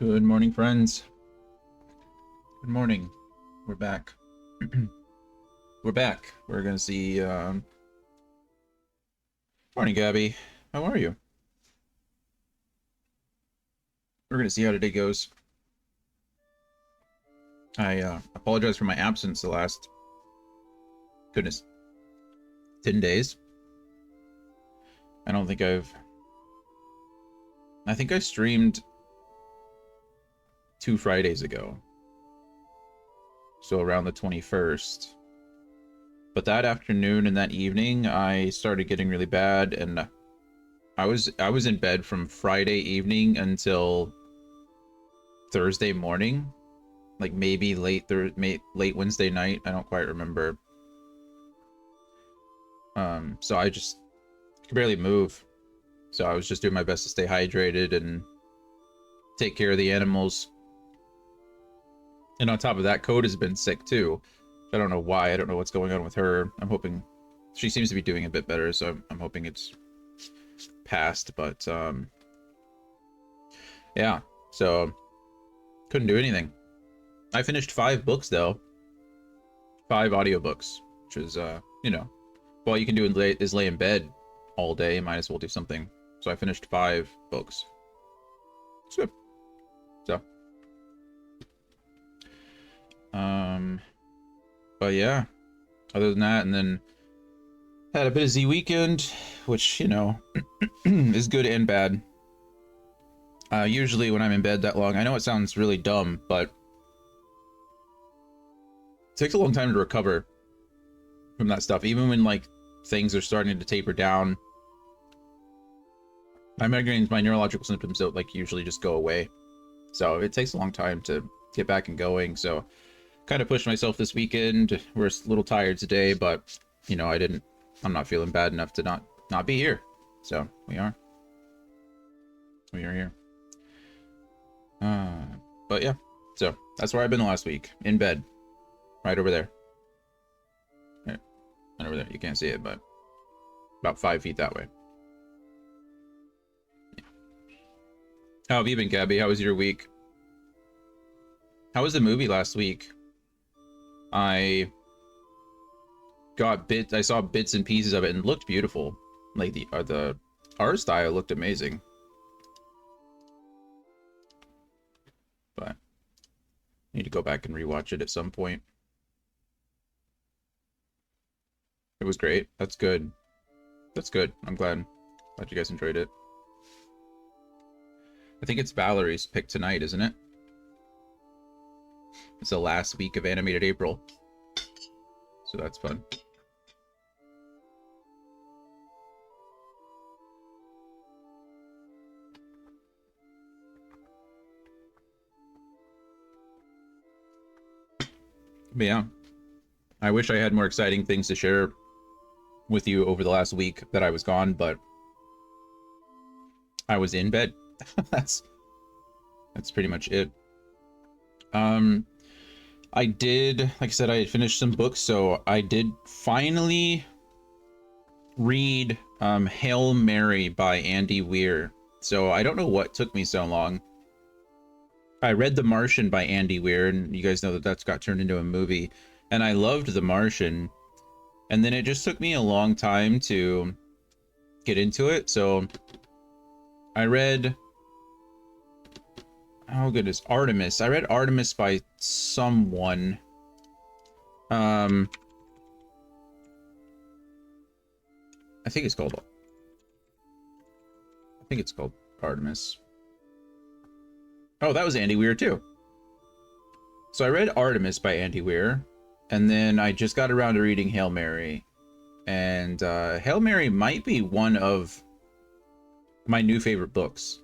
Good morning, friends. Good morning. We're back. We're back. We're gonna see. Morning, Gabby. How are you? We're gonna see how today goes. I apologize for my absence the last, goodness, 10 days. I don't think I think I streamed 2 Fridays ago. So around the 21st. But that afternoon and that evening, I started getting really bad, and I was in bed from Friday evening until Thursday morning, like maybe late Wednesday night. I don't quite remember. So I just could barely move. So I was just doing my best to stay hydrated and take care of the animals. And on top of that, Code has been sick too. I don't know why. I don't know what's going on with her. I'm hoping she seems to be doing a bit better, so I'm hoping it's passed. But yeah, so couldn't do anything. I finished 5 books though, 5 audiobooks, which is all you can do is lay in bed all day. Might as well do something. So I finished 5 books. It's good. So but yeah, other than that, and then had a busy weekend, which is good and bad. Usually when I'm in bed that long, I know it sounds really dumb, but it takes a long time to recover from that stuff. Even when like things are starting to taper down, my migraines, my neurological symptoms don't like usually just go away. So it takes a long time to get back and going. So kind of pushed myself this weekend. We're a little tired today, but I'm not feeling bad enough to not be here. So we are here. But yeah, so that's where I've been the last week, in bed, right over there. Right over there. You can't see it, but about 5 feet that way. How have you been, Gabby? How was your week? How was the movie last week? I saw bits and pieces of it, and it looked beautiful. Like the art style looked amazing. But I need to go back and rewatch it at some point. It was great. That's good. That's good. I'm glad you guys enjoyed it. I think it's Valerie's pick tonight, isn't it? It's the last week of animated April. So that's fun. But yeah, I wish I had more exciting things to share with you over the last week that I was gone, but I was in bed. That's pretty much it. I did, like I said, I had finished some books, so I did finally read Hail Mary by Andy Weir. So I don't know what took me so long. I read The Martian by Andy Weir, and you guys know that that's got turned into a movie, and I loved The Martian, and then it just took me a long time to get into it. So I read, oh goodness, Artemis. I read Artemis by someone. I think it's called Artemis. Oh, that was Andy Weir too. So I read Artemis by Andy Weir, and then I just got around to reading Hail Mary. And Hail Mary might be one of my new favorite books.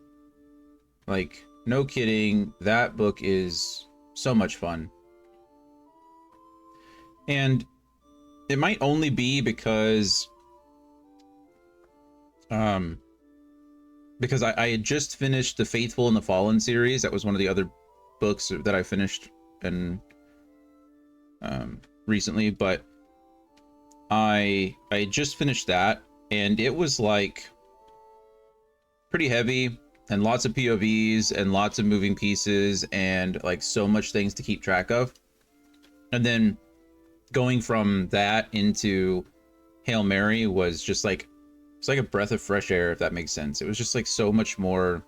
Like, no kidding, that book is so much fun. And it might only be because I had just finished the Faithful and the Fallen series. That was one of the other books that I finished and recently, but I just finished that, and it was like pretty heavy. and lots of POVs and lots of moving pieces and like so much things to keep track of. And then going from that into Hail Mary was just like, it's like a breath of fresh air, if that makes sense. It was just like so much more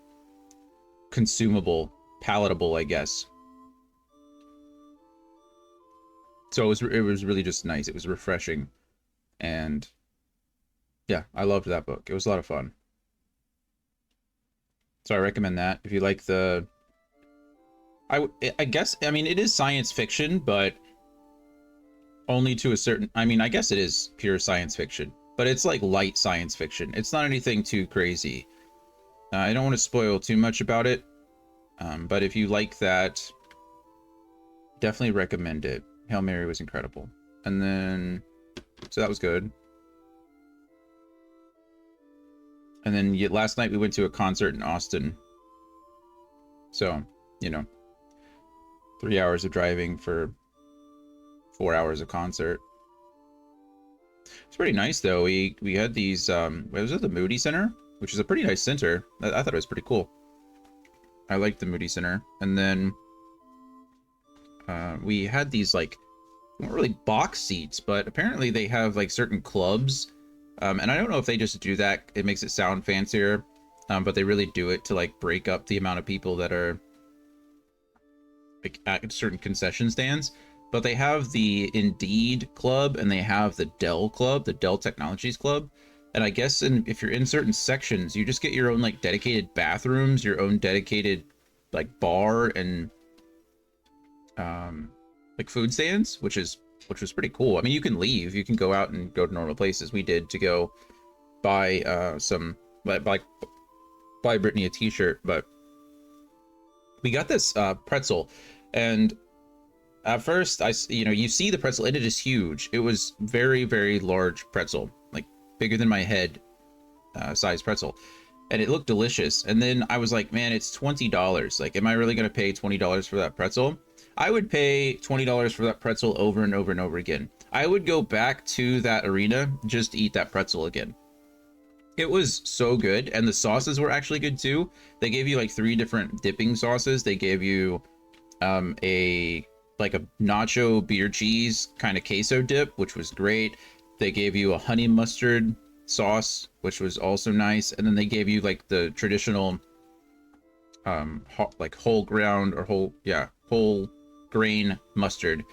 consumable, palatable, I guess. So it was really just nice. It was refreshing. And yeah, I loved that book. It was a lot of fun. So I recommend that. If you like the... I guess, I mean, it is science fiction, but only to a certain... I mean, I guess it is pure science fiction, but it's like light science fiction. It's not anything too crazy. I don't want to spoil too much about it, but if you like that, definitely recommend it. Hail Mary was incredible. And then, so that was good. And then last night we went to a concert in Austin. So, you know, 3 hours of driving for 4 hours of concert. It's pretty nice though. We had these, was it the Moody Center? Which is a pretty nice center. I thought it was pretty cool. I liked the Moody Center. And then we had these like, weren't really box seats, but apparently they have like certain clubs. And I don't know if they just do that. It makes it sound fancier. But they really do it to like break up the amount of people that are like at certain concession stands. But they have the Indeed Club and they have the Dell Club, the Dell Technologies Club. And I guess if you're in certain sections, you just get your own like dedicated bathrooms, your own dedicated like bar and like food stands, which was pretty cool. I mean, you can leave, you can go out and go to normal places. We did to go buy buy Brittany a t-shirt, but we got this pretzel, and at first you see the pretzel and it is huge. It was very, very large pretzel, like bigger than my head size pretzel, and it looked delicious. And then I was like, man, it's $20. Like, am I really gonna pay $20 for that pretzel? I would pay $20 for that pretzel over and over and over again. I would go back to that arena just to eat that pretzel again. It was so good, and the sauces were actually good too. They gave you like 3 different dipping sauces. They gave you a nacho beer cheese kind of queso dip, which was great. They gave you a honey mustard sauce, which was also nice. And then they gave you like the traditional whole grain mustard.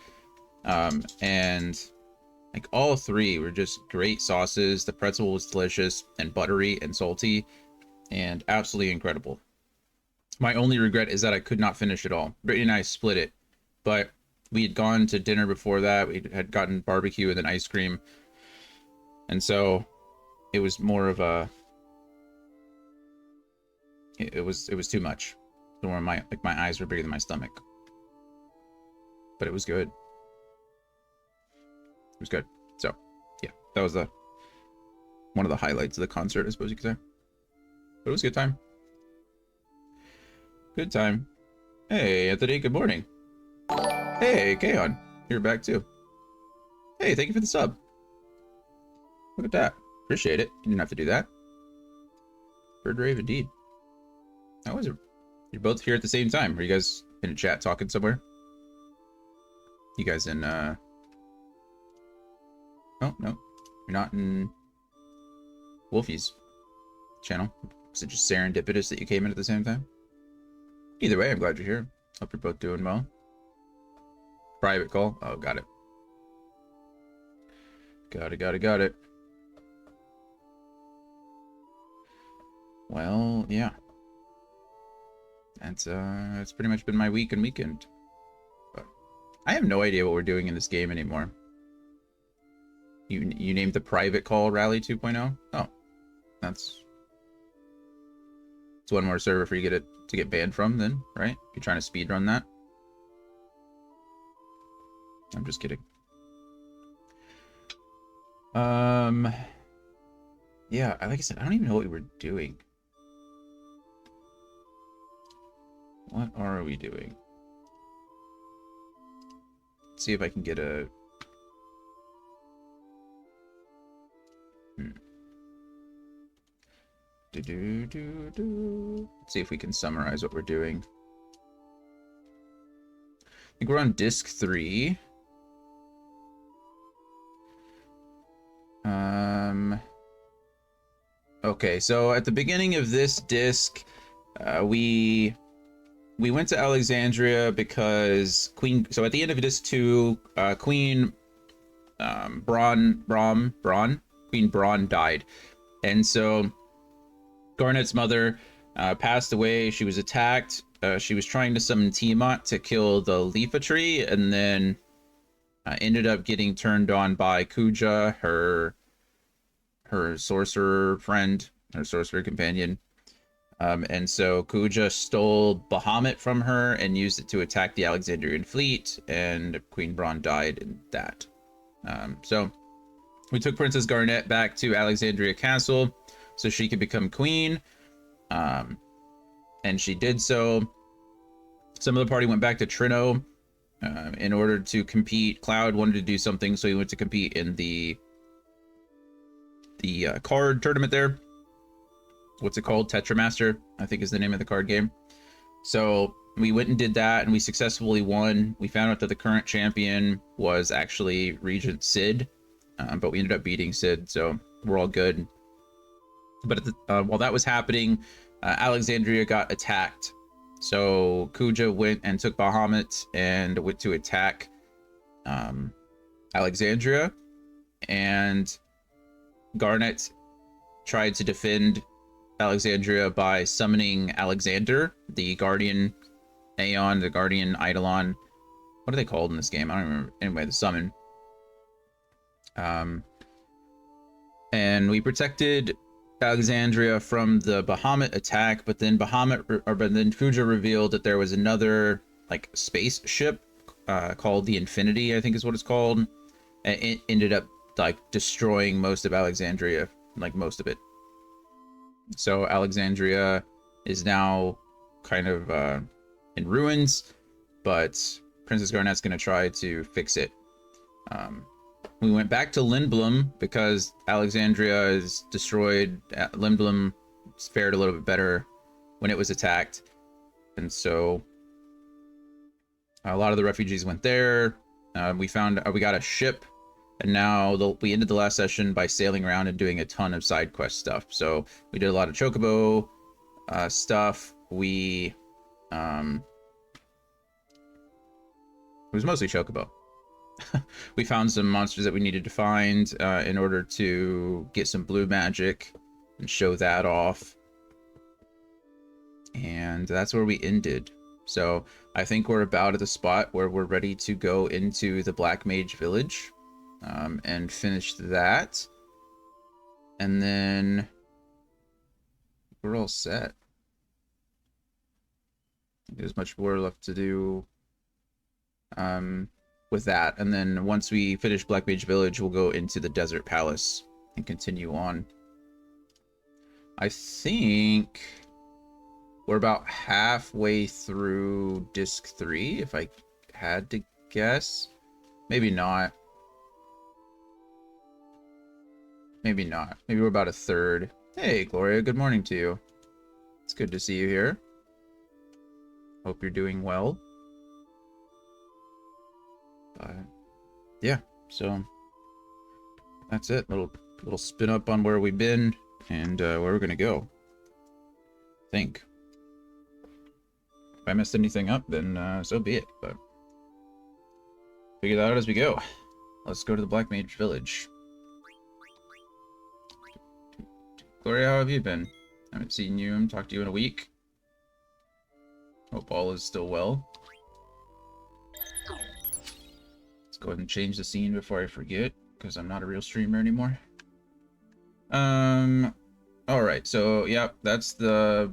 And like all 3 were just great sauces. The pretzel was delicious and buttery and salty and absolutely incredible. My only regret is that I could not finish it all. Brittany and I split it, but we had gone to dinner before that. We had gotten barbecue and then ice cream. And so it was more of a, it was too much. My eyes were bigger than my stomach, but it was good. It was good. So yeah, that was one of the highlights of the concert, I suppose you could say. But it was a good time. Good time. Hey, Anthony, good morning. Hey, Kaon, you're back too. Hey, thank you for the sub. Look at that. Appreciate it. You didn't have to do that. Bird rave indeed. How was it? You're both here at the same time. Are you guys in a chat talking somewhere? You guys in oh no. You're not in Wolfie's channel. Is it just serendipitous that you came in at the same time? Either way, I'm glad you're here. Hope you're both doing well. Private call. Oh, got it. Got it. Well, yeah. That's it's pretty much been my week and weekend. But I have no idea what we're doing in this game anymore. You named the private call Rally 2.0? Oh. It's one more server for you to get banned from then, right? You're trying to speedrun that? I'm just kidding. Yeah, like I said, I don't even know what we were doing. What are we doing? Let's see if I can get a... Let's see if we can summarize what we're doing. I think we're on disc 3. Okay, so at the beginning of this disc, we went to Alexandria because So at the end of disc 2, Queen Queen Braun died, and so Garnet's mother passed away. She was attacked. She was trying to summon Tiamat to kill the Leafa tree, and then ended up getting turned on by Kuja, her sorcerer friend, her sorcerer companion. And so Kuja stole Bahamut from her and used it to attack the Alexandrian fleet, and Queen Braun died in that. So we took Princess Garnet back to Alexandria Castle so she could become queen. And she did so. Some of the party went back to Trino in order to compete. Cloud wanted to do something, so he went to compete in the card tournament there. What's it called? Tetramaster, I think is the name of the card game. So we went and did that, and we successfully won. We found out that the current champion was actually Regent Sid, but we ended up beating Sid, so we're all good. But while that was happening, Alexandria got attacked. So Kuja went and took Bahamut and went to attack Alexandria, and Garnet tried to defend Alexandria by summoning Alexander, the Guardian Aeon, the Guardian Eidolon. What are they called in this game? I don't remember. Anyway, the summon. And we protected Alexandria from the Bahamut attack, but then Kuja revealed that there was another like spaceship called the Infinity, I think is what it's called. And it ended up like destroying most of Alexandria, like most of it. So Alexandria is now kind of in ruins, but Princess Garnet's going to try to fix it. We went back to Lindblum because Alexandria is destroyed. Lindblum fared a little bit better when it was attacked. And so a lot of the refugees went there. We got a ship, and now we ended the last session by sailing around and doing a ton of side quest stuff. So we did a lot of Chocobo stuff. It was mostly Chocobo. We found some monsters that we needed to find in order to get some blue magic and show that off. And that's where we ended. So I think we're about at the spot where we're ready to go into the Black Mage Village and finish that. And then we're all set. There's much more left to do with that. And then once we finish Black Mage Village, we'll go into the Desert Palace and continue on. I think we're about halfway through disc 3, if I had to guess. Maybe not. Maybe not. Maybe we're about a third. Hey, Gloria, good morning to you. It's good to see you here. Hope you're doing well. Yeah, so that's it. Little spin up on where we've been and where we're gonna go. I think. If I messed anything up, then so be it. But figure that out as we go. Let's go to the Black Mage Village. Gloria, how have you been? I haven't seen you and talked to you in a week. Hope all is still well. Let's go ahead and change the scene before I forget, because I'm not a real streamer anymore. Alright, so yeah, that's the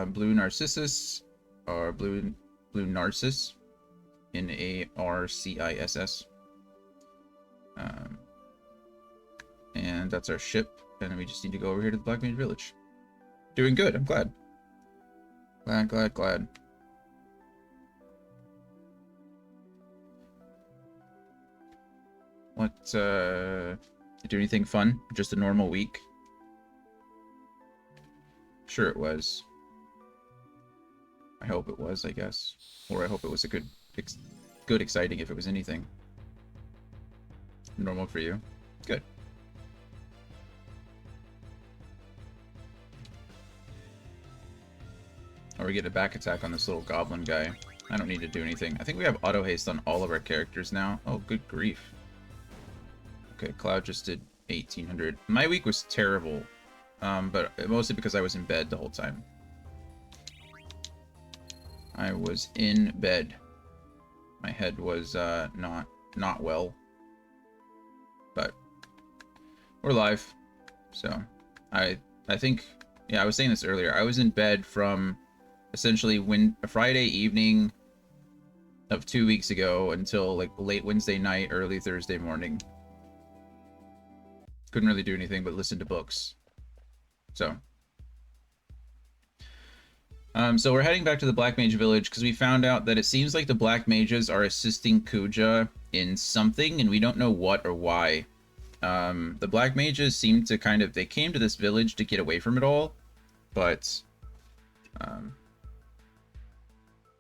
blue Narcissus, or blue Narcissus, Narciss. And that's our ship, and we just need to go over here to the Black Mage Village. Doing good, I'm glad. Glad. What, do anything fun? Just a normal week? Sure it was. I hope it was, I guess. Or I hope it was a good, exciting if it was anything. Normal for you. Good. Or we get a back attack on this little goblin guy. I don't need to do anything. I think we have auto haste on all of our characters now. Oh, good grief. Okay, Cloud just did 1800. My week was terrible, but mostly because I was in bed the whole time. I was in bed. My head was not well, but we're live. So I think, yeah, I was saying this earlier. I was in bed from essentially a Friday evening of 2 weeks ago until like late Wednesday night, early Thursday morning. Couldn't really do anything but listen to books. So so we're heading back to the Black Mage Village because we found out that it seems like the Black Mages are assisting Kuja in something, and we don't know what or why. The Black Mages seem to they came to this village to get away from it all, but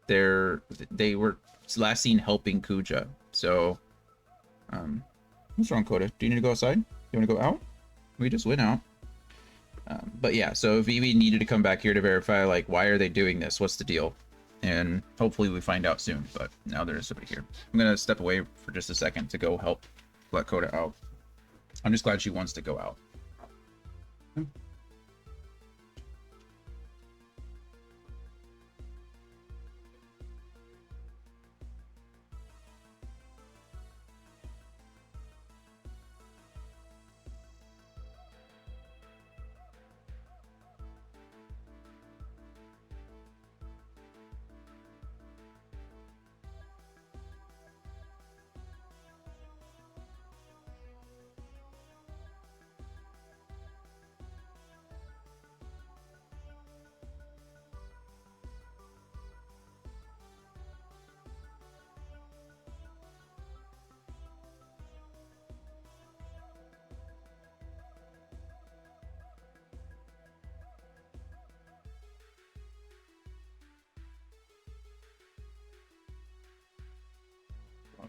they were last seen helping Kuja. So, what's wrong, Coda? Do you need to go outside? You want to go out? We just went out. But yeah, so Vivi needed to come back here to verify, like, why are they doing this? What's the deal? And hopefully we find out soon, but now there's somebody here. I'm going to step away for just a second to go help let Coda out. I'm just glad she wants to go out.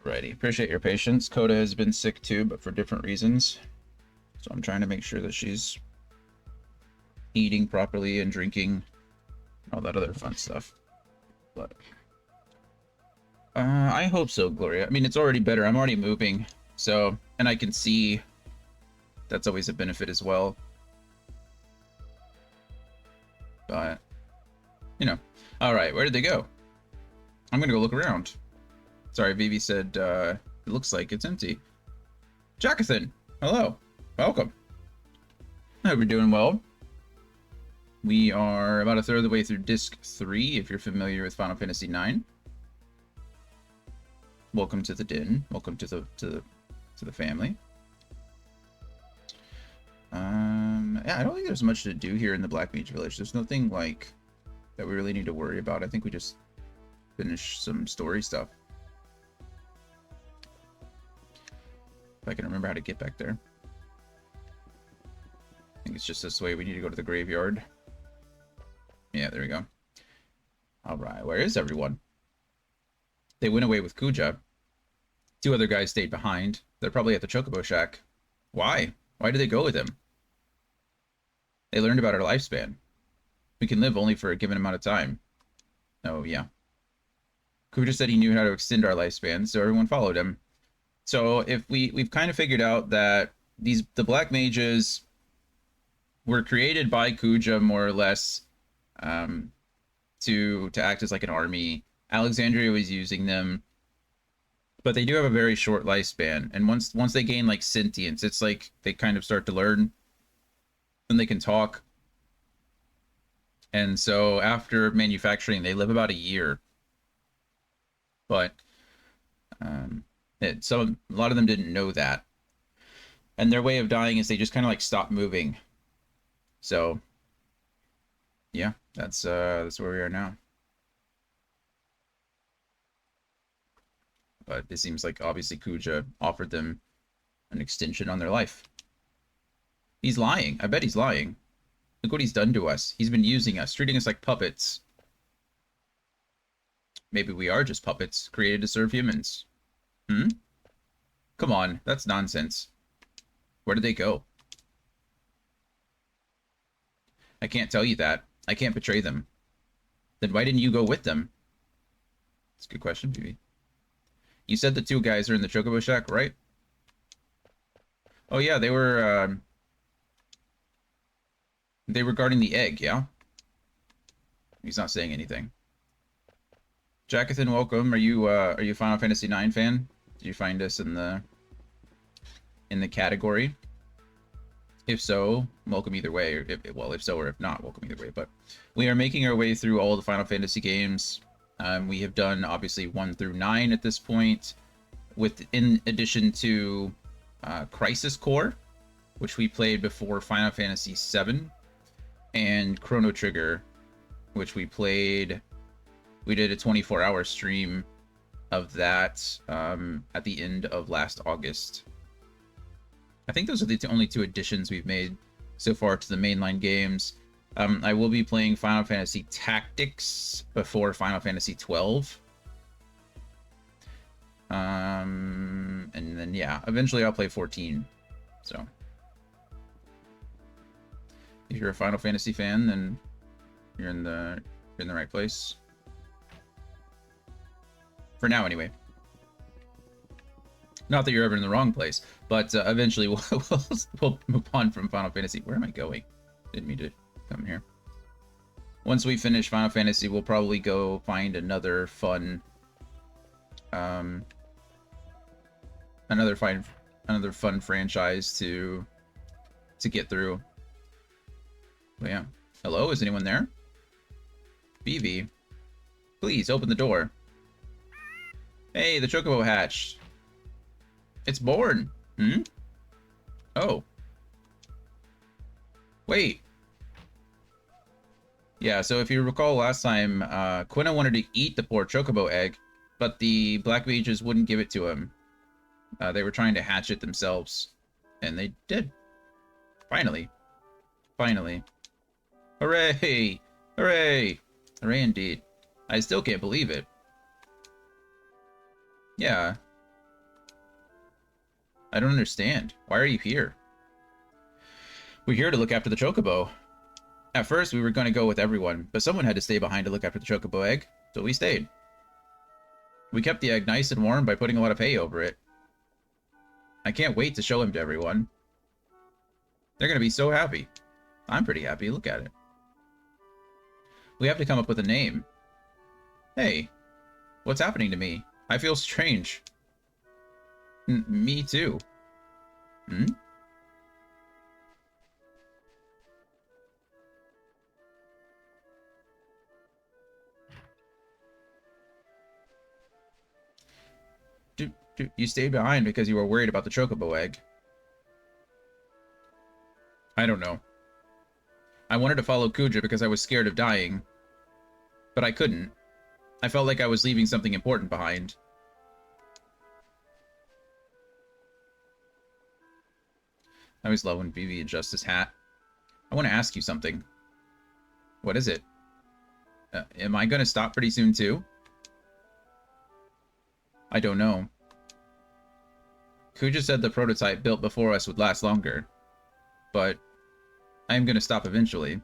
Alrighty, appreciate your patience. Coda has been sick too, but for different reasons. So I'm trying to make sure that she's eating properly and drinking, all that other fun stuff. But I hope so, Gloria. I mean, it's already better. I'm already moving, so, and I can see. That's always a benefit as well. But, you know. Alright, where did they go? I'm gonna go look around. Sorry, Vivi said, it looks like it's empty. Jacathan! Hello. Welcome. I hope you're doing well. We are about a third of the way through Disc 3, if you're familiar with Final Fantasy IX. Welcome to the den. Welcome to the family. Yeah, I don't think there's much to do here in the Black Mage Village. There's nothing, like, that we really need to worry about. I think we just finish some story stuff. If I can remember how to get back there. I think it's just this way. We need to go to the graveyard. Yeah, there we go. Alright, where is everyone? They went away with Kuja. 2 other guys stayed behind. They're probably at the Chocobo Shack. Why? Why did they go with him? They learned about our lifespan. We can live only for a given amount of time. Oh, yeah. Kuja said he knew how to extend our lifespan, so everyone followed him. So if we've kind of figured out that the Black Mages were created by Kuja more or less to act as like an army. Alexandria was using them, but they do have a very short lifespan. And once they gain like sentience, it's like they kind of start to learn, then they can talk. And so after manufacturing, they live about a year. But a lot of them didn't know that. And their way of dying is they just kind of like stop moving. So yeah, that's where we are now. But it seems like obviously Kuja offered them an extension on their life. He's lying. I bet he's lying. Look what he's done to us. He's been using us, treating us like puppets. Maybe we are just puppets, created to serve humans. Hmm? Come on, that's nonsense. Where did they go? I can't tell you that. I can't betray them. Then why didn't you go with them? That's a good question, BB. You said the two guys are in the Chocobo Shack, right? Oh yeah, they were guarding the egg, yeah? He's not saying anything. Jackathan, welcome. Are you a Final Fantasy IX fan? Did you find us in the category? If so, welcome either way. Or if so or if not, welcome either way. But we are making our way through all the Final Fantasy games. We have done obviously 1 through 9 at this point, in addition to Crisis Core, which we played before Final Fantasy VII, and Chrono Trigger, which we played. We did a 24-hour stream of that at the end of last August. I think those are the only 2 additions we've made so far to the mainline games. I will be playing Final Fantasy Tactics before Final Fantasy XII. And then, yeah, eventually I'll play 14. So, if you're a Final Fantasy fan, then you're in the right place. For now, anyway. Not that you're ever in the wrong place, but eventually we'll move on from Final Fantasy. Where am I going? Didn't mean to come here. Once we finish Final Fantasy, we'll probably go find another fun, another fun franchise to get through. But yeah. Hello, is anyone there? BB, please open the door. Hey, the Chocobo hatched. It's born. Hmm? Oh. Wait. Yeah, so if you recall last time, Quina wanted to eat the poor Chocobo egg, but the Black Mages wouldn't give it to him. They were trying to hatch it themselves. And they did. Finally. Finally. Hooray! Hooray! Hooray indeed. I still can't believe it. Yeah. I don't understand. Why are you here? We're here to look after the Chocobo. At first, we were going to go with everyone, but someone had to stay behind to look after the Chocobo egg, so we stayed. We kept the egg nice and warm by putting a lot of hay over it. I can't wait to show him to everyone. They're going to be so happy. I'm pretty happy. Look at it. We have to come up with a name. Hey, what's happening to me? I feel strange. Me too. Hmm? You stayed behind because you were worried about the Chocobo egg. I don't know. I wanted to follow Kuja because I was scared of dying. But I couldn't. I felt like I was leaving something important behind. I always love when BB adjusts his hat. I want to ask you something. What is it? Am I going to stop pretty soon too? I don't know. Kuja said the prototype built before us would last longer. But I am going to stop eventually.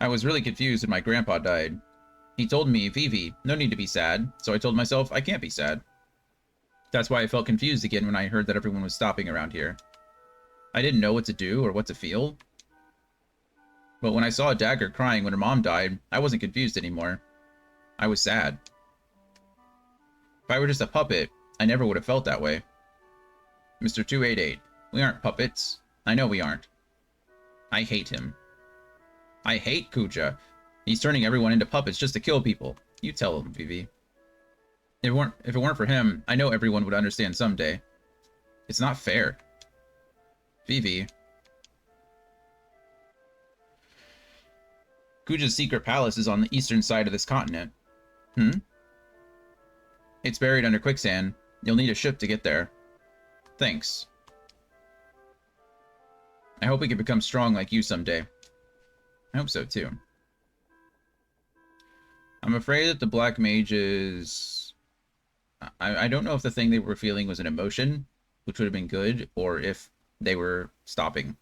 I was really confused when my grandpa died. He told me, Vivi, no need to be sad, so I told myself I can't be sad. That's why I felt confused again when I heard that everyone was stopping around here. I didn't know what to do or what to feel. But when I saw Dagger crying when her mom died, I wasn't confused anymore. I was sad. If I were just a puppet, I never would have felt that way. Mr. 288, we aren't puppets. I know we aren't. I hate him. I hate Kuja. He's turning everyone into puppets just to kill people. You tell him, Vivi. If it weren't for him, I know everyone would understand someday. It's not fair. Vivi. Kuja's secret palace is on the eastern side of this continent. Hmm? It's buried under quicksand. You'll need a ship to get there. Thanks. I hope we can become strong like you someday. I hope so, too. I'm afraid that the Black Mages... I don't know if the thing they were feeling was an emotion, which would have been good, or if they were stopping.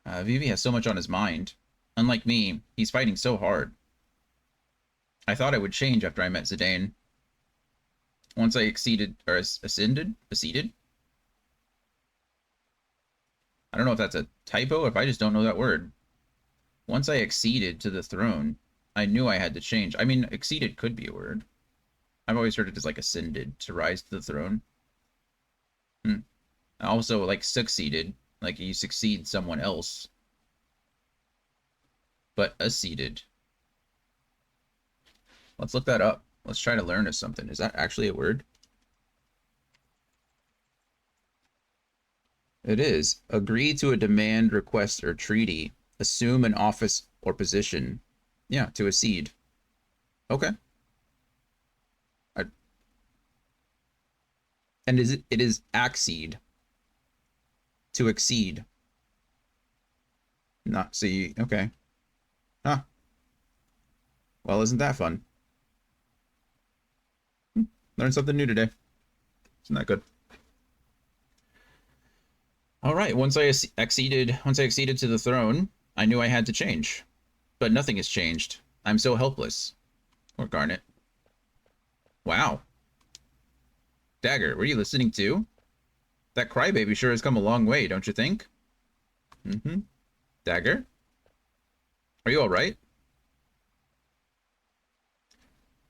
Vivi has so much on his mind. Unlike me, he's fighting so hard. I thought I would change after I met Zidane. Once I acceded, or acceded? I don't know if that's a typo or if I just don't know that word. Once I acceded to the throne, I knew I had to change. I mean, acceded could be a word. I've always heard it as like ascended, to rise to the throne. Also, like succeeded, like you succeed someone else. But acceded. Let's look that up. Let's try to learn something. Is that actually a word? It is. Agree to a demand, request, or treaty. Assume an office or position. Yeah, to accede. Okay. And it is accede. To exceed. Not see. Okay. Huh. Well, isn't that fun? Learned something new today. Isn't that good? All right. Once I acceded to the throne, I knew I had to change. But nothing has changed. I'm so helpless. Or Garnet. Wow. Dagger, were you listening too? That crybaby sure has come a long way, don't you think? Mm-hmm. Dagger? Are you alright?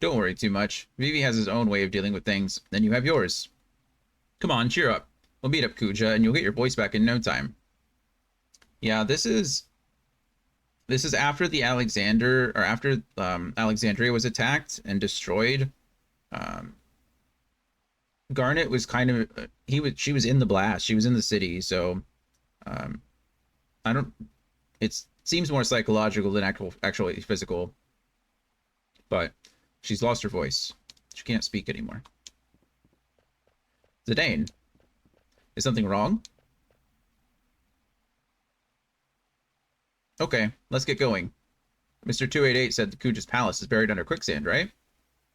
Don't worry too much. Vivi has his own way of dealing with things, then you have yours. Come on, cheer up. We'll beat up Kuja, and you'll get your voice back in no time. Yeah, this is after the after Alexandria was attacked and destroyed. Garnet was kind of she was in the blast. She was in the city, so I don't. It seems more psychological than actually physical. But she's lost her voice. She can't speak anymore. Zidane, is something wrong? Okay, let's get going. Mr. 288 said the Kuja's palace is buried under quicksand, right?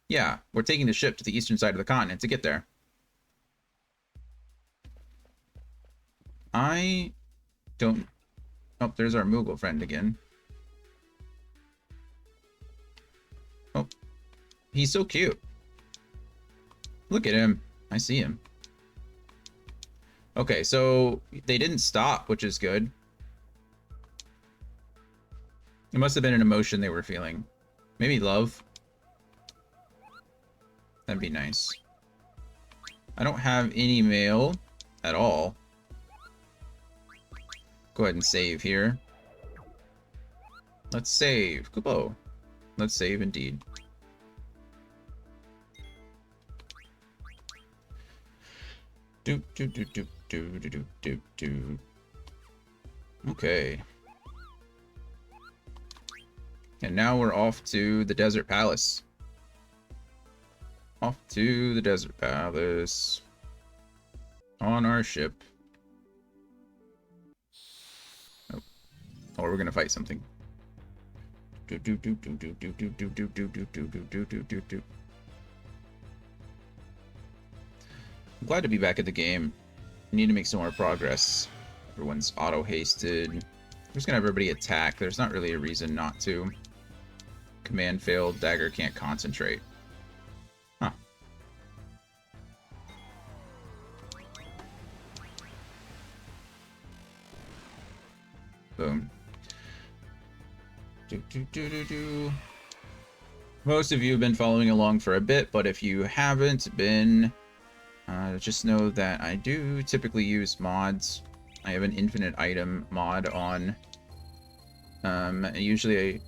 Yeah, we're taking the ship to the eastern side of the continent to get there. I don't... Oh, there's our Moogle friend again. Oh, he's so cute. Look at him. I see him. Okay, so they didn't stop, which is good. It must have been an emotion they were feeling. Maybe love. That'd be nice. I don't have any mail at all. Go ahead and save here. Let's save. Kubo. Let's save indeed. Do do do do do do do do do. Okay. And now we're off to the Desert Palace. Off to the Desert Palace. On our ship. Oh, we're gonna fight something. Do do do do do do do do do do do do do do do do. I'm glad to be back at the game. I need to make some more progress. Everyone's auto-hasted. I'm just gonna have everybody attack. There's not really a reason not to. Command failed. Dagger can't concentrate. Huh. Boom. Do, do, do, do, do. Most of you have been following along for a bit, but if you haven't been, just know that I do typically use mods. I have an infinite item mod on. Usually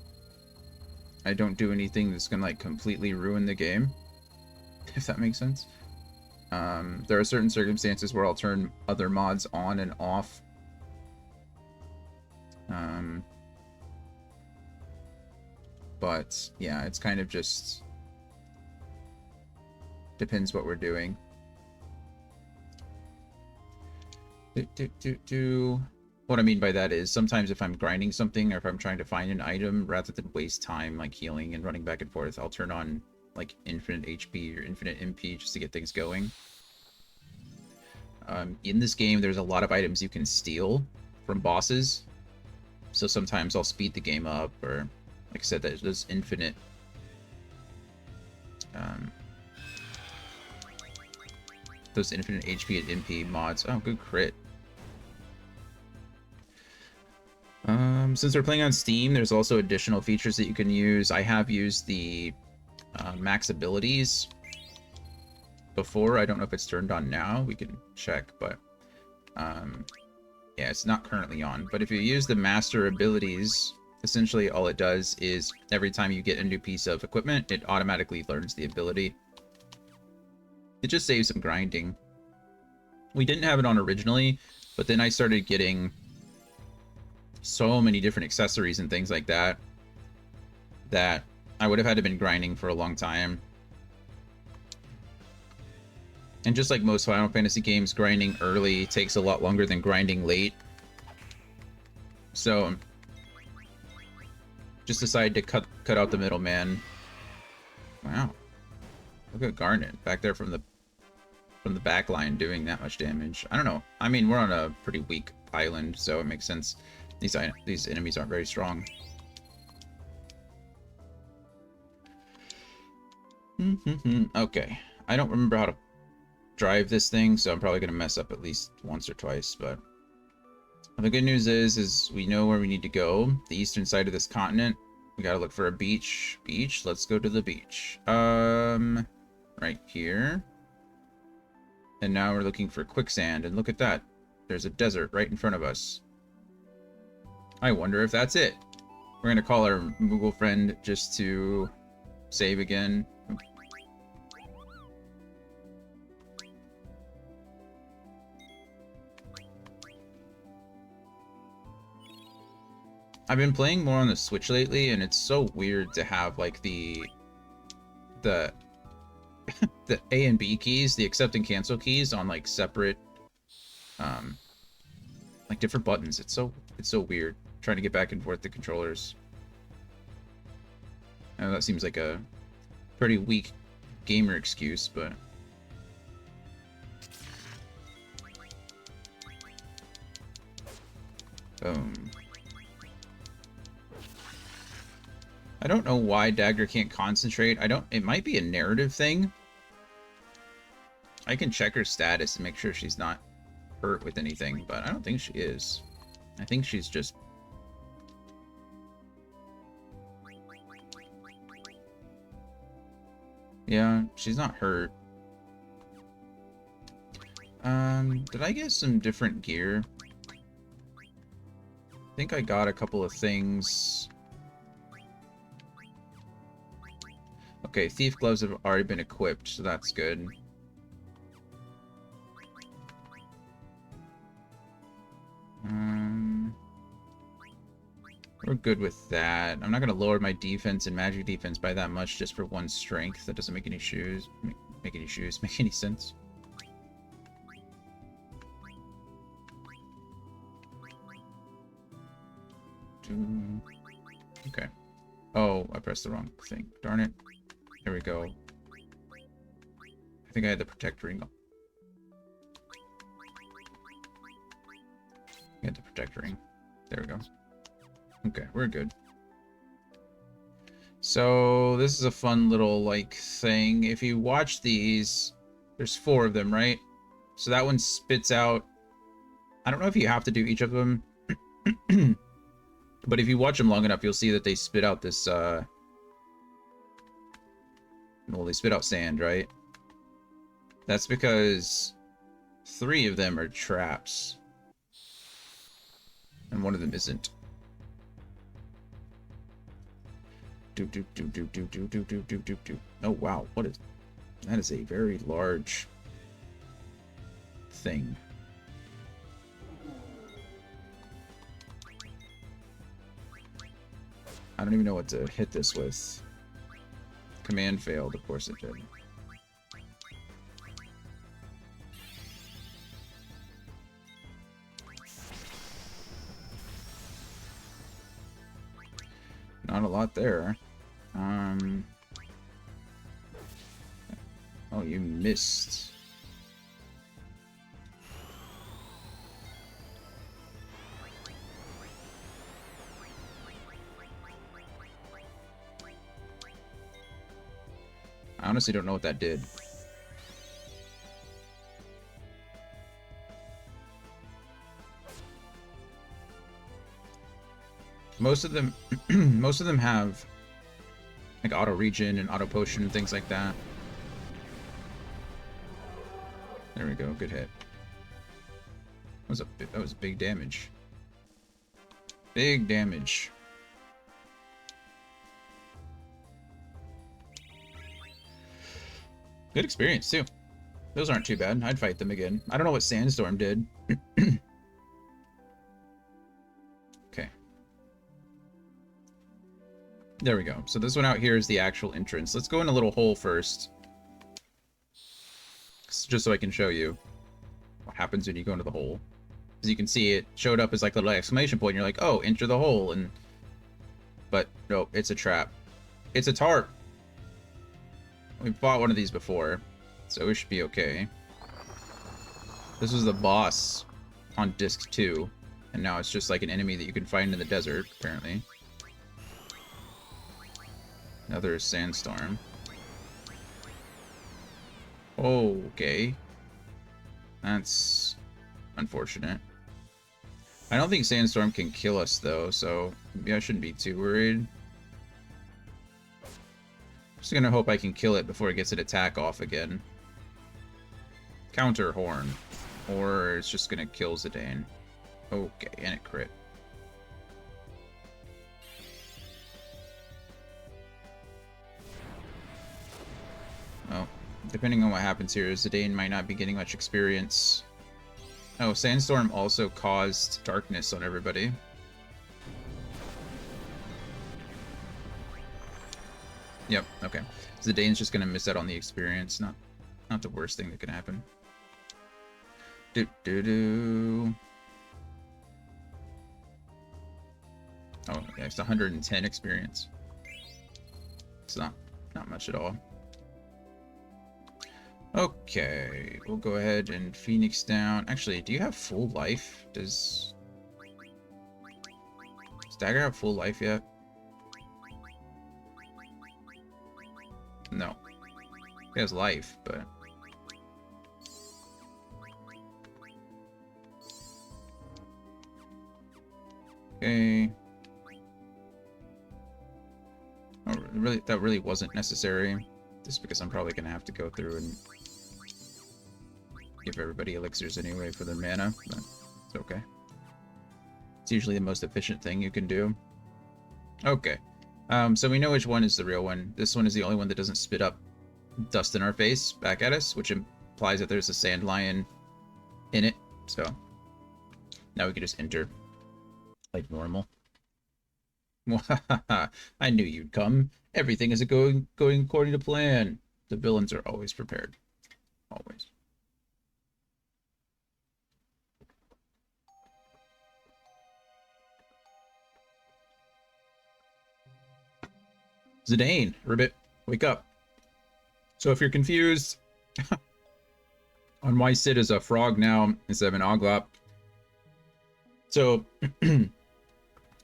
I don't do anything that's gonna like completely ruin the game, if that makes sense. There are certain circumstances where I'll turn other mods on and off. But yeah, it's kind of just depends what we're doing. What I mean by that is sometimes if I'm grinding something or if I'm trying to find an item, rather than waste time like healing and running back and forth, I'll turn on like infinite HP or infinite MP just to get things going. In this game, there's a lot of items you can steal from bosses. So sometimes I'll speed the game up, or like I said, there's infinite those infinite HP and MP mods. Oh, good crit. Since we're playing on Steam, there's also additional features that you can use. I have used the max abilities before. I don't know if it's turned on now. We can check, but yeah, it's not currently on. But if you use the master abilities, essentially all it does is every time you get a new piece of equipment, it automatically learns the ability. It just saves some grinding. We didn't have it on originally, but then I started getting so many different accessories and things like that that I would have had to been grinding for a long time. And just like most Final Fantasy games, grinding early takes a lot longer than grinding late. So just decided to cut out the middleman. Wow. Look at Garnet back there from the back line doing that much damage. I don't know. I mean, we're on a pretty weak island, so it makes sense. These enemies aren't very strong. Okay. I don't remember how to drive this thing, so I'm probably going to mess up at least once or twice, but the good news is we know where we need to go. The eastern side of this continent. We got to look for a beach. Let's go to the beach. Right here. And now we're looking for quicksand, and look at that. There's a desert right in front of us. I wonder if that's it. We're going to call our Moogle friend just to save again. I've been playing more on the Switch lately, and it's so weird to have like the the A and B keys, the accept and cancel keys on like separate like different buttons. It's so weird trying to get back and forth the controllers. I know that seems like a pretty weak gamer excuse, but I don't know why Dagger can't concentrate. It might be a narrative thing. I can check her status and make sure she's not hurt with anything, but I don't think she is. I think she's just... Yeah, she's not hurt. Did I get some different gear? I think I got a couple of things. Okay, thief gloves have already been equipped, so that's good. We're good with that. I'm not going to lower my defense and magic defense by that much just for one strength. That doesn't make any make any sense. Okay. Oh, I pressed the wrong thing. Darn it. There we go. I think I had the protect ring up. Get the protect ring. There we go. Okay, we're good. So this is a fun little like thing. If you watch these, there's 4 of them, right? So that one spits out. I don't know if you have to do each of them, but if you watch them long enough, you'll see that they spit out this. Well, they spit out sand, right? That's because 3 of them are traps, and 1 of them isn't. Oh wow, what is that? Is a very large thing. I don't even know what to hit this with. Command failed, of course it did. not a lot there. Oh, you missed. I honestly don't know what that did. Most of them, most of them have like auto regen and auto potion and things like that. There we go, good hit. That was big damage. Big damage. Good experience too. Those aren't too bad. I'd fight them again. I don't know what Sandstorm did. Okay. There we go. So this one out here is the actual entrance. Let's go in a little hole first. Just so I can show you what happens when you go into the hole. As you can see, it showed up as like a little exclamation point. And you're like, oh, enter the hole. But no, it's a trap. It's a tarp. We fought one of these before, so we should be okay. This was the boss on disc 2, and now it's just like an enemy that you can find in the desert, apparently. Another sandstorm. Okay. That's unfortunate. I don't think sandstorm can kill us, though, so maybe I shouldn't be too worried. Just gonna hope I can kill it before it gets an attack off again. Counter horn. Or it's just gonna kill Zidane. Okay, and it crit. Well, depending on what happens here, Zidane might not be getting much experience. Oh, Sandstorm also caused darkness on everybody. Yep, okay. Zidane's just gonna miss out on the experience. Not the worst thing that could happen. Do. Oh, yeah, it's 110 experience. It's not much at all. Okay, we'll go ahead and Phoenix down. Actually, do you have full life? Does Dagger have full life yet? No. He has life, but... Okay. Oh, really, that really wasn't necessary. Just because I'm probably gonna have to go through and give everybody elixirs anyway for their mana, but it's okay. It's usually the most efficient thing you can do. Okay. So we know which one is the real one. This one is the only one that doesn't spit up dust in our face back at us, which implies that there's a sand lion in it. So now we can just enter like normal. I knew you'd come. Everything is going according to plan. The villains are always prepared. Always. Zidane, Ribbit, wake up. So if you're confused on why Sid is a frog now instead of an Oglop. So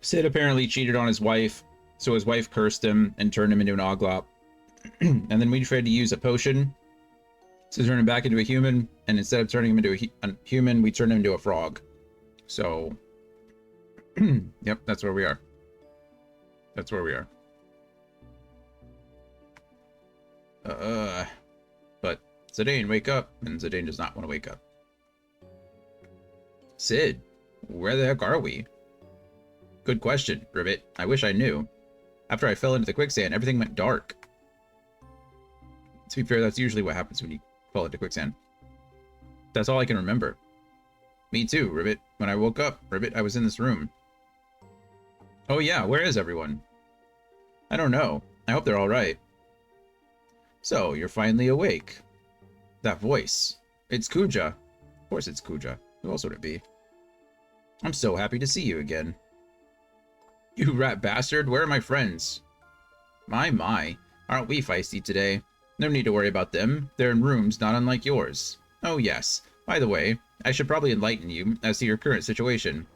Sid apparently cheated on his wife, so his wife cursed him and turned him into an Oglop. And then we tried to use a potion to turn him back into a human, and instead of turning him into a human, we turned him into a frog. So, yep, that's where we are. That's where we are. But Zidane, wake up. And Zidane does not want to wake up. Sid, where the heck are we? Good question, Ribbit. I wish I knew. After I fell into the quicksand, everything went dark. To be fair, that's usually what happens when you fall into quicksand. That's all I can remember. Me too, Ribbit. When I woke up, Ribbit, I was in this room. Oh yeah, where is everyone? I don't know. I hope they're all right. So, you're finally awake. That voice. It's Kuja. Of course it's Kuja. Who else would it be? I'm so happy to see you again. You rat bastard, where are my friends? My, aren't we feisty today? No need to worry about them. They're in rooms not unlike yours. Oh yes, by the way, I should probably enlighten you as to your current situation.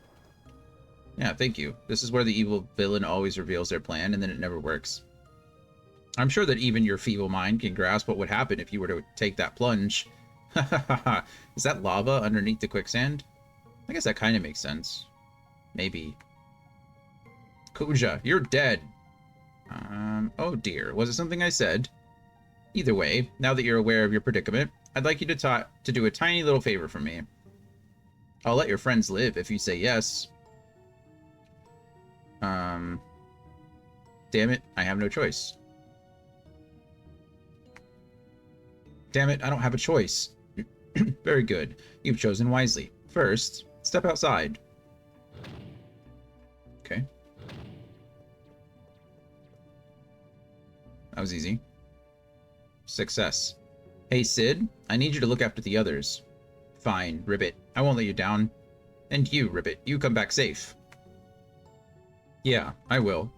Yeah, thank you. This is where the evil villain always reveals their plan, and then it never works. I'm sure that even your feeble mind can grasp what would happen if you were to take that plunge. Ha ha ha ha. Is that lava underneath the quicksand? I guess that kind of makes sense. Maybe. Kuja, you're dead. Oh dear. Was it something I said? Either way, now that you're aware of your predicament, I'd like you to do a tiny little favor for me. I'll let your friends live if you say yes. Damn it, I have no choice. Damn it, I don't have a choice. Very good. You've chosen wisely. First, step outside. Okay. That was easy. Success. Hey, Sid, I need you to look after the others. Fine, Ribbit. I won't let you down. And you, Ribbit, you come back safe. Yeah, I will.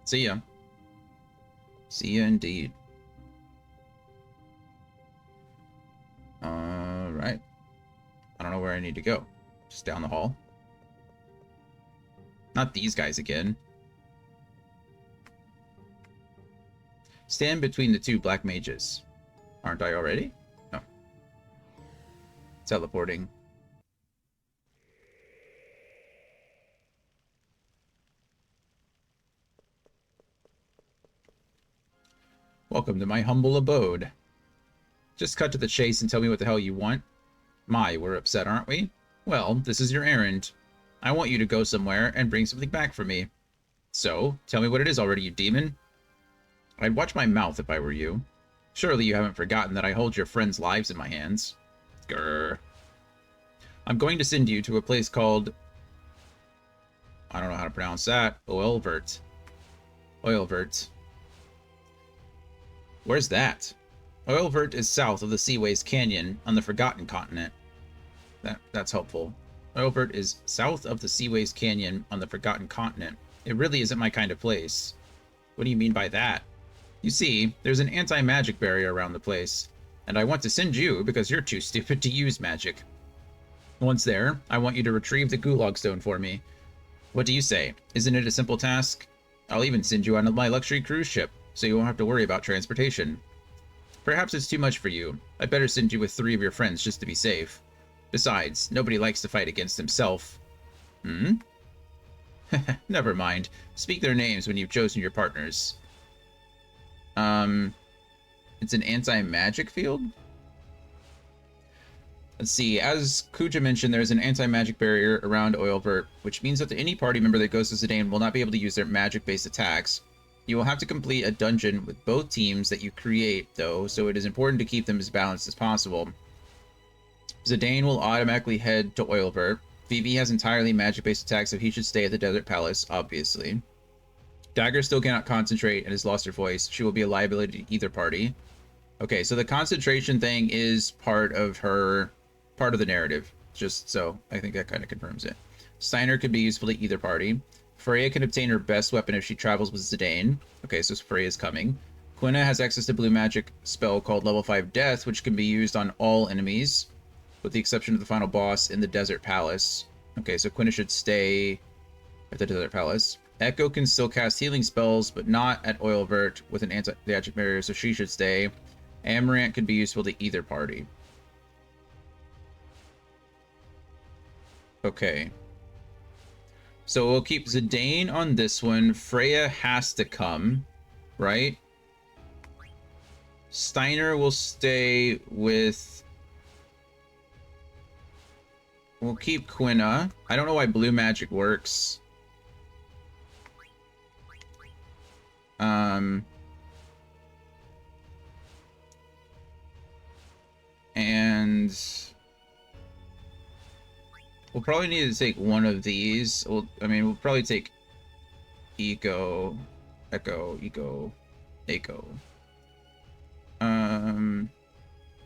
See ya. See ya indeed. Alright. I don't know where I need to go. Just down the hall. Not these guys again. Stand between the two black mages. Aren't I already? No. Teleporting. Welcome to my humble abode. Just cut to the chase and tell me what the hell you want. My, we're upset, aren't we? Well, this is your errand. I want you to go somewhere and bring something back for me. So, tell me what it is already, you demon. I'd watch my mouth if I were you. Surely you haven't forgotten that I hold your friends' lives in my hands. Grr. I'm going to send you to a place called... I don't know how to pronounce that. Oilvert. Oilvert. Where's that? Oilvert is south of the Seaways Canyon on the Forgotten Continent. That's helpful. Oilvert is south of the Seaways Canyon on the Forgotten Continent. It really isn't my kind of place. What do you mean by that? You see, there's an anti-magic barrier around the place, and I want to send you because you're too stupid to use magic. Once there, I want you to retrieve the Gulag Stone for me. What do you say? Isn't it a simple task? I'll even send you on my luxury cruise ship, so you won't have to worry about transportation. Perhaps it's too much for you. I'd better send you with 3 of your friends just to be safe. Besides, nobody likes to fight against himself. Hmm? Never mind. Speak their names when you've chosen your partners. It's an anti-magic field? Let's see, as Kuja mentioned, there's an anti-magic barrier around Oilvert, which means that any party member that goes to Zidane will not be able to use their magic-based attacks. You will have to complete a dungeon with both teams that you create, though, so it is important to keep them as balanced as possible. Zidane will automatically head to Oilvert. Vivi has entirely magic-based attacks, so he should stay at the Desert Palace, obviously. Dagger still cannot concentrate and has lost her voice. She will be a liability to either party. Okay, so the concentration thing is part of the narrative. Just so, I think that kind of confirms it. Steiner could be useful to either party. Freya can obtain her best weapon if she travels with Zidane. Okay, so Freya's coming. Quina has access to blue magic spell called Level 5 Death, which can be used on all enemies, with the exception of the final boss in the Desert Palace. Okay, so Quina should stay at the Desert Palace. Echo can still cast healing spells, but not at Oilvert with an anti-magic barrier, so she should stay. Amaranth could be useful to either party. Okay. So we'll keep Zidane on this one. Freya has to come, right? Steiner will stay with... We'll keep Quina. I don't know why blue magic works. And we'll probably need to take one of these. We'll probably take Echo, Echo.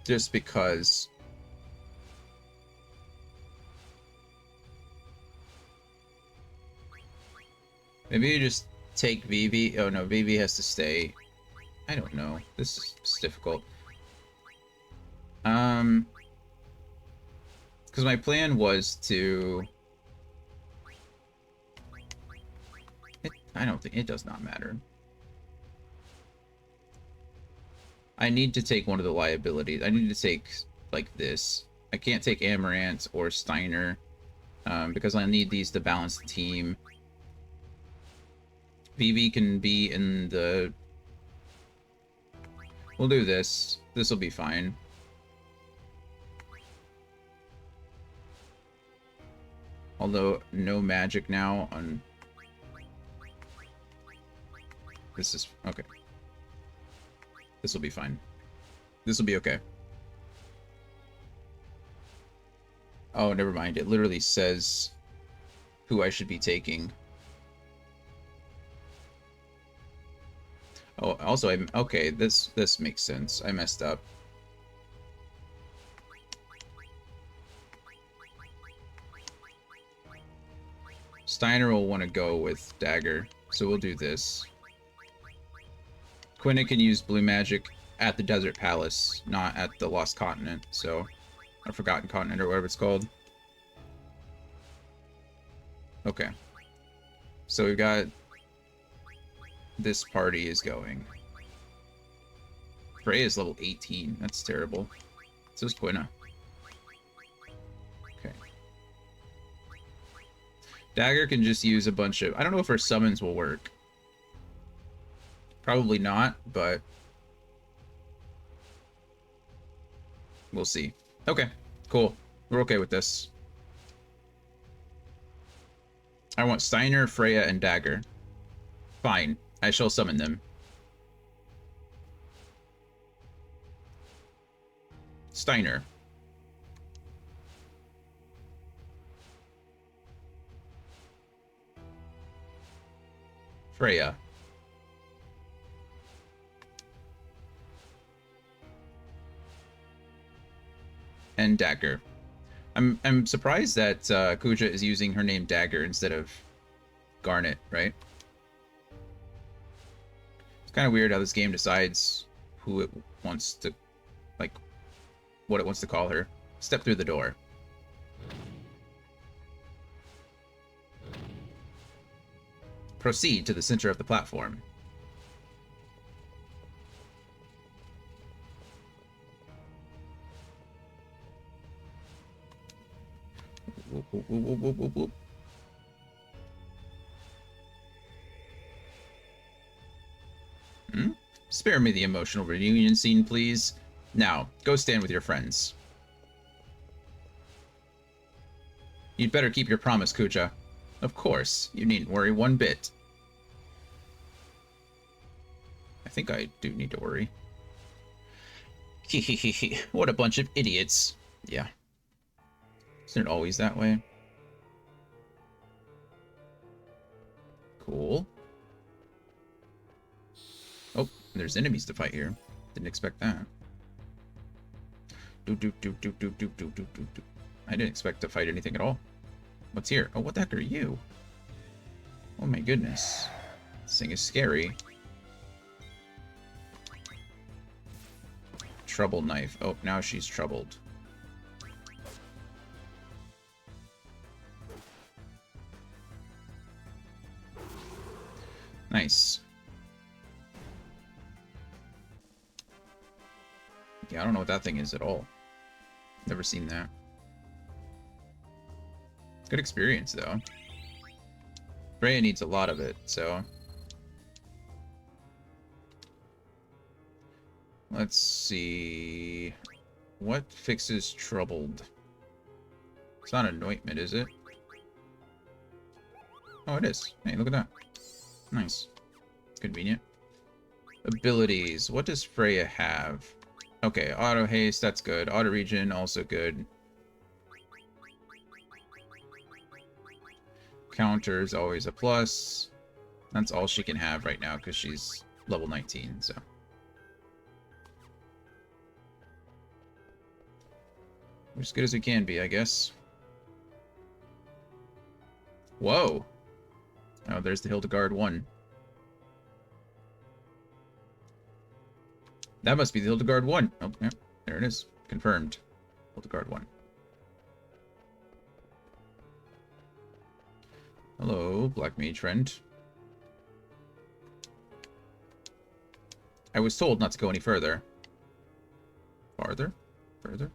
Just because. Maybe you just take Vivi. Oh no, Vivi has to stay. I don't know. This is difficult. Because my plan was to... I don't think... It does not matter. I need to take one of the liabilities. I need to take, like, this. I can't take Amaranth or Steiner, because I need these to balance the team. Vivi can be in the... We'll do this. This will be fine. Although, no magic now on... This is... Okay. This will be fine. This will be okay. Oh, never mind. It literally says who I should be taking. Oh, also, okay, this makes sense. I messed up. Steiner will want to go with Dagger, so we'll do this. Quinna can use blue magic at the Desert Palace, not at the Lost Continent, so... or Forgotten Continent, or whatever it's called. Okay. So we've got... This party is going. Freya is level 18. That's terrible. So is Quinna. Okay. Dagger can just use a bunch of... I don't know if her summons will work. Probably not, but... we'll see. Okay, cool. We're okay with this. I want Steiner, Freya, and Dagger. Fine. I shall summon them. Steiner. Freya. And Dagger. I'm surprised that Kuja is using her name Dagger instead of Garnet, right? It's kind of weird how this game decides who it wants to, like, what it wants to call her. Step through the door. Proceed to the center of the platform. Whoop, whoop, whoop, whoop, whoop, whoop. Spare me the emotional reunion scene, please. Now, go stand with your friends. You'd better keep your promise, Kuja. Of course, you needn't worry one bit. I think I do need to worry. Hehehe, what a bunch of idiots. Yeah. Isn't it always that way? Cool. Oh, there's enemies to fight here. Didn't expect that. I didn't expect to fight anything at all. What's here? Oh, what the heck are you? Oh my goodness. This thing is scary. Trouble knife. Oh, now she's troubled. Nice. Yeah, I don't know what that thing is at all. Never seen that. Good experience, though. Freya needs a lot of it, so... Let's see... What fixes troubled? It's not anointment, is it? Oh, it is. Hey, look at that. Nice. Convenient. Abilities. What does Freya have? Okay, auto haste, that's good. Auto regen, also good. Counter is always a plus. That's all she can have right now because she's level 19, so. We're as good as we can be, I guess. Whoa. Oh, there's the Hildegard 1. That must be the Hildegard 1. Oh, yeah, there it is. Confirmed. Hildegard 1. Hello, Black Mage friend. I was told not to go any further. Farther? Further?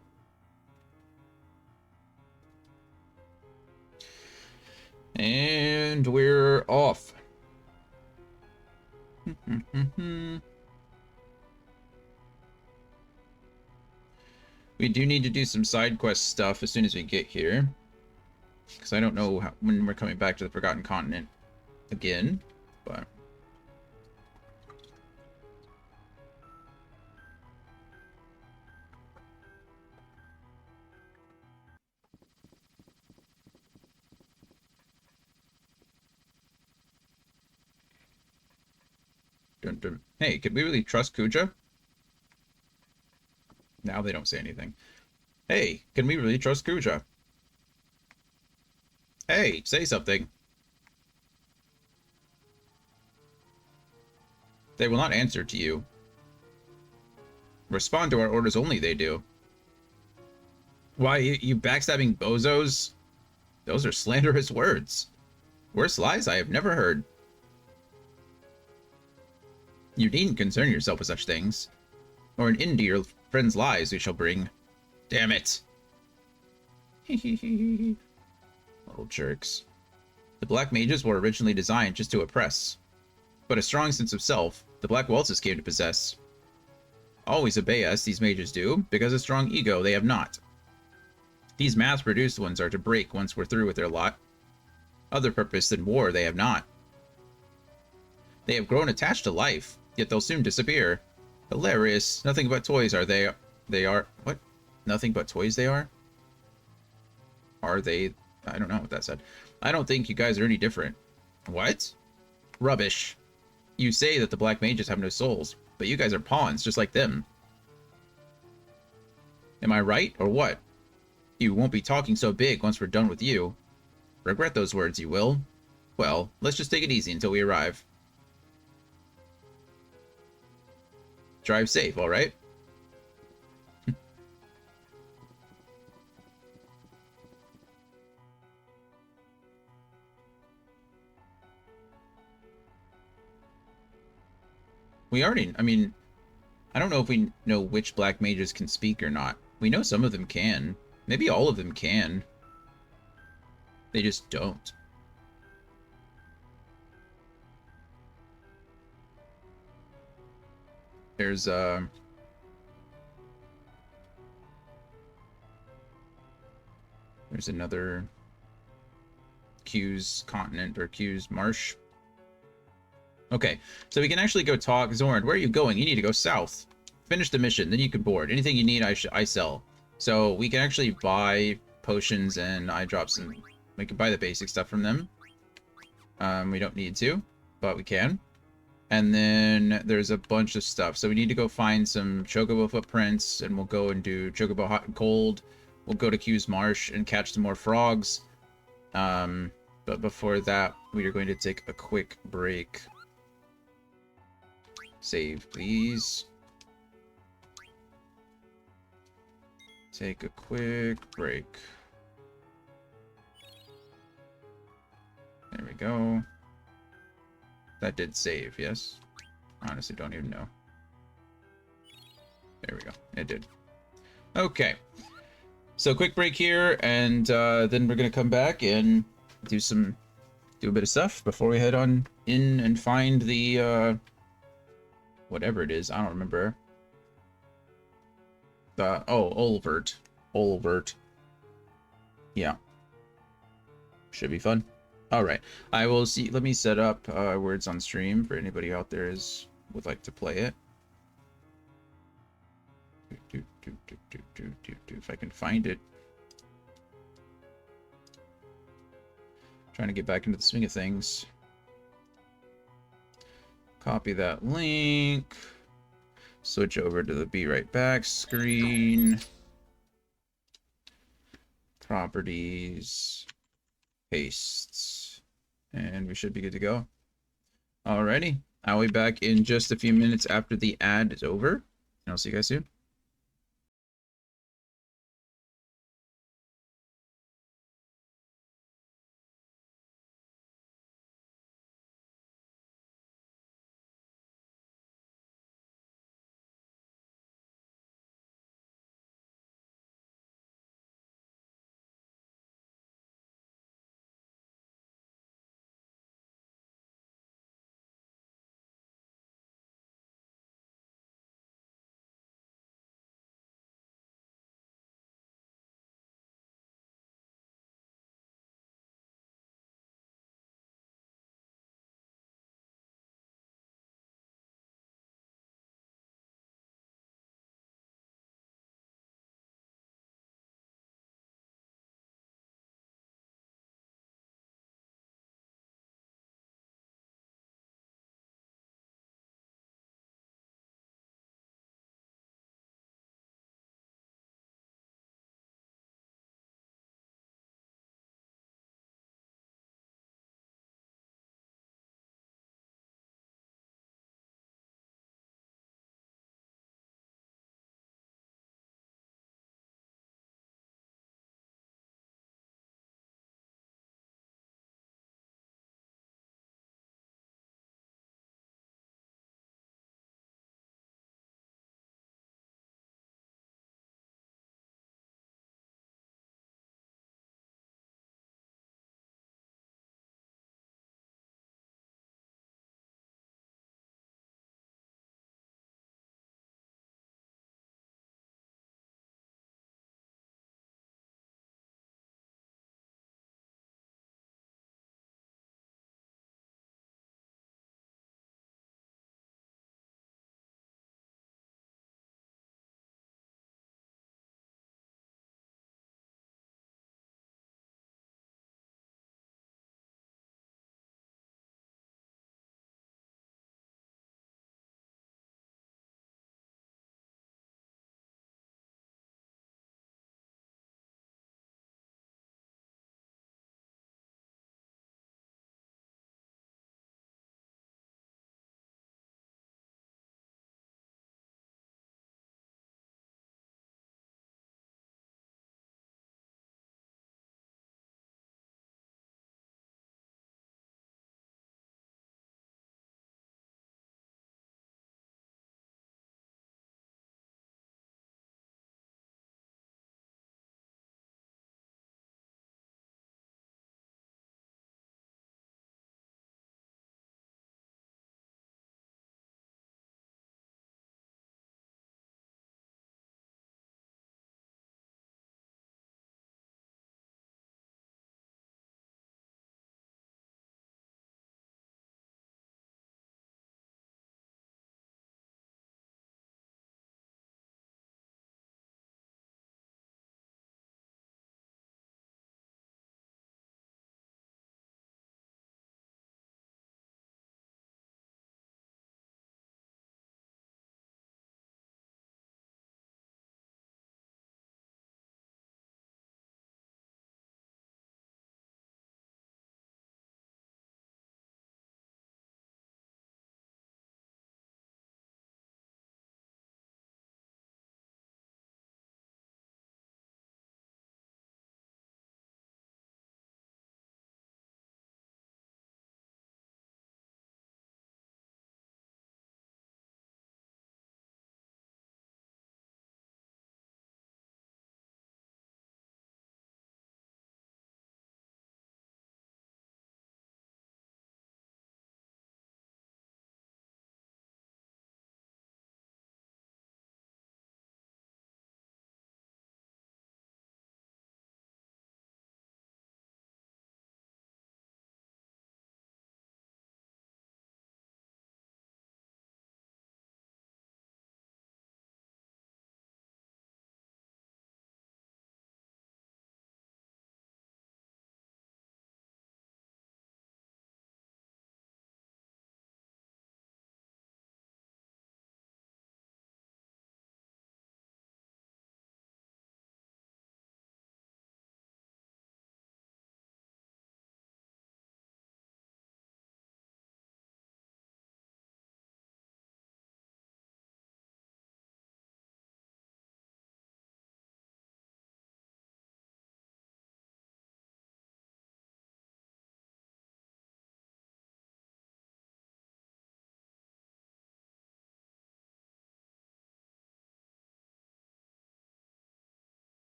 And we're off. We do need to do some side quest stuff as soon as we get here. Because I don't know when we're coming back to the Forgotten Continent again, but... Dun, dun. Hey, could we really trust Kuja? Now they don't say anything. Hey, can we really trust Kuja? Hey, say something. They will not answer to you. Respond to our orders only, they do. Why, you backstabbing bozos? Those are slanderous words. Worse lies I have never heard. You needn't concern yourself with such things. Or an end to your friend's lies we shall bring. Damn it. Little jerks. The Black Mages were originally designed just to oppress. But a strong sense of self, the Black Waltzes came to possess. Always obey us, these mages do, because a strong ego they have not. These mass-produced ones are to break once we're through with their lot. Other purpose than war they have not. They have grown attached to life, yet they'll soon disappear. Hilarious. Nothing but toys are they. They are... What? Nothing but toys they are? Are they... I don't know what that said. I don't think you guys are any different. What? Rubbish. You say that the Black Mages have no souls, but you guys are pawns just like them. Am I right, or what? You won't be talking so big once we're done with you. Regret those words, you will. Well, let's just take it easy until we arrive. Drive safe, alright? We already, I mean, I don't know if we know which Black Mages can speak or not. We know some of them can. Maybe all of them can. They just don't. There's another Q's continent or Q's marsh. Okay, so we can actually go talk. Zorn, where are you going? You need to go south. Finish the mission, then you can board. Anything you need, I sell. So we can actually buy potions and eye drops, and we can buy the basic stuff from them. We don't need to, but we can. And then there's a bunch of stuff. So we need to go find some Chocobo footprints, and we'll go and do Chocobo hot and cold. We'll go to Q's Marsh and catch some more frogs. But before that, we are going to take a quick break. Save, please. Take a quick break. There we go. That did save, yes? Honestly, don't even know. There we go. It did. Okay. So quick break here, and then we're gonna come back and do a bit of stuff before we head on in and find the whatever it is. I don't remember. Olvert. Olvert. Yeah. Should be fun. Alright. I will see. Let me set up words on stream for anybody out there would like to play it. If I can find it. Trying to get back into the swing of things. Copy that link. Switch over to the Be Right Back screen. Properties. Paste. and we should be good to go. Alrighty, I'll be back in just a few minutes after the ad is over, and I'll see you guys soon.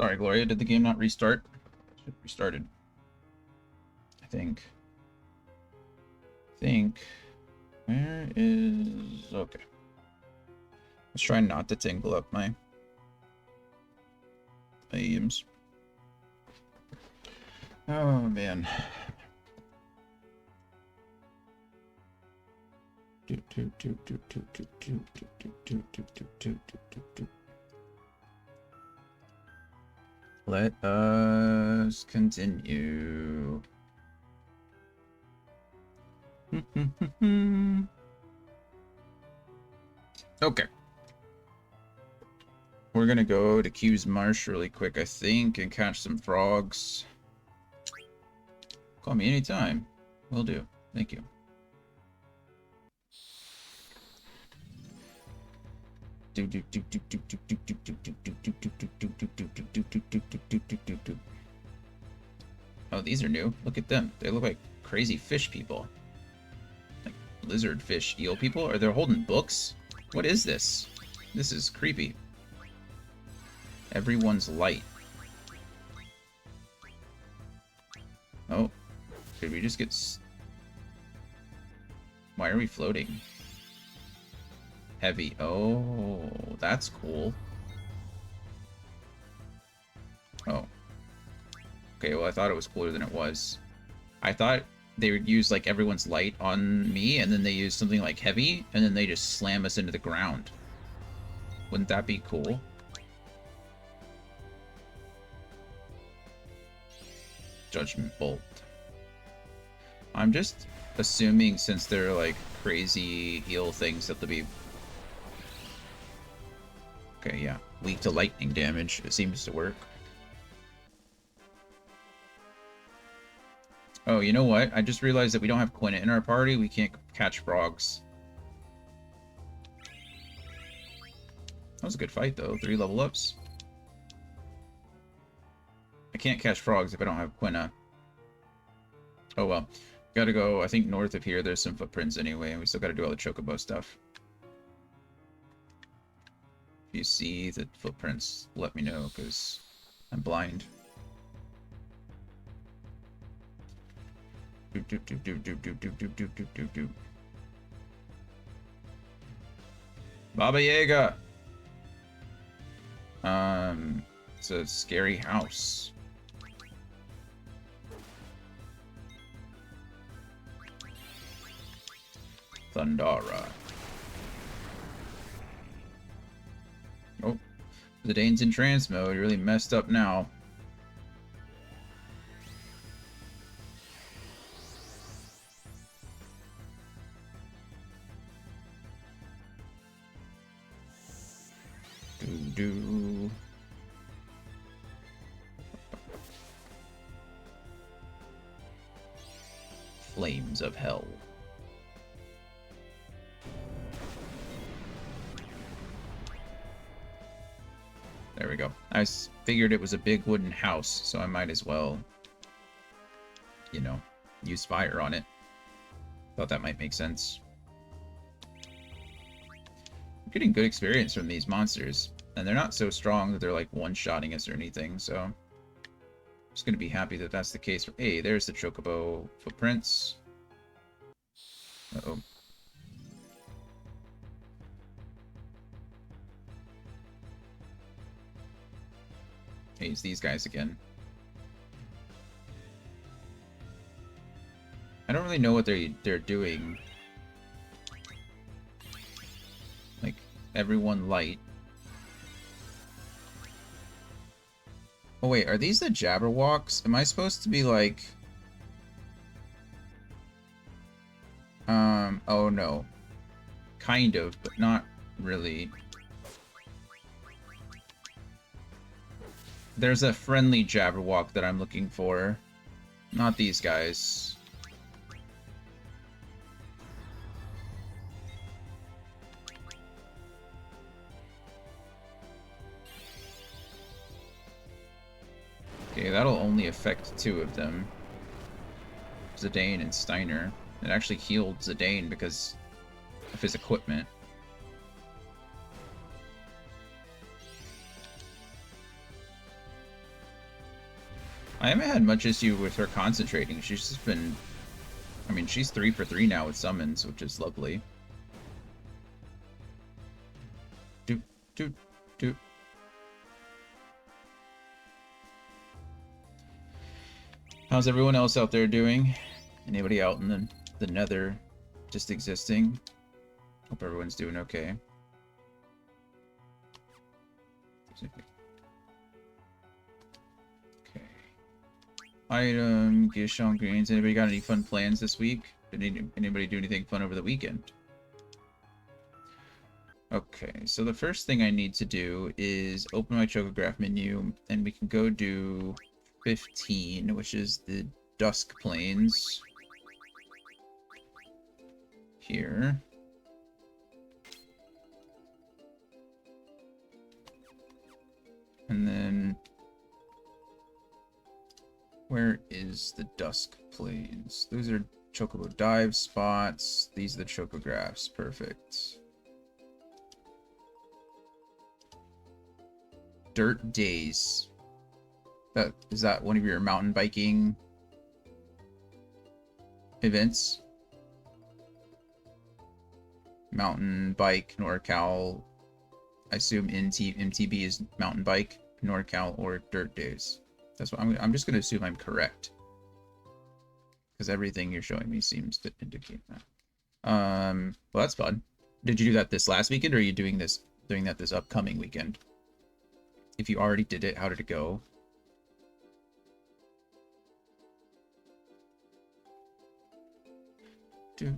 Sorry, Gloria, did the game not restart? It restarted. I think. Where is... Okay. Let's try not to tingle up my items. Oh, man. Let us continue. Okay. We're gonna go to Q's Marsh really quick, I think, and catch some frogs. Call me anytime. Will do. Thank you. Oh, these are new. Look at them. They look like crazy fish people. Like lizard fish eel people? Are they holding books? What is this? This is creepy. Everyone's light. Oh. Did we just get... Why are we floating? Heavy. Oh, that's cool. Oh. Okay, well, I thought it was cooler than it was. I thought they would use, like, everyone's light on me, and then they use something like heavy, and then they just slam us into the ground. Wouldn't that be cool? Judgment Bolt. I'm just assuming since they're, like, crazy heal things that they'll be... Okay, yeah. Weak to lightning damage. It seems to work. Oh, you know what? I just realized that we don't have Quina in our party. We can't catch frogs. That was a good fight, though. 3 level ups. I can't catch frogs if I don't have Quina. Oh, well. Gotta go, I think, north of here. There's some footprints anyway, and we still gotta do all the chocobo stuff. If you see the footprints, let me know, because I'm blind. Baba Yaga! It's a scary house. Thundara. Oh, Zidane's in trance mode. Really messed up now. Doo-doo. Flames of Hell. There we go. I figured it was a big wooden house, so I might as well, you know, use fire on it. Thought that might make sense. I'm getting good experience from these monsters, and they're not so strong that they're like one-shotting us or anything, so I'm just gonna be happy that that's the case. Hey, there's the chocobo footprints. Uh-oh. Hey, it's these guys again. I don't really know what they're doing. Like, everyone light. Oh wait, are these the Jabberwocks? Am I supposed to be like... oh no. Kind of, but not really. There's a friendly Jabberwock that I'm looking for. Not these guys. Okay, that'll only affect 2 of them. Zidane and Steiner. It actually healed Zidane because of his equipment. I haven't had much issue with her concentrating. She's just been... I mean, she's 3 for 3 now with summons, which is lovely. Doot, doot, doot. How's everyone else out there doing? Anybody out in the nether just existing? Hope everyone's doing okay. Okay. Item, Gishon Greens. Anybody got any fun plans this week? Did anybody do anything fun over the weekend? Okay, so the first thing I need to do is open my Chocograph menu, and we can go do 15, which is the Dusk Plains. Here. And then... where is the Dusk Plains? Those are Chocobo dive spots. These are the Chocographs. Perfect. Dirt Days. Is that one of your mountain biking events? Mountain bike, NorCal. I assume MTB is mountain bike, NorCal, or Dirt Days. That's what I'm just going to assume I'm correct, because everything you're showing me seems to indicate that. Well, that's fun. Did you do that this last weekend, or are you doing that this upcoming weekend? If you already did it, how did it go? Okay,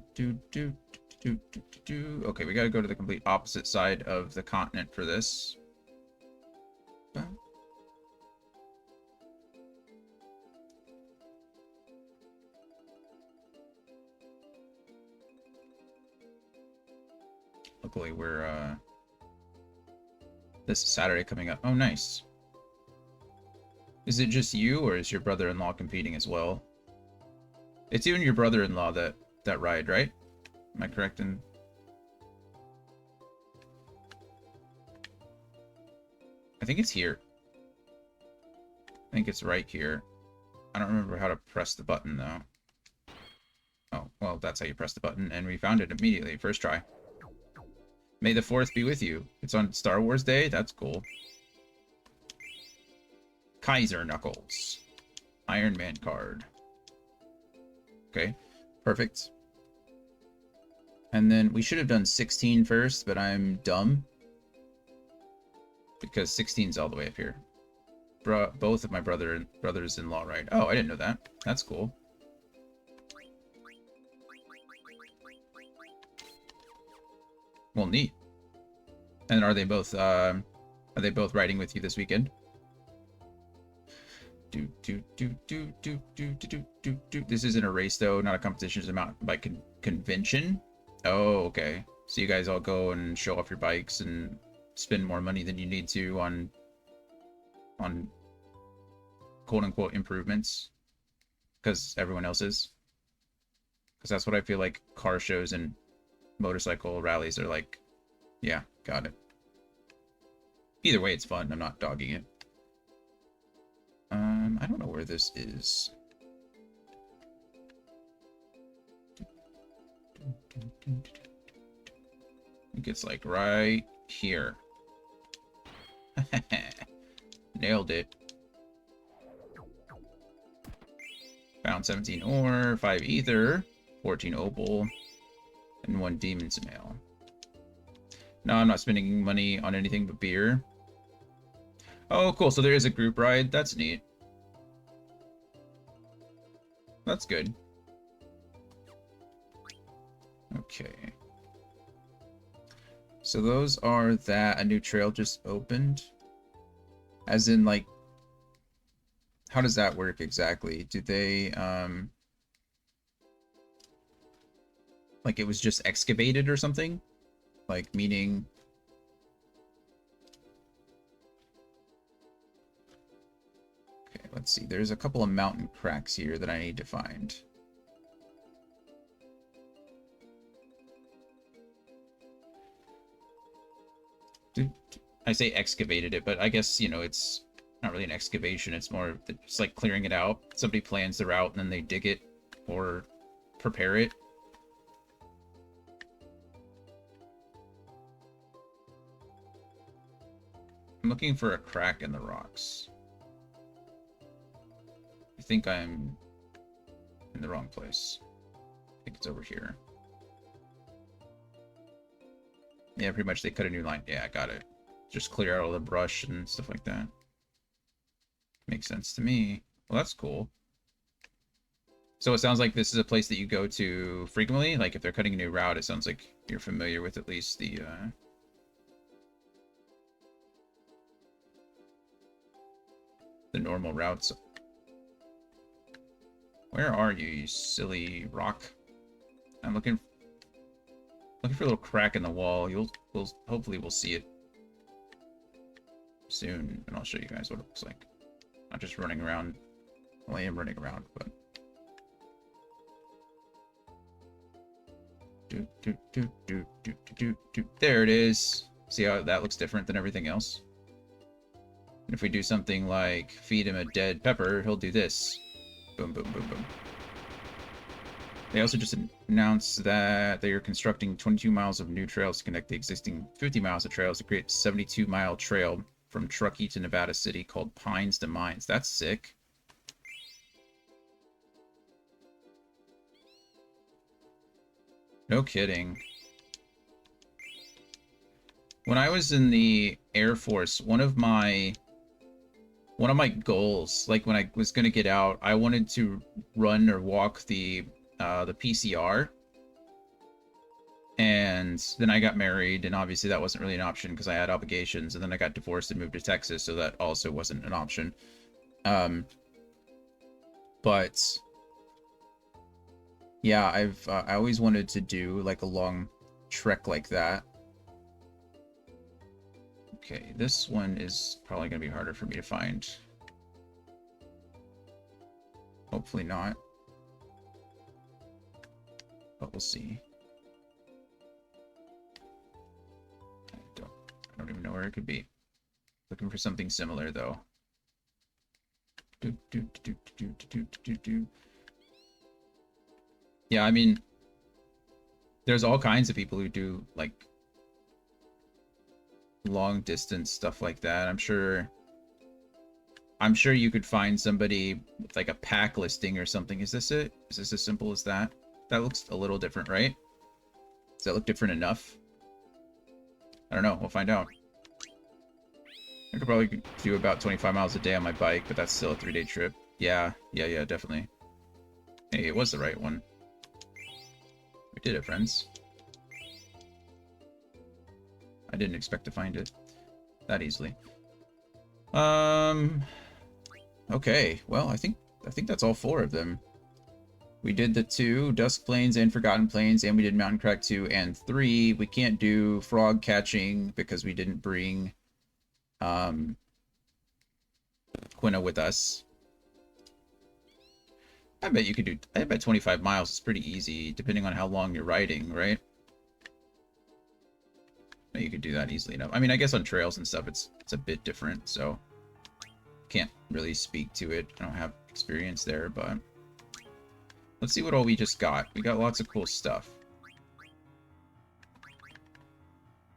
we gotta go to the complete opposite side of the continent for this. Luckily, we're this Saturday coming up. Oh, nice. Is it just you, or is your brother-in-law competing as well? It's you and your brother-in-law that ride, right? Am I correct in... I think it's here. I think it's right here. I don't remember how to press the button, though. Oh, well, that's how you press the button, and we found it immediately. First try. May the 4th be with you. It's on Star Wars Day? That's cool. Kaiser Knuckles. Iron Man card. Okay, perfect. And then we should have done 16 first, but I'm dumb. Because 16's all the way up here. Both of my brothers-in-law ride. Oh, I didn't know that. That's cool. Well, neat. And are they both riding with you this weekend? This isn't a race though, not a competition, it's a mountain bike convention. Oh, okay. So you guys all go and show off your bikes and spend more money than you need to on quote unquote improvements because everyone else is. Because that's what I feel like car shows and motorcycle rallies are like. Yeah, got it. Either way, it's fun. I'm not dogging it. I don't know where this is. I think it's like right here. Nailed it. Found 17 ore, 5 ether, 14 opal, and 1 demon's mail. No, I'm not spending money on anything but beer. Oh, cool. So there is a group ride. That's neat. That's good. Okay. So those are that. A new trail just opened. As in, like, how does that work exactly? Do they, like it was just excavated or something? Like, meaning... Okay, let's see. There's a couple of mountain cracks here that I need to find. I say excavated it, but I guess, you know, it's not really an excavation. It's more just like clearing it out. Somebody plans the route and then they dig it or prepare it. I'm looking for a crack in the rocks. I think I'm in the wrong place. I think it's over here. Yeah, pretty much they cut a new line. Yeah, I got it. Just clear out all the brush and stuff like that. Makes sense to me. Well, that's cool. So it sounds like this is a place that you go to frequently. Like if they're cutting a new route, it sounds like you're familiar with at least the normal routes. Where are you, you silly rock? I'm looking for a little crack in the wall. Hopefully we'll see it soon, and I'll show you guys what it looks like. Not just running around. Well, I am running around, but there it is. See how that looks different than everything else? And if we do something like feed him a dead pepper, he'll do this. Boom, boom, boom, boom. They also just announced that they are constructing 22 miles of new trails to connect the existing 50 miles of trails to create a 72-mile trail from Truckee to Nevada City called Pines to Mines. That's sick. No kidding. When I was in the Air Force, one of my goals, like when I was going to get out, I wanted to run or walk the PCR. And then I got married, and obviously that wasn't really an option because I had obligations. And then I got divorced and moved to Texas, so that also wasn't an option. But yeah, I always wanted to do like a long trek like that. Okay, this one is probably going to be harder for me to find. Hopefully not. But we'll see. I don't even know where it could be. Looking for something similar though. Yeah, I mean, there's all kinds of people who do like long distance stuff like that. I'm sure you could find somebody with like a pack listing or something. Is this it? Is this as simple as that? That looks a little different, right? Does that look different enough? I don't know. We'll find out. I could probably do about 25 miles a day on my bike, but that's still a 3-day trip. Yeah, definitely. Hey, it was the right one. We did it, friends. I didn't expect to find it that easily. Okay. Well, I think that's all 4 of them. We did the 2, Dusk Plains and Forgotten Plains, and we did Mountain Crack 2 and 3. We can't do frog catching because we didn't bring Quina with us. I bet 25 miles is pretty easy, depending on how long you're riding, right? You could do that easily enough. I mean, I guess on trails and stuff, it's a bit different, so can't really speak to it. I don't have experience there, but let's see what all we just got. We got lots of cool stuff.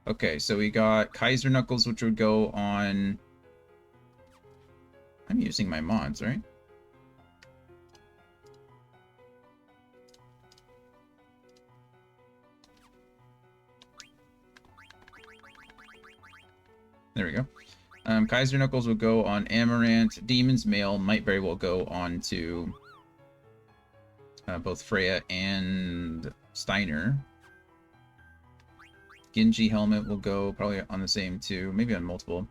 Okay, so we got Kaiser Knuckles, which would go on... I'm using my mods, right? There we go. Kaiser Knuckles will go on Amaranth. Demon's Mail might very well go on to both Freya and Steiner. Genji Helmet will go probably on the same too, maybe on multiple.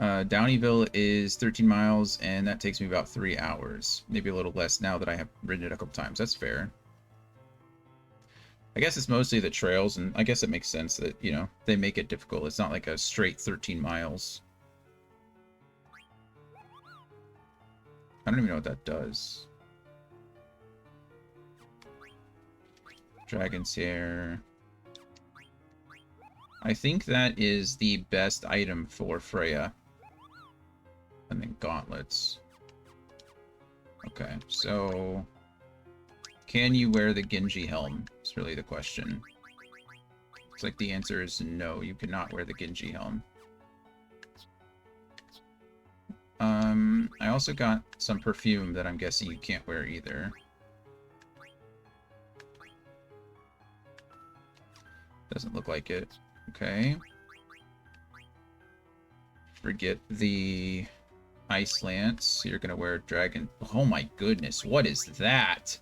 Downeyville is 13 miles, and that takes me about 3 hours. Maybe a little less now that I have ridden it a couple times. That's fair. I guess it's mostly the trails, and I guess it makes sense that, you know, they make it difficult. It's not like a straight 13 miles. I don't even know what that does. Dragon's Hair. I think that is the best item for Freya. And then gauntlets. Okay, so... Can you wear the Genji helm? Is really the question. Looks like the answer is no, you cannot wear the Genji helm. I also got some perfume that I'm guessing you can't wear either. Doesn't look like it. Okay. Forget the ice lance. You're gonna wear dragon. Oh my goodness, what is that?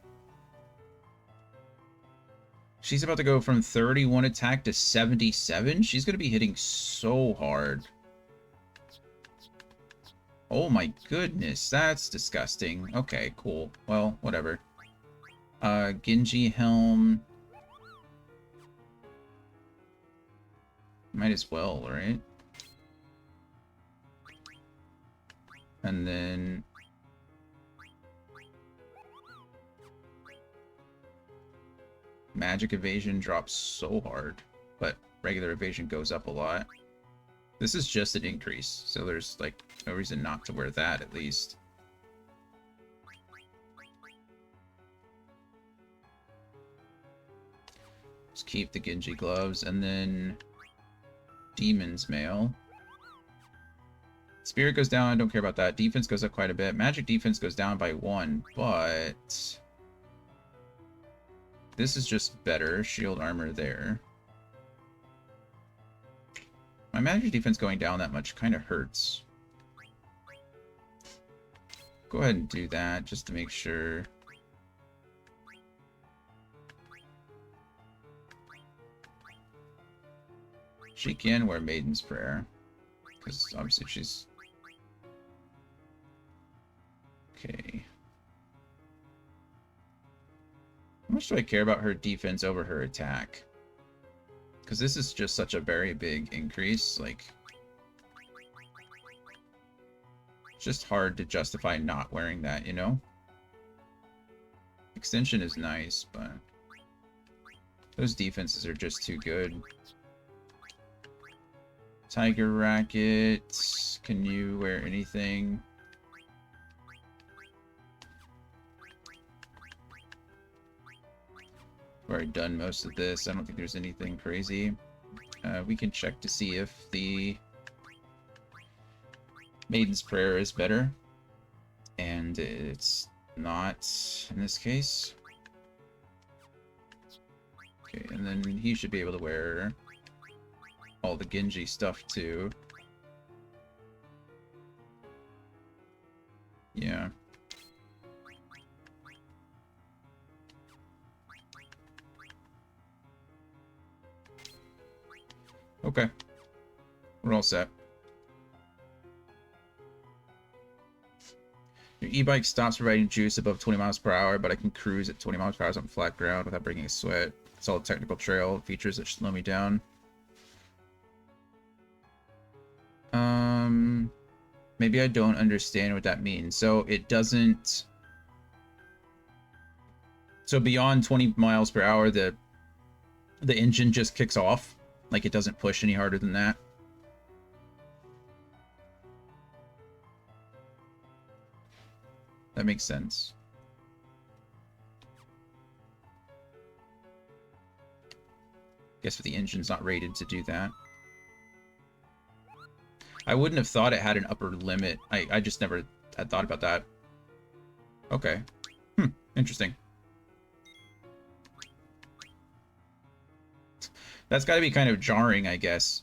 She's about to go from 31 attack to 77? She's gonna be hitting so hard. Oh my goodness, that's disgusting. Okay, cool. Well, whatever. Genji helm. Might as well, right? And then... Magic evasion drops so hard, but regular evasion goes up a lot. This is just an increase, so there's, like, no reason not to wear that, at least. Just keep the Genji gloves, and then... Demon's Mail. Spirit goes down, I don't care about that. Defense goes up quite a bit. Magic defense goes down by 1, but... This is just better. Shield armor there. My magic defense going down that much kind of hurts. Go ahead and do that, just to make sure. She can wear Maiden's Prayer. Because obviously she's... Okay. How much do I care about her defense over her attack? Because this is just such a very big increase, like... It's just hard to justify not wearing that, you know? Extension is nice, but... Those defenses are just too good. Tiger Racket... Can you wear anything? I've already done most of this. I don't think there's anything crazy. We can check to see if the Maiden's Prayer is better. And it's not in this case. Okay, and then he should be able to wear all the Genji stuff too. Yeah. Okay. We're all set. Your e-bike stops providing juice above 20 miles per hour, but I can cruise at 20 miles per hour on flat ground without breaking a sweat. It's all a technical trail. Features that slow me down. Maybe I don't understand what that means. So it doesn't... So beyond 20 miles per hour, the engine just kicks off? Like it doesn't push any harder than that? That makes sense. Guess the engine's not rated to do that. I wouldn't have thought it had an upper limit. I just never had thought about that. Okay. Interesting. That's got to be kind of jarring, I guess.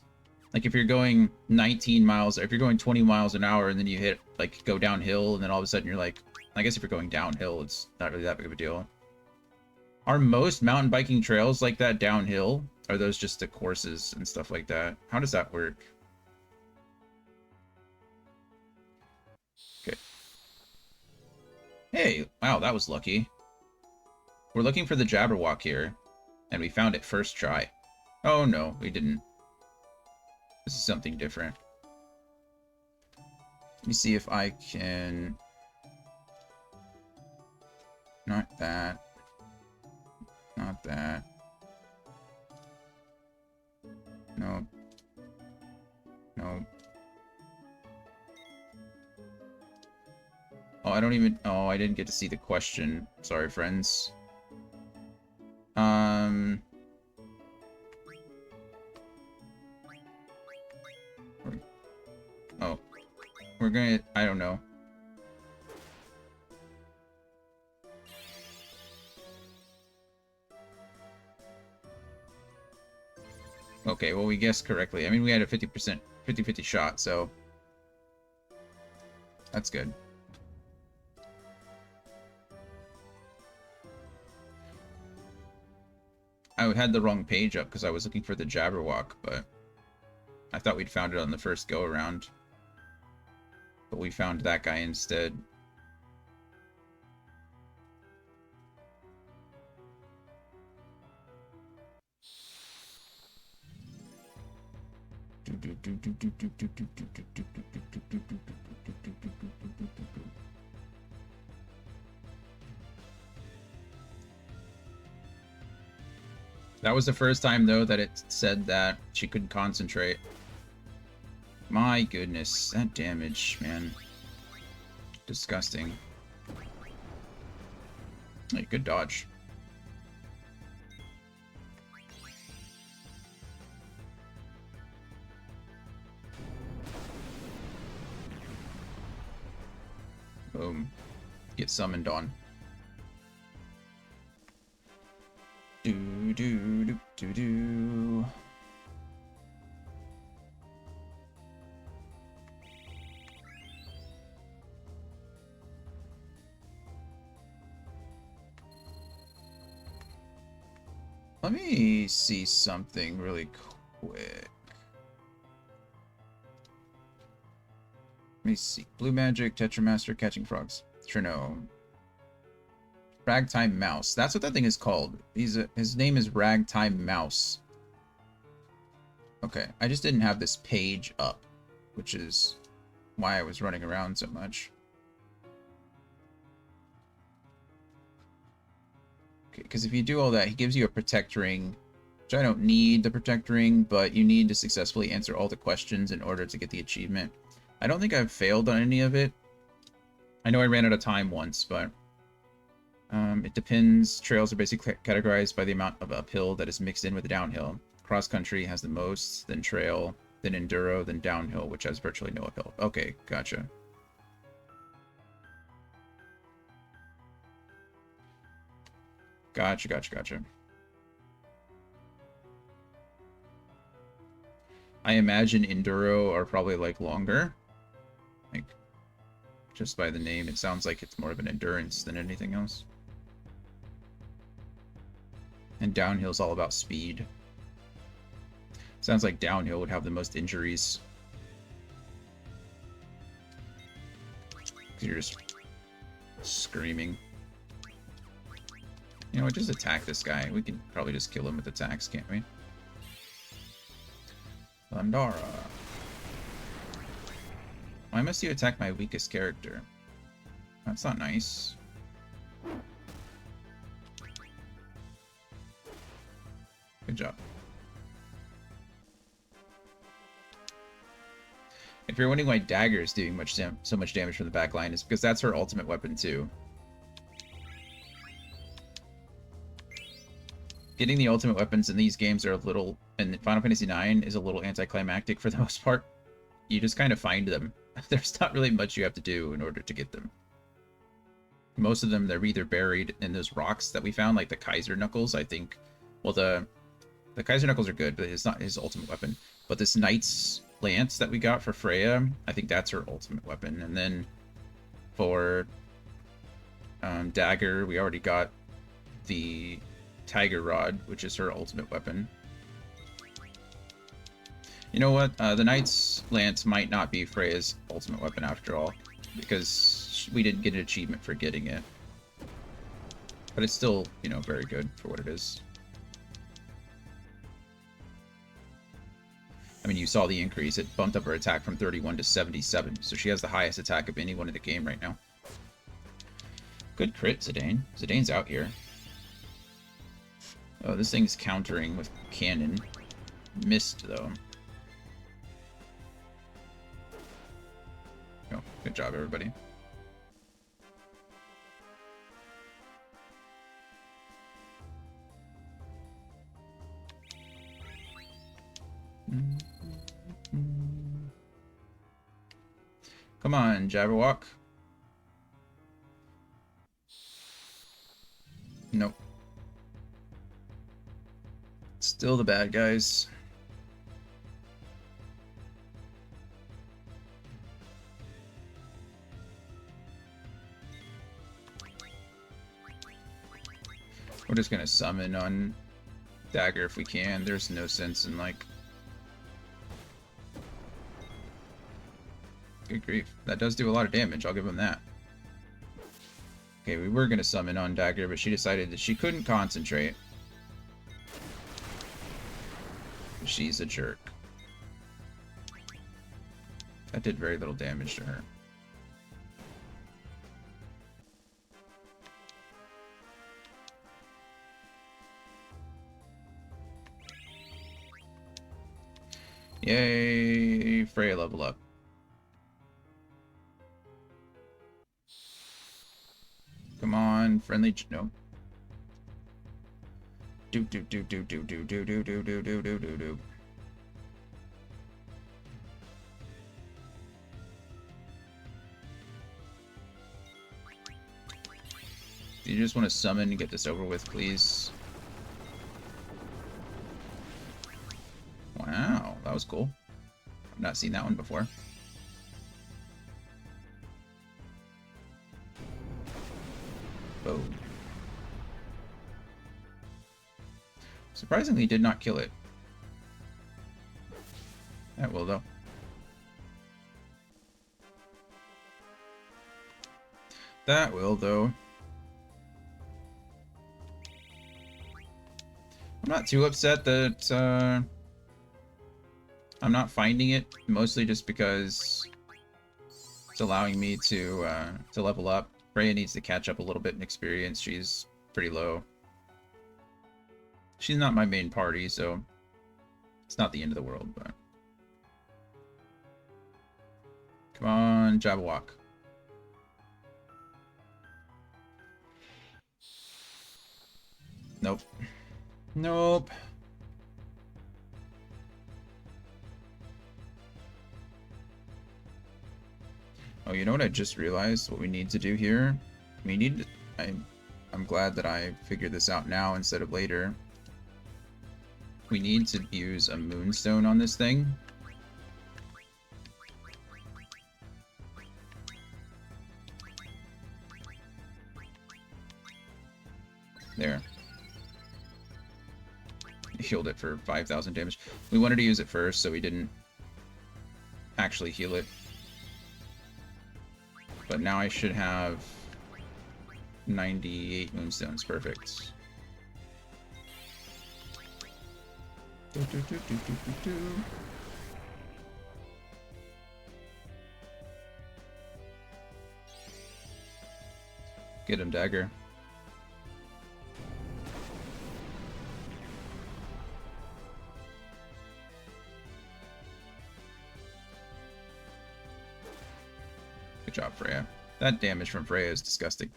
Like if you're going 19 miles, if you're going 20 miles an hour and then you hit, like, go downhill and then all of a sudden you're like, I guess if you're going downhill, it's not really that big of a deal. Are most mountain biking trails like that downhill? Are those just the courses and stuff like that? How does that work? Okay. Hey, wow, that was lucky. We're looking for the Jabberwock here, and we found it first try. Oh no, we didn't. This is something different. Let me see if I can... Not that. Not that. No. No. I don't even... Oh, I didn't get to see the question. Sorry, friends. Oh. We're gonna... I don't know. Okay, well, we guessed correctly. I mean, we had a 50%, 50-50 shot, so... That's good. I had the wrong page up because I was looking for the Jabberwock, but... I thought we'd found it on the first go-around. But we found that guy instead. That was the first time, though, that it said that she couldn't concentrate. My goodness, that damage, man. Disgusting. Hey, good dodge. Boom. Get summoned on. Do. Let me see something really quick. Let me see. Blue Magic, Tetramaster, Catching Frogs. Trino. Ragtime Mouse. That's what that thing is called. His name is Ragtime Mouse. Okay, I just didn't have this page up, which is why I was running around so much. Okay, because if you do all that, he gives you a Protect Ring, which I don't need the Protect Ring, but you need to successfully answer all the questions in order to get the achievement. I don't think I've failed on any of it. I know I ran out of time once, but it depends. Trails are basically categorized by the amount of uphill that is mixed in with the downhill. Cross country has the most, then trail, then enduro, then downhill, which has virtually no uphill. Okay, gotcha. Gotcha. I imagine enduro are probably like longer. Like, just by the name, it sounds like it's more of an endurance than anything else. And downhill's all about speed. Sounds like downhill would have the most injuries. Because you're just screaming. You know what, just attack this guy. We can probably just kill him with attacks, can't we? Thundara. Why must you attack my weakest character? That's not nice. Good job. If you're wondering why Dagger is doing so much damage from the back line, it's because that's her ultimate weapon too. Getting the ultimate weapons in these games are a little, and Final Fantasy IX is a little anticlimactic for the most part. You just kind of find them. There's not really much you have to do in order to get them. Most of them, they're either buried in those rocks that we found, like the Kaiser Knuckles, I think. Well, the Kaiser Knuckles are good, but it's not his ultimate weapon. But this Knight's Lance that we got for Freya, I think that's her ultimate weapon. And then for Dagger, we already got the Tiger Rod, which is her ultimate weapon. You know what? The Knight's Lance might not be Freya's ultimate weapon after all, because we didn't get an achievement for getting it. But it's still, you know, very good for what it is. I mean, you saw the increase. It bumped up her attack from 31 to 77, so she has the highest attack of anyone in the game right now. Good crit, Zidane. Zidane's out here. Oh, this thing's countering with cannon. Missed, though. Oh, good job, everybody. Come on, Jabberwock. Nope. Still the bad guys. We're just gonna summon on Dagger if we can. There's no sense in, like... Good grief. That does do a lot of damage, I'll give him that. Okay, we were gonna summon on Dagger, but she decided that she couldn't concentrate. She's a jerk. That did very little damage to her. Yay! Freya level up. Come on, friendly. No. Do do do do do do do do do do do do do do. Do you just want to summon and get this over with, please? Wow, that was cool. I've not seen that one before. Boom. Surprisingly, did not kill it. That will, though. That will, though. I'm not too upset that I'm not finding it, mostly just because it's allowing me to level up. Freya needs to catch up a little bit in experience. She's pretty low. She's not my main party, so it's not the end of the world, but... Come on, Jabberwock. Nope. Nope. Oh, you know what I just realized? What we need to do here? We need... I'm glad that I figured this out now instead of later. We need to use a moonstone on this thing. There. Healed it for 5,000 damage. We wanted to use it first, so we didn't actually heal it. But now I should have 98 moonstones. Perfect. Get him, Dagger. Good job, Freya. That damage from Freya is disgusting.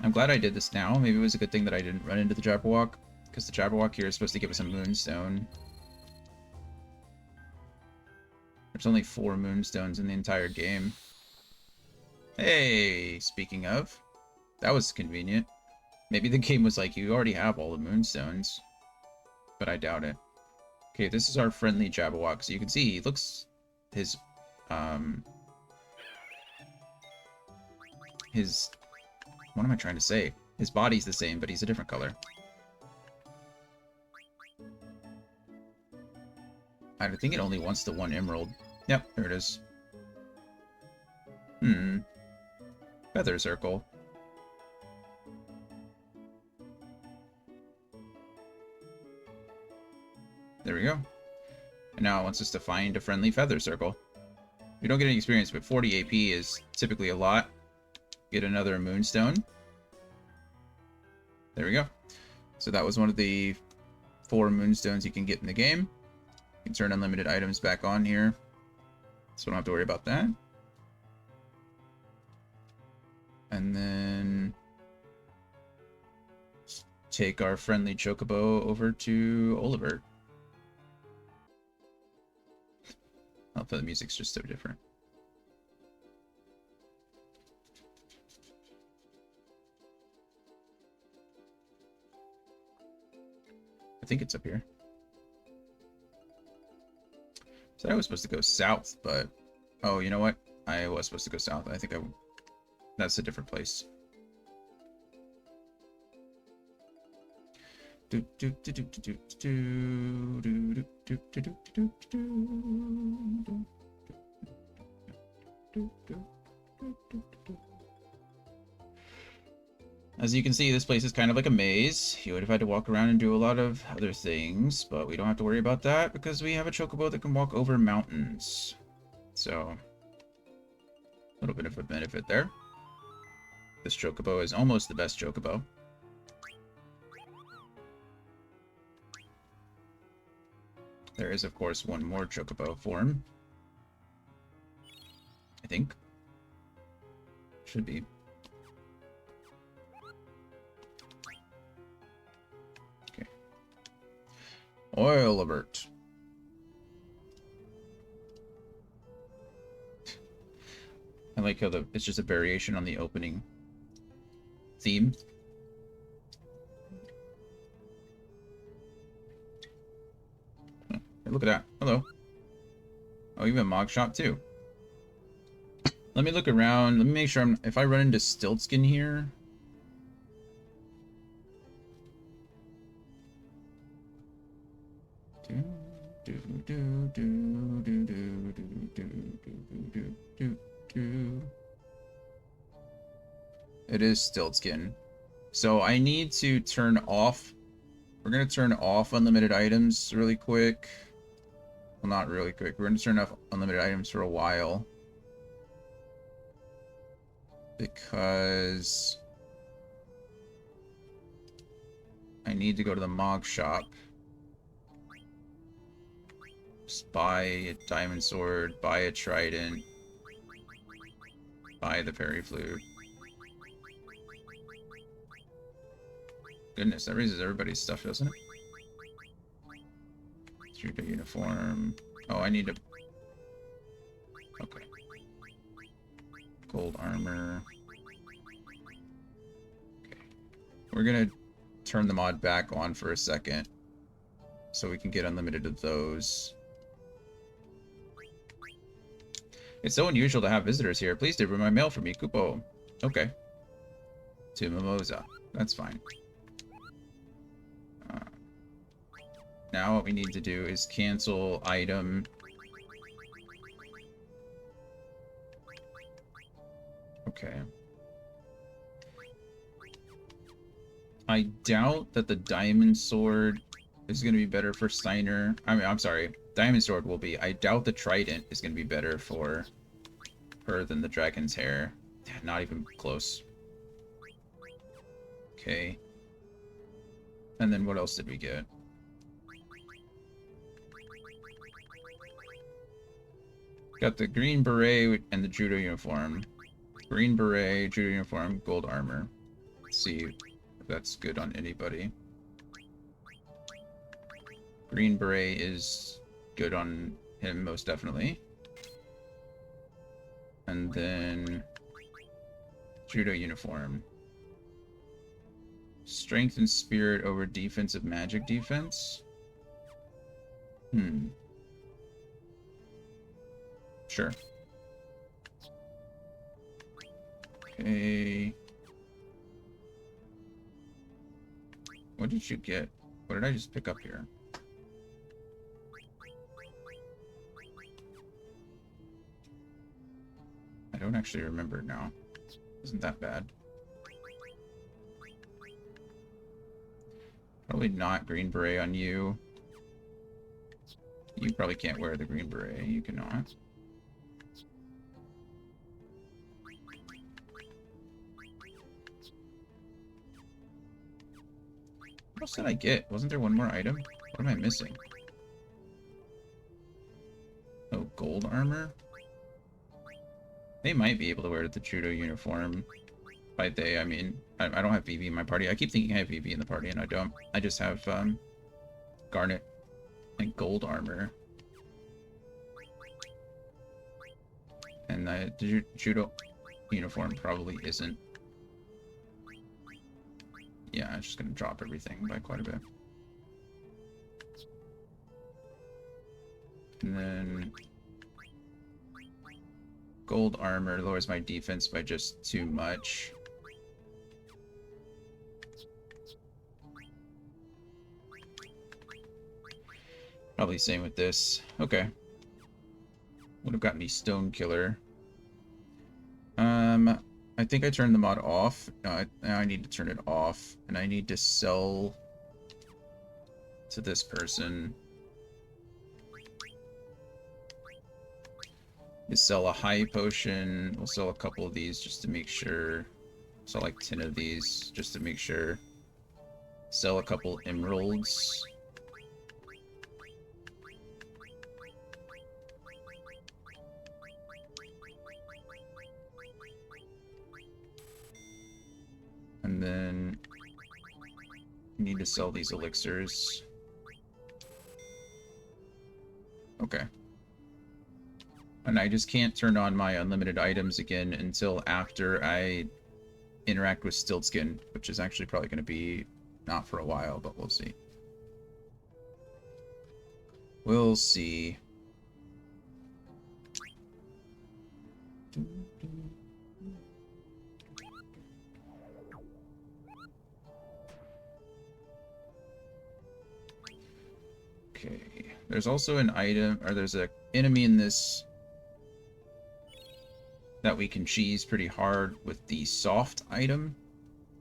I'm glad I did this now. Maybe it was a good thing that I didn't run into the Jabberwock, because the Jabberwock here is supposed to give us a moonstone. There's only 4 moonstones in the entire game. Hey, speaking of, that was convenient. Maybe the game was like, you already have all the moonstones, but I doubt it. Okay, this is our friendly Jabberwock. So you can see he looks his what am I trying to say? His body's the same, but he's a different color. I think it only wants the 1 emerald. Yep, there it is. Feather circle. There we go. And now it wants us to find a friendly feather circle. We don't get any experience, but 40 AP is typically a lot. Get another moonstone. There we go. So that was one of the 4 moonstones you can get in the game. You can turn unlimited items back on here, so we don't have to worry about that. And then take our friendly Chocobo over to Oliver. but the music's just so different. I think it's up here. So I was supposed to go south, but... Oh, you know what? I was supposed to go south. I think that's a different place. As you can see, this place is kind of like a maze. You would have had to walk around and do a lot of other things, but we don't have to worry about that because we have a chocobo that can walk over mountains. So, a little bit of a benefit there. This chocobo is almost the best chocobo. There is, of course, one more chocobo form. I think. Should be. Okay. Oil alert. I like how it's just a variation on the opening theme. Hey, look at that. Hello. Oh, you have a mog shop too. Let me look around. Let me make sure if I run into Stiltskin here. It is Stiltskin. So I need to turn off. We're going to turn off unlimited items really quick. Well, not really quick. We're going to turn off unlimited items for a while. Because I need to go to the Mog shop. Just buy a diamond sword, buy a trident, buy the fairy flute. Goodness, that raises everybody's stuff, doesn't it? Judo uniform. Oh, I need to... Okay. Gold armor. Okay. We're gonna turn the mod back on for a second, so we can get unlimited of those. It's so unusual to have visitors here. Please deliver my mail for me, Kupo. Okay. To Mimosa. That's fine. Now what we need to do is cancel item. Okay. I doubt that the diamond sword is going to be better for Steiner. I mean, I'm sorry. Diamond sword will be. I doubt the trident is going to be better for her than the dragon's hair. Not even close. Okay. And then what else did we get? Got the green beret and the judo uniform. Green beret, judo uniform, gold armor. Let's see if that's good on anybody. Green beret is good on him, most definitely. And then judo uniform. Strength and spirit over defensive magic defense. Sure. Okay. What did you get? What did I just pick up here? I don't actually remember now. Isn't that bad? Probably not green beret on you. You probably can't wear the green beret. You cannot. What else did I get? Wasn't there one more item? What am I missing? Oh, gold armor? They might be able to wear the judo uniform. By they, I mean, I don't have VV in my party. I keep thinking I have VV in the party, and I don't. I just have garnet and gold armor. And the judo uniform probably isn't. Yeah, it's just gonna drop everything by quite a bit. And then gold armor lowers my defense by just too much. Probably same with this. Okay. Would have gotten me Stone Killer. I think I turned the mod off. Now I need to turn it off. And I need to sell to this person. You sell a high potion. We'll sell a couple of these just to make sure. Sell like 10 of these just to make sure. Sell a couple emeralds. And then you need to sell these elixirs. Okay. And I just can't turn on my unlimited items again until after I interact with Stiltskin, which is actually probably going to be not for a while, but we'll see. We'll see. Okay. There's also an item, or there's an enemy in this that we can cheese pretty hard with the soft item.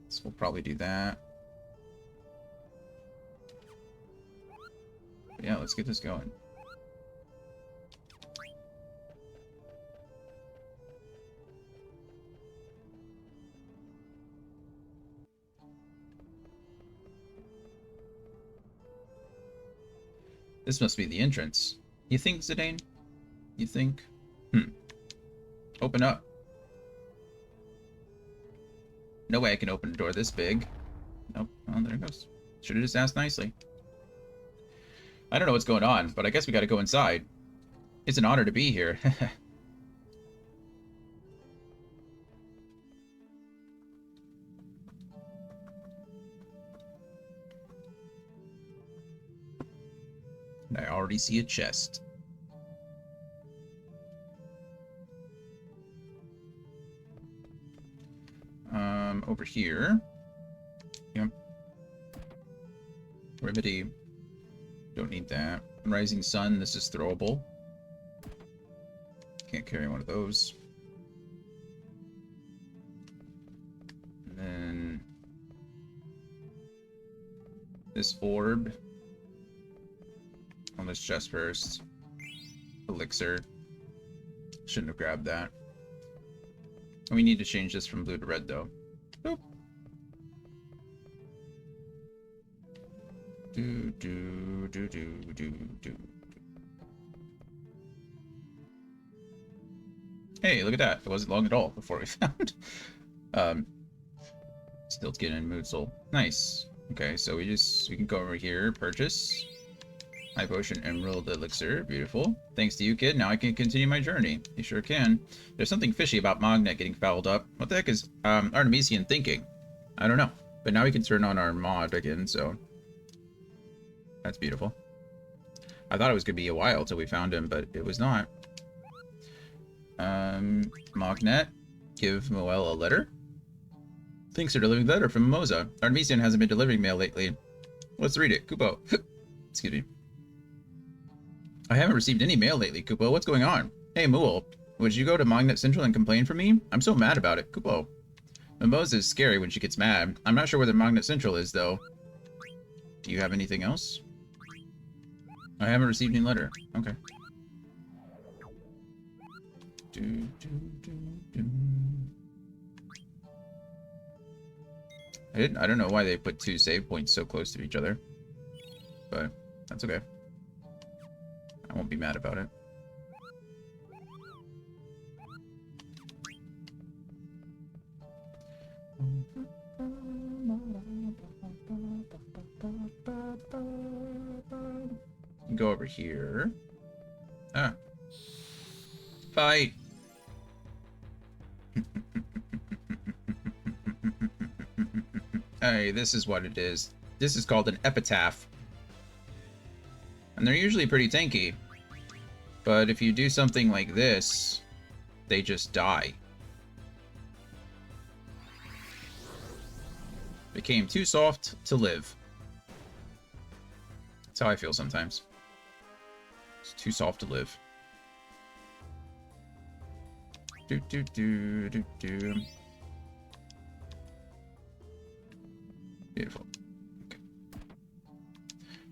So we'll probably do that. But yeah, let's get this going. This must be the entrance. You think, Zidane? You think? Open up. No way I can open a door this big. Nope. Well, there it goes. Should have just asked nicely. I don't know what's going on, but I guess we gotta go inside. It's an honor to be here. And I already see a chest. Over here. Yep. Remedy. Don't need that. Rising Sun, this is throwable. Can't carry one of those. And then this orb on this chest first. Elixir. Shouldn't have grabbed that. And we need to change this from blue to red though. Boop. Do. Hey, look at that. It wasn't long at all before we found Stiltskin and Mood Soul. Nice. Okay, so we can go over here, purchase. High Potion Emerald Elixir. Beautiful. Thanks to you, kid. Now I can continue my journey. You sure can. There's something fishy about Mognet getting fouled up. What the heck is Artemisian thinking? I don't know. But now we can turn on our mod again, so that's beautiful. I thought it was going to be a while till we found him, but it was not. Mognet, give Moel a letter. Thanks for delivering the letter from Mimosa. Artemisian hasn't been delivering mail lately. Let's read it. Kupo. Excuse me. I haven't received any mail lately, Kupo. What's going on? Hey, Moel. Would you go to Mognet Central and complain for me? I'm so mad about it. Kupo. Mimosa is scary when she gets mad. I'm not sure where the Mognet Central is, though. Do you have anything else? I haven't received any letter. Okay. I don't know why they put two save points so close to each other. But that's okay. I won't be mad about it. Go over here. Ah. Fight! Hey, this is what it is. This is called an epitaph. And they're usually pretty tanky. But if you do something like this, they just die. Became too soft to live. That's how I feel sometimes. It's too soft to live. Do do do do do. Beautiful. Okay.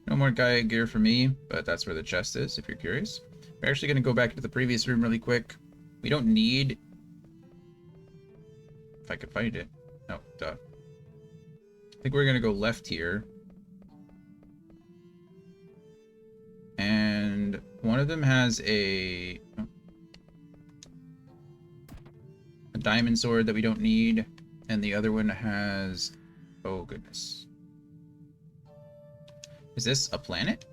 No more Gaia gear for me, but that's where the chest is, if you're curious. We're actually going to go back to the previous room really quick. We don't need... If I could find it. No, duh. I think we're going to go left here. And one of them has a diamond sword that we don't need. And the other one has... Oh, goodness. Is this a planet?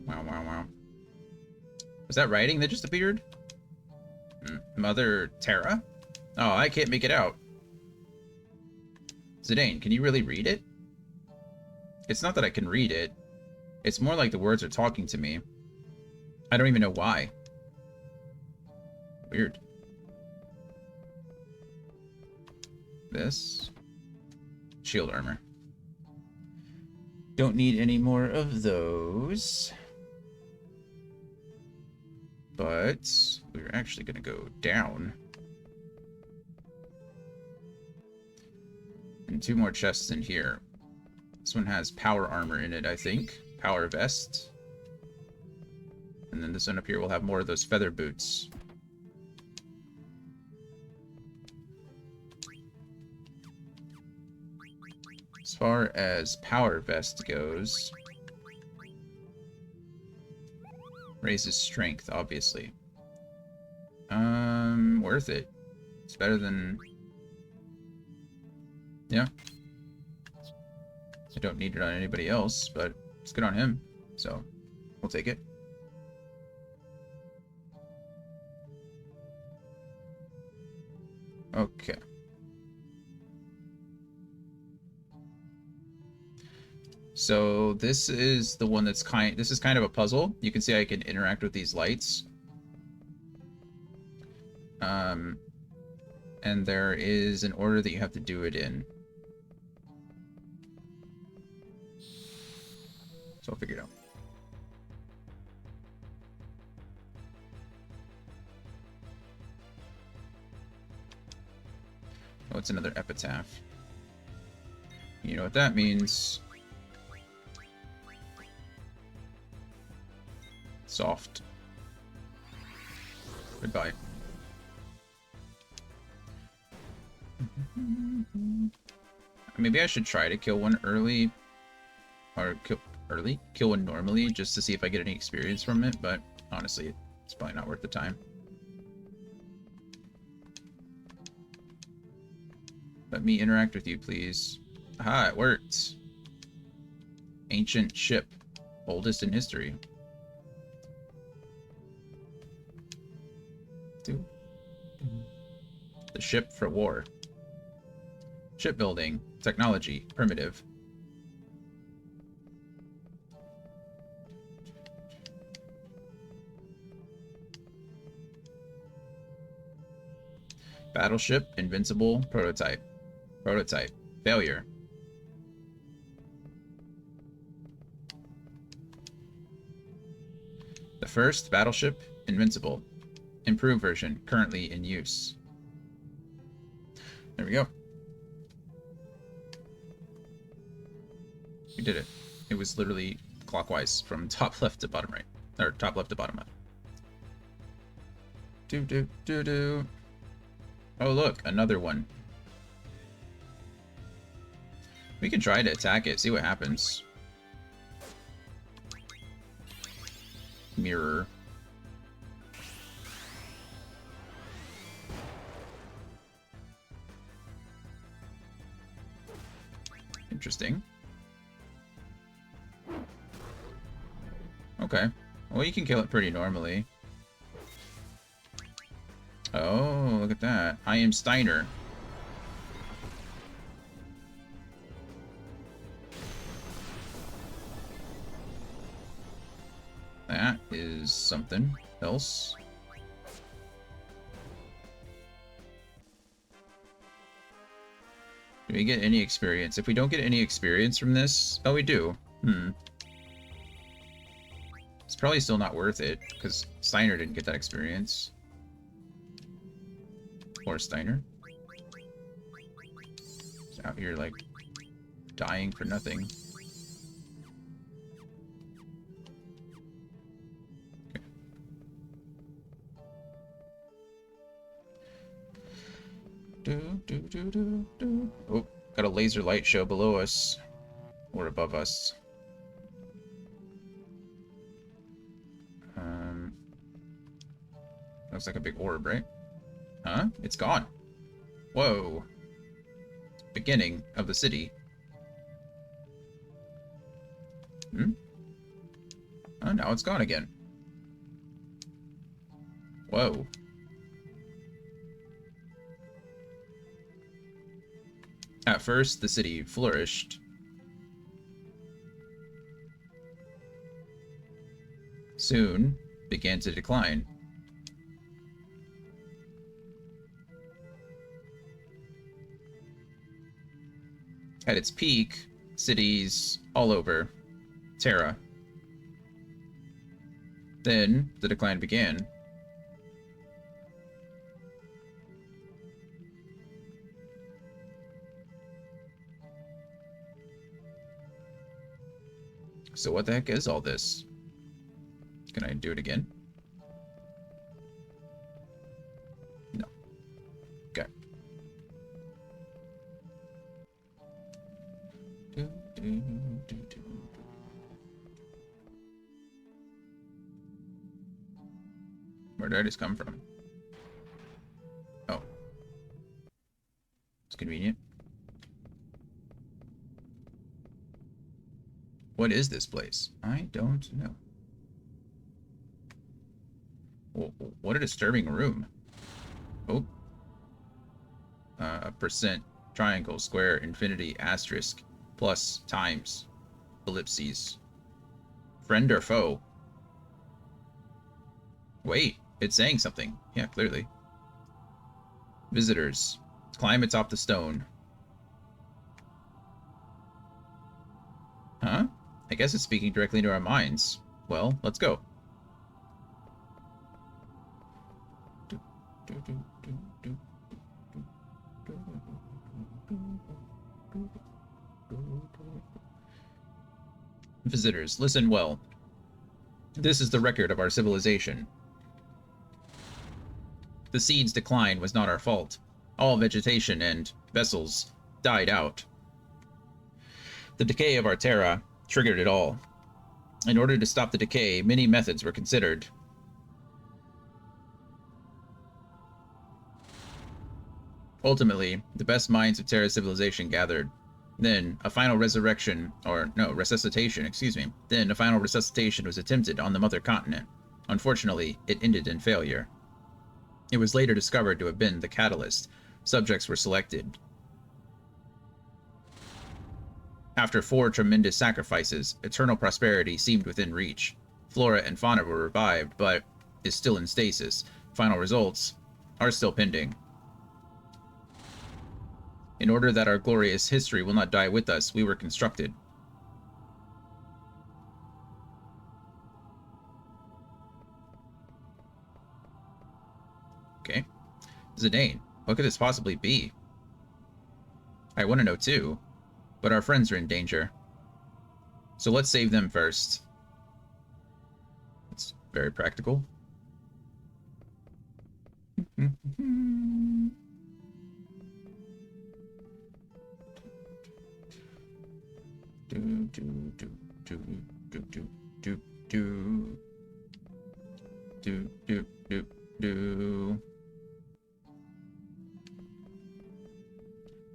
Wow, wow, wow. Was that writing that just appeared? Mother Terra? Oh, I can't make it out. Zidane, can you really read it? It's not that I can read it. It's more like the words are talking to me. I don't even know why. Weird. This. Shield armor. Don't need any more of those. But we're actually going to go down. And 2 more chests in here. This one has power armor in it, I think. Power vest. And then this one up here will have more of those feather boots. As far as power vest goes... Raises strength, obviously. Worth it. It's better than... Yeah. I don't need it on anybody else, but it's good on him. So, we'll take it. Okay. So this is the one that's this is kind of a puzzle. You can see I can interact with these lights. And there is an order that you have to do it in. So I'll figure it out. Oh, it's another epitaph. You know what that means. Soft. Goodbye. Maybe I should try to kill one early. Or kill one normally, just to see if I get any experience from it, but honestly, it's probably not worth the time. Let me interact with you, please. Aha, it worked. Ancient ship. Oldest in history. The ship for war. Shipbuilding. Technology. Primitive. Battleship. Invincible. Prototype. Prototype. Failure. The first battleship. Invincible. Improved version. Currently in use. There we go. We did it. It was literally clockwise from top left to bottom right. Or top left to bottom left. Do do do do. Oh look, another one. We can try to attack it, see what happens. Mirror. Interesting. Okay. Well, you can kill it pretty normally. Oh, look at that. I am Steiner. that is something else. Do we get any experience? If we don't get any experience from this... Oh, we do. It's probably still not worth it, because Steiner didn't get that experience. Or Steiner. He's out here, like, dying for nothing. Okay. Oh, got a laser light show below us. Or above us. Looks like a big orb, right? Huh? It's gone. Whoa. Beginning of the city. Oh, now it's gone again. Whoa. At first, the city flourished. Soon, began to decline. At its peak, cities all over Terra. Then, the decline began. So what the heck is all this? Can I do it again? No. Okay. Where did I just come from? Oh. It's convenient. What is this place? I don't know. What a disturbing room. Oh. Percent, triangle, square, infinity, asterisk, plus, times, ellipses. Friend or foe? Wait, it's saying something. Yeah, clearly. Visitors. Climb atop the stone. Huh? I guess it's speaking directly into our minds. Well, let's go. Visitors, listen well. This is the record of our civilization. The seed's decline was not our fault. All vegetation and vessels died out. The decay of our Terra triggered it all. In order to stop the decay, many methods were considered. Ultimately, the best minds of Terra's civilization gathered. Then, a final resurrection, or no, resuscitation, excuse me. Then, a final resuscitation was attempted on the mother continent. Unfortunately, it ended in failure. It was later discovered to have been the catalyst. Subjects were selected. After 4 tremendous sacrifices, eternal prosperity seemed within reach. Flora and fauna were revived, but is still in stasis. Final results are still pending. In order that our glorious history will not die with us, we were constructed. Okay. Zidane, what could this possibly be? I want to know too, but our friends are in danger. So let's save them first. It's very practical.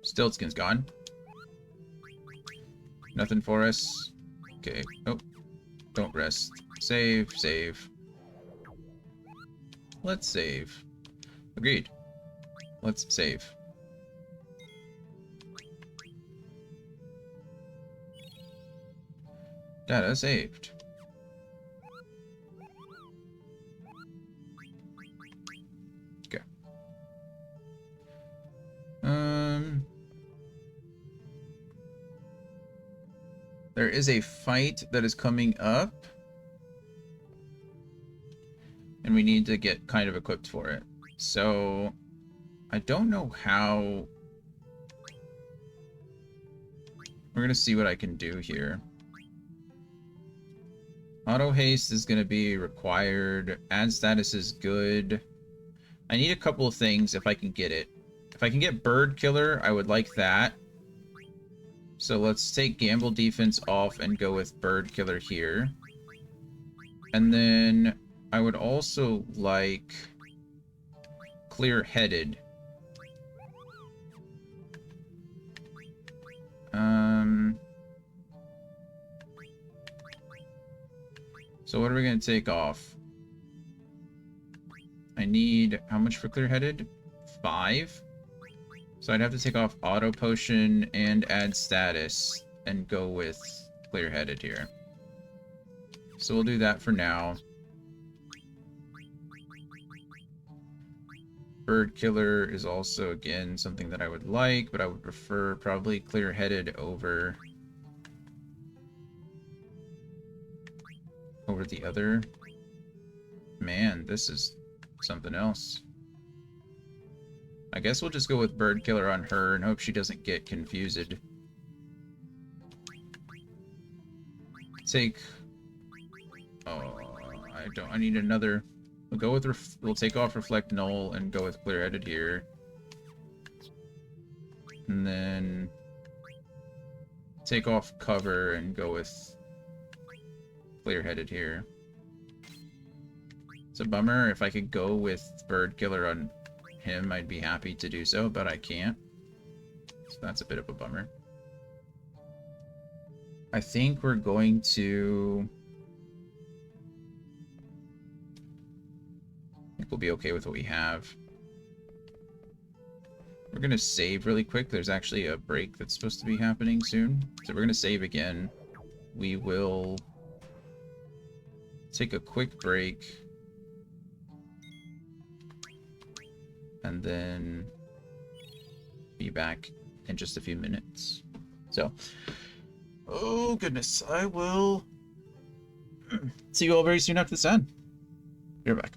Stiltskin's gone. Nothing for us. Okay. Oh. Don't rest. Save, save. Let's save. Agreed. Let's save. Data saved. Um, there is a fight that is coming up, and we need to get kind of equipped for it. So, I don't know how... We're gonna see what I can do here. Auto haste is gonna be required. Add status is good. I need a couple of things if I can get it. If I can get Bird Killer, I would like that. So let's take Gamble Defense off and go with Bird Killer here. And then I would also like Clear-Headed. So what are we going to take off? I need... How much for Clear-Headed? 5? So I'd have to take off Auto Potion and add status and go with Clear-Headed here. So we'll do that for now. Bird Killer is also, again, something that I would like, but I would prefer probably Clear-Headed over the other. Man, this is something else. I guess we'll just go with Bird Killer on her and hope she doesn't get confused. Take... Oh, I need another... We'll go with... We'll take off Reflect Null and go with Clear-Headed here. And then... Take off Cover and go with... Clear-Headed here. It's a bummer. If I could go with Bird Killer on him, I'd be happy to do so, but I can't. So that's a bit of a bummer. I think we're going to... I think we'll be okay with what we have. We're going to save really quick. There's actually a break that's supposed to be happening soon. So we're going to save again. We will take a quick break. And then be back in just a few minutes. So, oh goodness, I will see you all very soon after this end. You're back.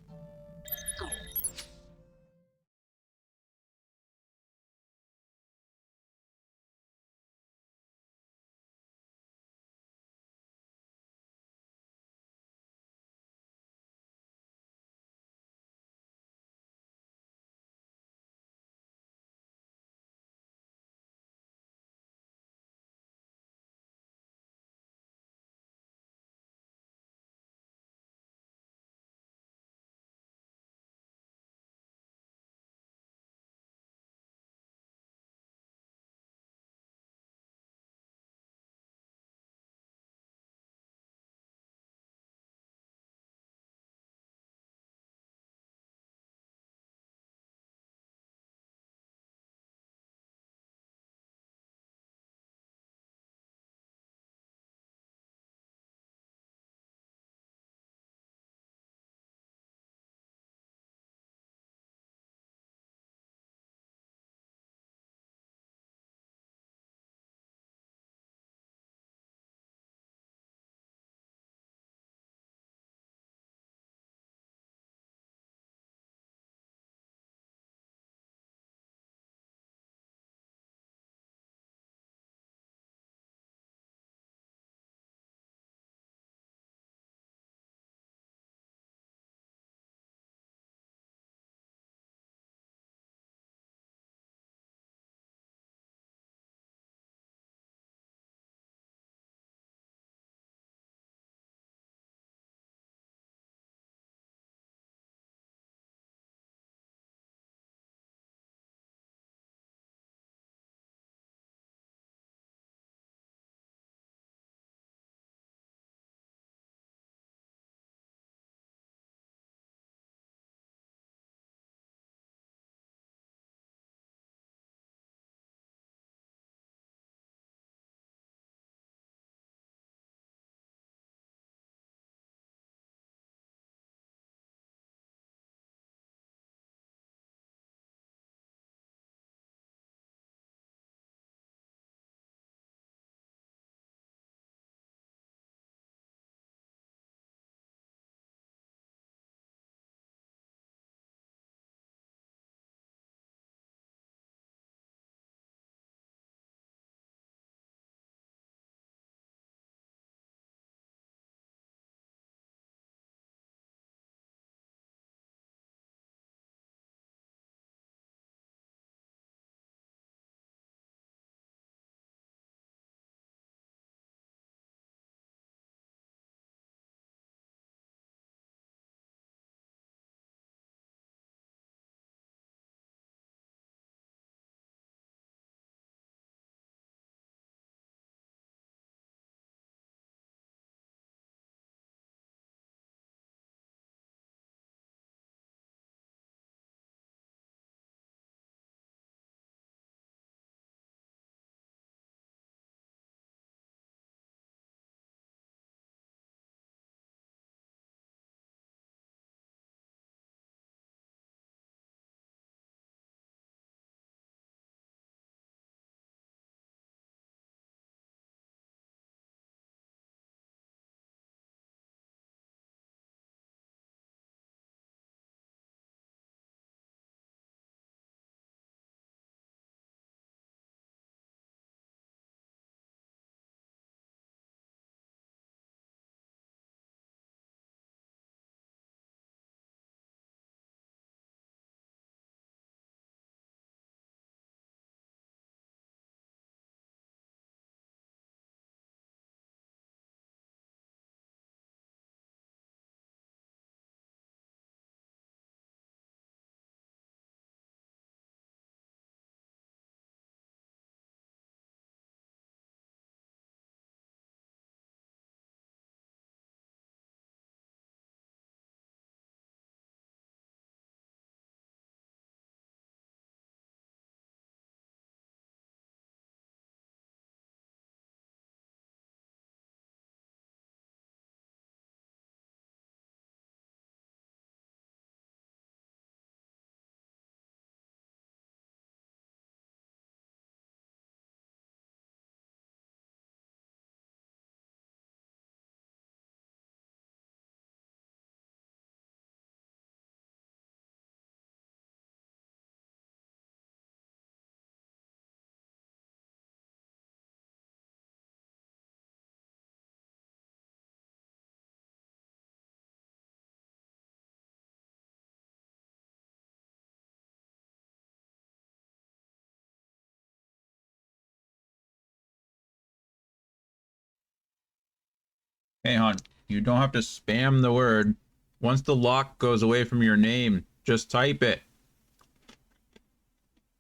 Hey, hon, you don't have to spam the word. Once the lock goes away from your name, just type it.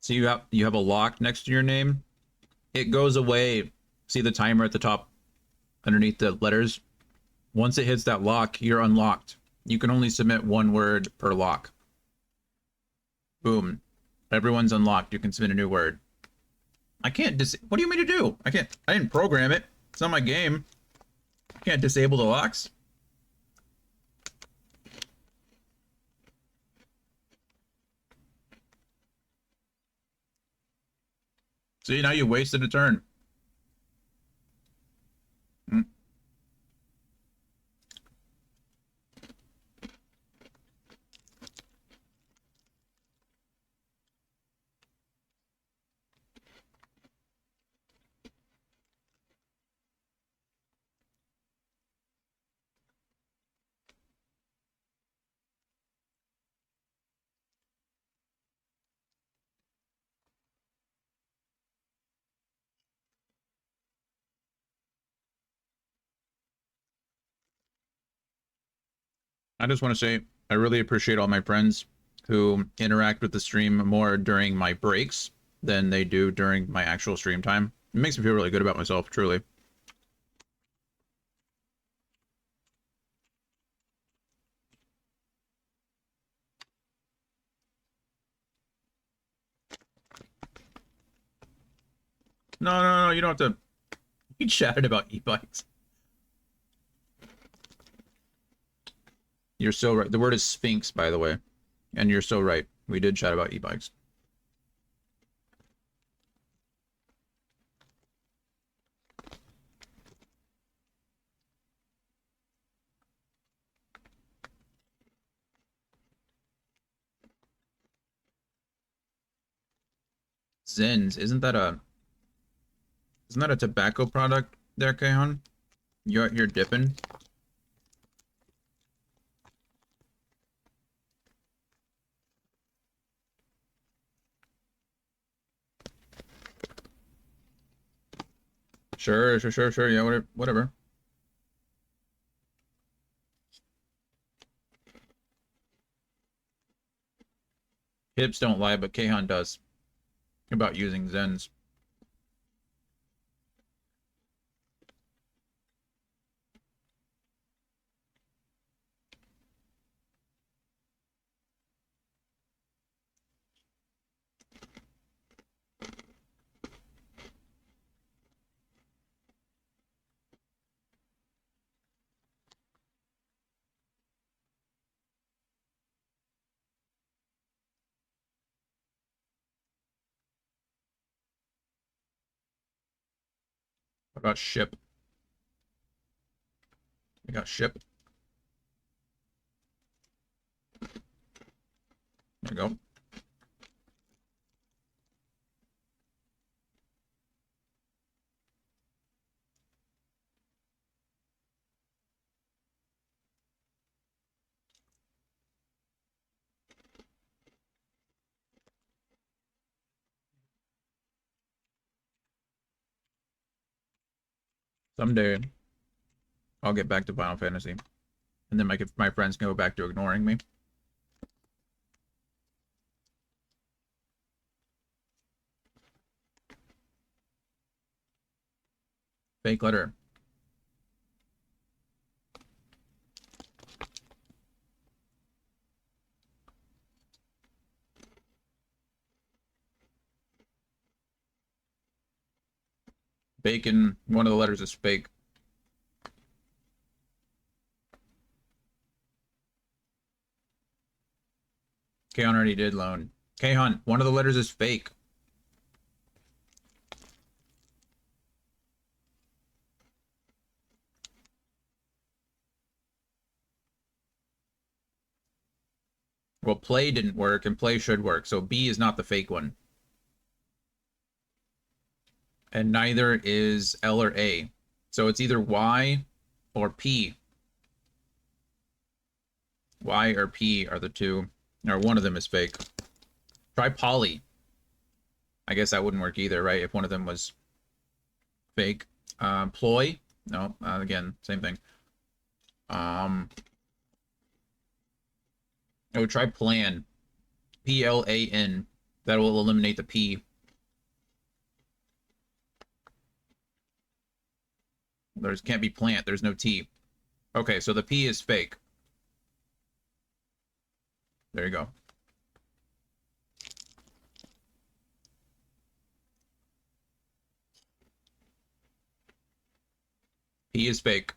See, you have a lock next to your name. It goes away. See the timer at the top underneath the letters? Once it hits that lock, you're unlocked. You can only submit one word per lock. Boom. Everyone's unlocked. You can submit a new word. I can't what do you mean to do? I didn't program it. It's not my game. I can't disable the locks. See, now you wasted a turn. I just want to say I really appreciate all my friends who interact with the stream more during my breaks than they do during my actual stream time. It makes me feel really good about myself, truly. No, you don't have to. We chatted about e-bikes. You're so right. The word is sphinx, by the way. And you're so right. We did chat about e-bikes. Zens, isn't that a tobacco product there, Kahan? You're dipping? Sure. Yeah, whatever. Hips don't lie, but Kahan does. About using Zens. What about ship? We got ship. There you go. Someday, I'll get back to Final Fantasy. And then my friends can go back to ignoring me. Fake letter. Bacon, one of the letters is fake. Kahan already did loan. Kahan, one of the letters is fake. Well, play didn't work, and play should work, so B is not the fake one. And neither is L or A. So it's either Y or P. Y or P are the two. Or one of them is fake. Try poly. I guess that wouldn't work either, right? If one of them was fake. Ploy? No, again, same thing. Um, I would try plan. Plan. That will eliminate the P. There's can't be plant. There's no T. Okay, so the P is fake. There you go. P is fake.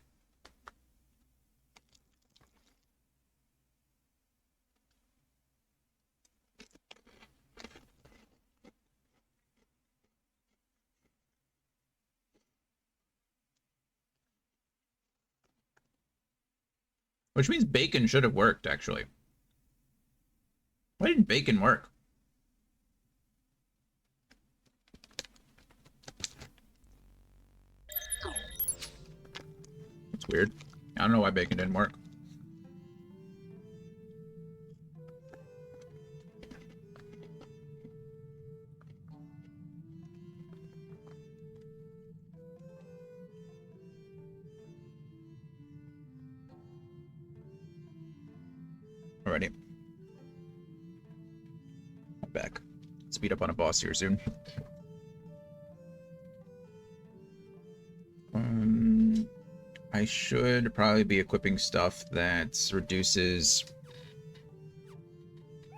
Which means bacon should have worked, actually. Why didn't bacon work? It's weird. I don't know why bacon didn't work. Alrighty. I'm back. Speed up on a boss here soon. I should probably be equipping stuff that reduces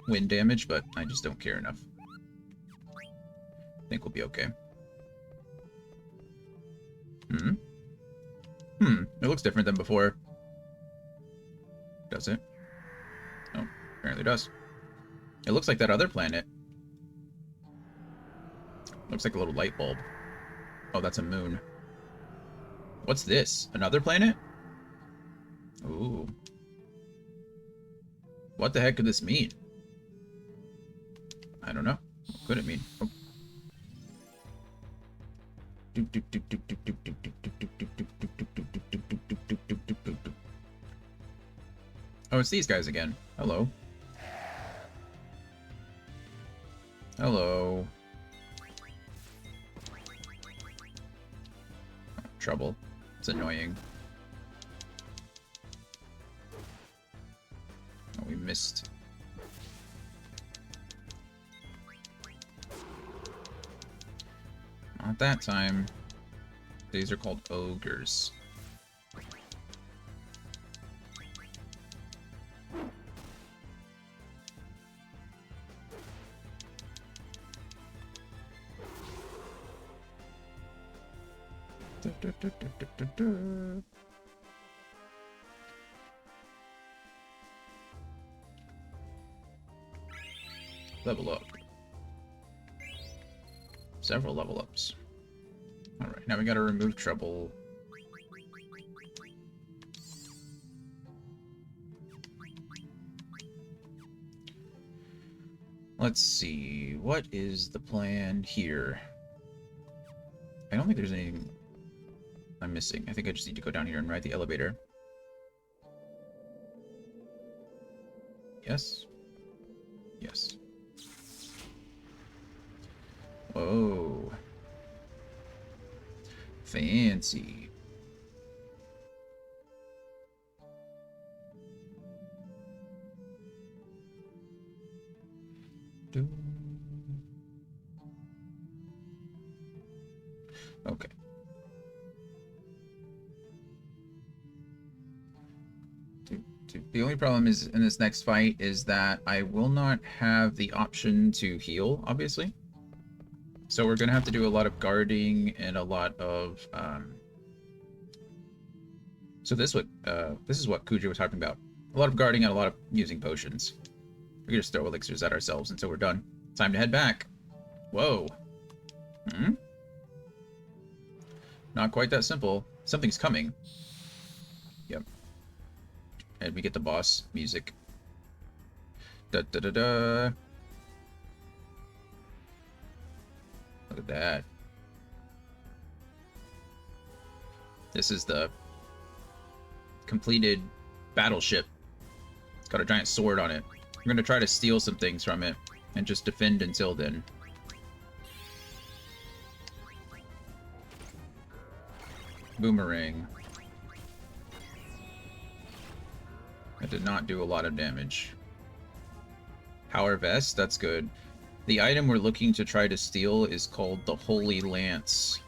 wind damage, but I just don't care enough. I think we'll be okay. It looks different than before. Does it? Oh, apparently it does. It looks like that other planet. Looks like a little light bulb. Oh, that's a moon. What's this? Another planet? Ooh. What the heck could this mean? I don't know. What could it mean? Oh. Oh, it's these guys again. Hello. Hello. Trouble. It's annoying. Oh, we missed. Not that time. These are called ogres. Level up. Several level ups. Alright, now we gotta remove trouble. Let's see, what is the plan here? I don't think there's anything I'm missing. I think I just need to go down here and ride the elevator. Yes? Yes. Whoa. Fancy. Okay. The only problem is in this next fight is that I will not have the option to heal, obviously. So we're gonna have to do a lot of guarding and a lot of so this is what Kuja was talking about. A lot of guarding and a lot of using potions. We can just throw elixirs at ourselves until we're done. Time to head back. Whoa. Not quite that simple. Something's coming. Yep. And we get the boss music. Da da da da. Look at that. This is the completed battleship. It's got a giant sword on it. We're going to try to steal some things from it and just defend until then. Boomerang. That did not do a lot of damage. Power Vest, that's good. The item we're looking to try to steal is called the Holy Lance.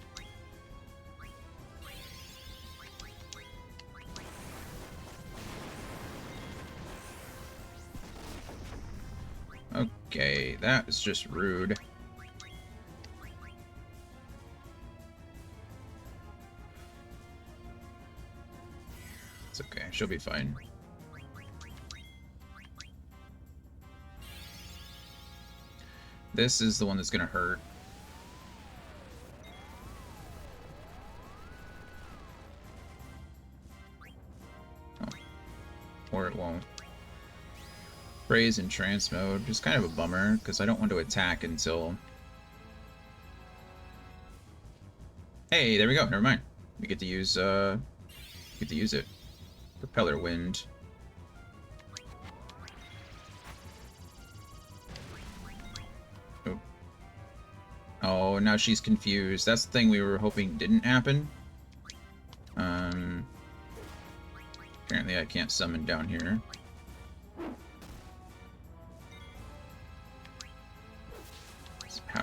Okay, that was just rude. It's okay, she'll be fine. This is the one that's gonna hurt. Oh. Or it won't. Frey's in trance mode, just kind of a bummer, because I don't want to attack until... Hey, there we go, never mind. We get to use, it. Propeller Wind. Oh. Oh, now she's confused. That's the thing we were hoping didn't happen. Apparently I can't summon down here.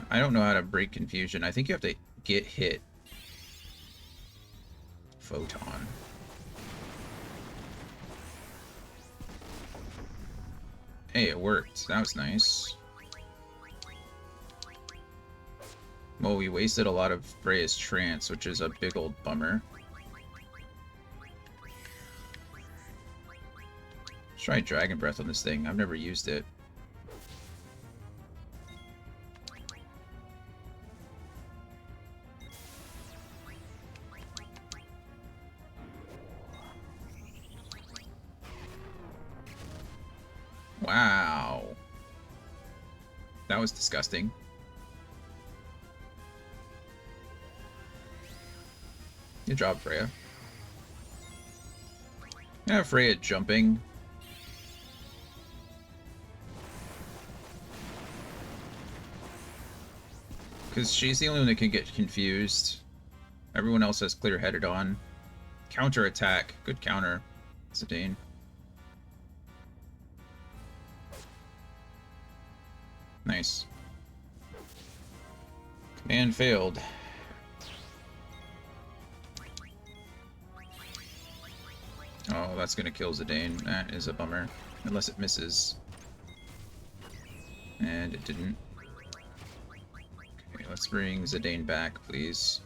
I don't know how to break confusion. I think you have to get hit. Photon. Hey, it worked. That was nice. Well, we wasted a lot of Freya's trance, which is a big old bummer. Let's try Dragon Breath on this thing. I've never used it. Wow. That was disgusting. Good job, Freya. Yeah, Freya jumping. Because she's the only one that can get confused. Everyone else has clear-headed on. Counter attack. Good counter, Zidane. Nice. Command failed. Oh, that's gonna kill Zidane. That is a bummer. Unless it misses. And it didn't. Okay, let's bring Zidane back, please.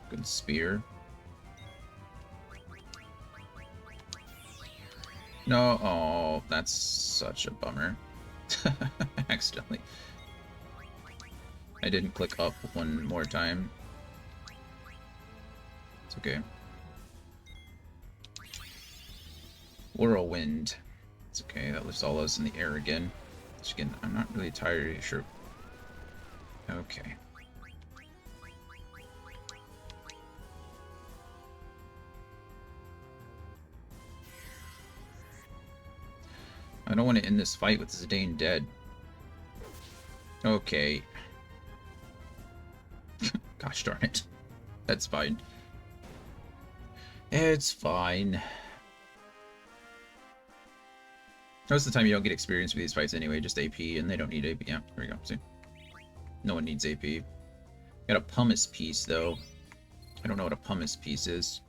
Good spear. No, oh, that's such a bummer. Accidentally. I didn't click up one more time. It's okay. Whirlwind. It's okay, that lifts all us in the air again. Which again, I'm not really entirely sure. Okay. I don't want to end this fight with Zidane dead. Okay. Gosh darn it. That's fine. It's fine. Most of the time you don't get experience with these fights anyway, just AP, and they don't need AP. Yeah, there we go. See? No one needs AP. Got a pumice piece, though. I don't know what a pumice piece is.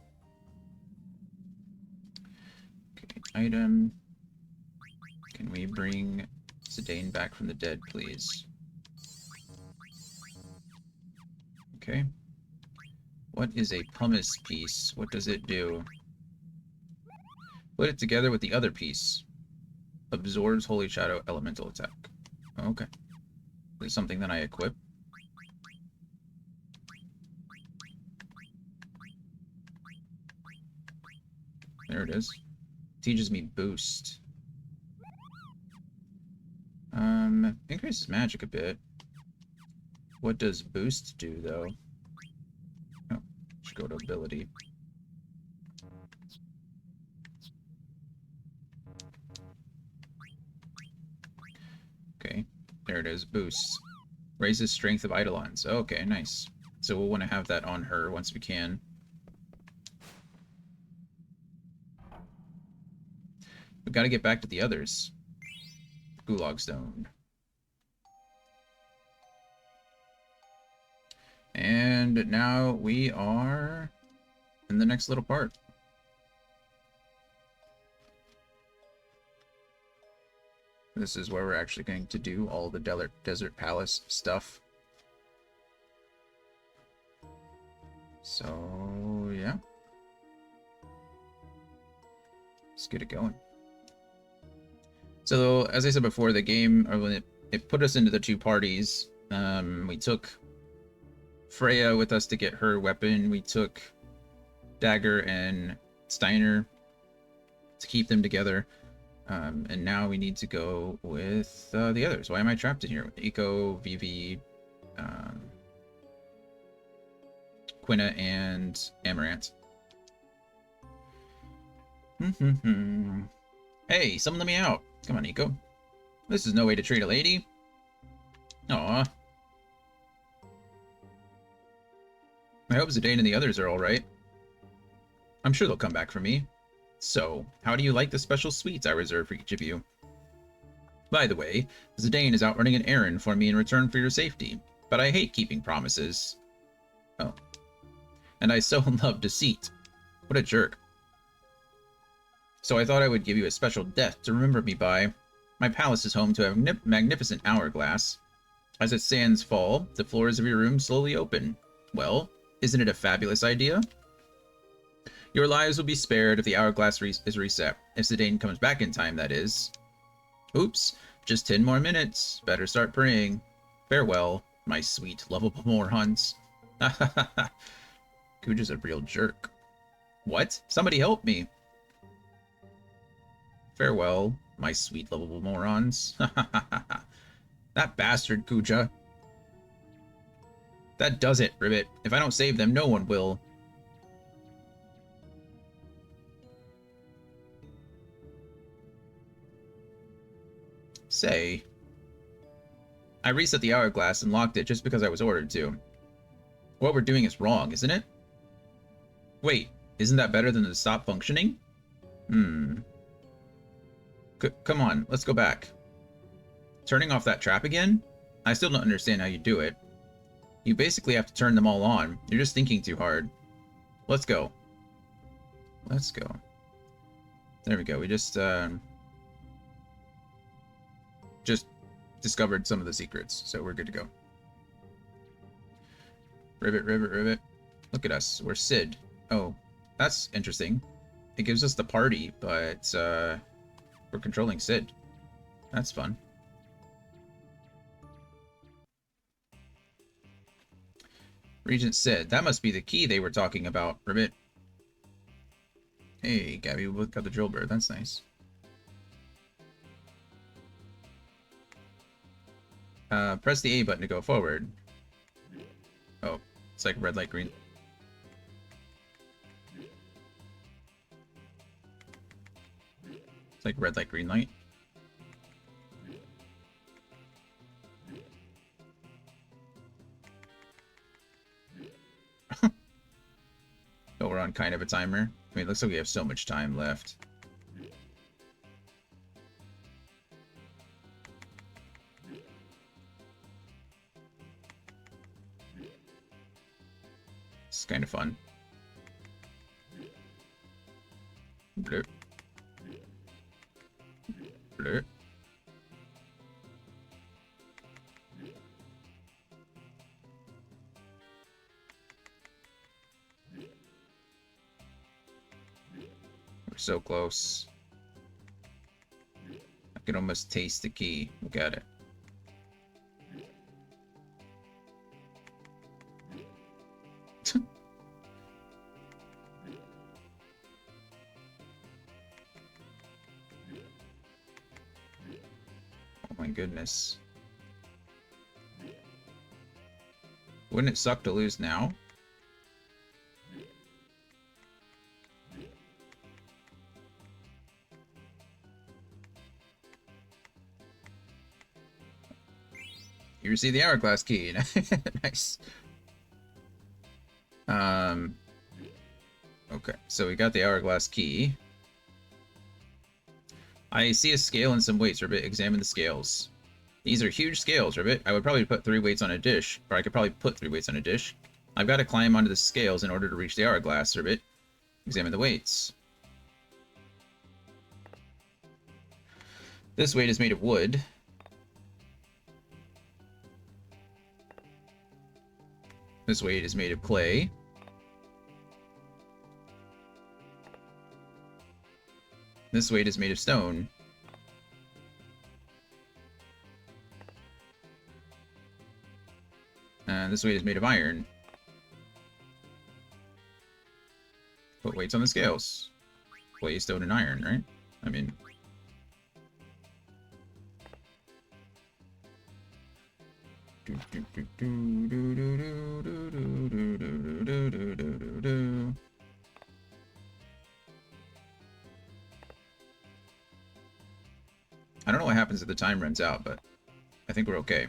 Okay, item. Can we bring Zidane back from the dead, please? Okay. What is a pumice piece? What does it do? Put it together with the other piece. Absorbs Holy Shadow Elemental Attack. Okay. Is it something that I equip? There it is. Teaches me Boost. Increases magic a bit. What does Boost do, though? Oh, should go to ability. Okay, there it is. Boost. Raises strength of Eidolons. Okay, nice. So we'll want to have that on her once we can. We gotta get back to the others. Gulag Stone. And now we are in the next little part. This is where we're actually going to do all the Desert Palace stuff. So, yeah. Let's get it going. So, as I said before, the game, or when it put us into the two parties, we took Freya with us to get her weapon. We took Dagger and Steiner to keep them together. And now we need to go with the others. Why am I trapped in here? Eco, Vivi, Quina, and Amaranth. Hey, someone let me out. Come on, Eco. This is no way to treat a lady. Aw. I hope Zidane and the others are alright. I'm sure they'll come back for me. So, how do you like the special sweets I reserved for each of you? By the way, Zidane is out running an errand for me in return for your safety, but I hate keeping promises. Oh. And I so love deceit. What a jerk. So I thought I would give you a special death to remember me by. My palace is home to a magnificent hourglass. As its sands fall, the floors of your room slowly open. Well, isn't it a fabulous idea? Your lives will be spared if the hourglass is reset. If Zidane comes back in time, that is. Oops, just 10 more minutes. Better start praying. Farewell, my sweet, lovable morons. Ha ha ha ha. Kuja's a real jerk. What? Somebody help me. Farewell, my sweet, lovable morons. Ha ha ha ha. That bastard, Kuja. That does it, Ribbit. If I don't save them, no one will. Say, I reset the hourglass and locked it just because I was ordered to. What we're doing is wrong, isn't it? Wait, isn't that better than to stop functioning? Come on, let's go back. Turning off that trap again? I still don't understand how you do it. You basically have to turn them all on. You're just thinking too hard. Let's go. Let's go. There we go. We just discovered some of the secrets, so we're good to go. Ribbit, ribbit, ribbit. Look at us. We're Sid. Oh, that's interesting. It gives us the party, but we're controlling Sid. That's fun. Regent Sid. That must be the key they were talking about, Ribbit. Hey, Gabby, we got the drill bird. That's nice. Press the A button to go forward. Oh, it's like red light, green. It's like red light, green light. Oh, we're on kind of a timer. I mean, it looks like we have so much time left. It's kind of fun. Blur. Blur. We're so close. I can almost taste the key. Look at it. Oh my goodness. Wouldn't it suck to lose now? You receive the hourglass key. Nice. Okay, so we got the hourglass key. I see a scale and some weights, Ribbit. Examine the scales. These are huge scales, Ribbit. I would probably put 3 weights on a dish, or I could probably put 3 weights on a dish. I've got to climb onto the scales in order to reach the hourglass, Ribbit. Examine the weights. This weight is made of wood. This weight is made of clay. This weight is made of stone. And this weight is made of iron. Put weights on the scales. Clay, stone, and iron, right? I mean... I don't know what happens if the time runs out, but I think we're okay.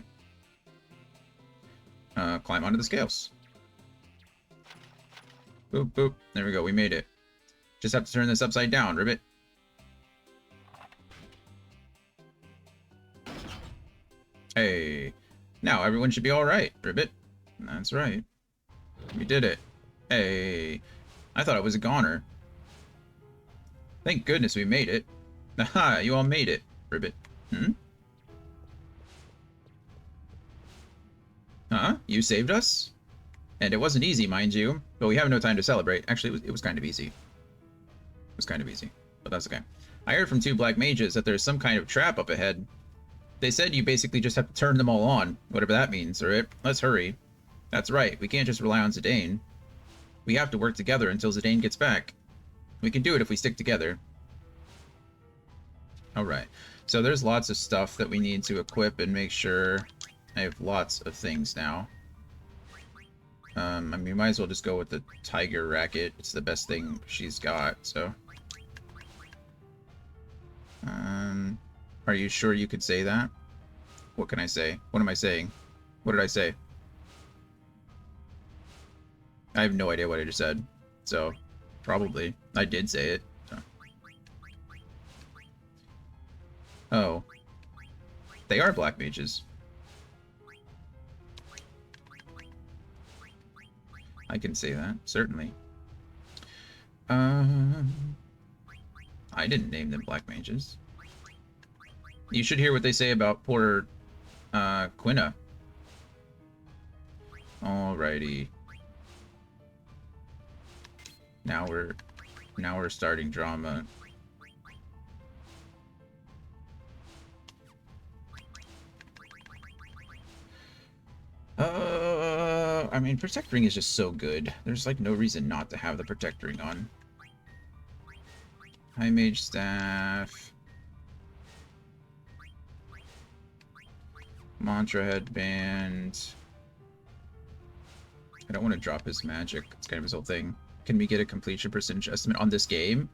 Climb onto the scales. Boop, boop. There we go. We made it. Just have to turn this upside down, Ribbit. Hey. Now everyone should be alright, Ribbit. That's right. We did it. Hey. I thought it was a goner. Thank goodness we made it. Aha, you all made it, Ribbit. Hmm? You saved us? And it wasn't easy, mind you, but we have no time to celebrate. Actually, it was kind of easy. It was kind of easy, but that's okay. I heard from 2 black mages that there's some kind of trap up ahead. They said you basically just have to turn them all on, whatever that means, alright? Let's hurry. That's right, we can't just rely on Zidane. We have to work together until Zidane gets back. We can do it if we stick together. Alright, so there's lots of stuff that we need to equip and make sure. I have lots of things now. I mean, we might as well just go with the tiger racket. It's the best thing she's got, so. Are you sure you could say that? What can I say? What am I saying? What did I say? I have no idea what I just said. So, probably. I did say it. So. Oh. They are black mages. I can say that, certainly. I didn't name them black mages. You should hear what they say about poor Quina. Alrighty. Now we're starting drama. I mean, Protect Ring is just so good. There's like no reason not to have the Protect Ring on. High Mage Staff. Mantra Headband. I don't want to drop his magic. It's kind of his whole thing. Can we get a completion percentage estimate on this game?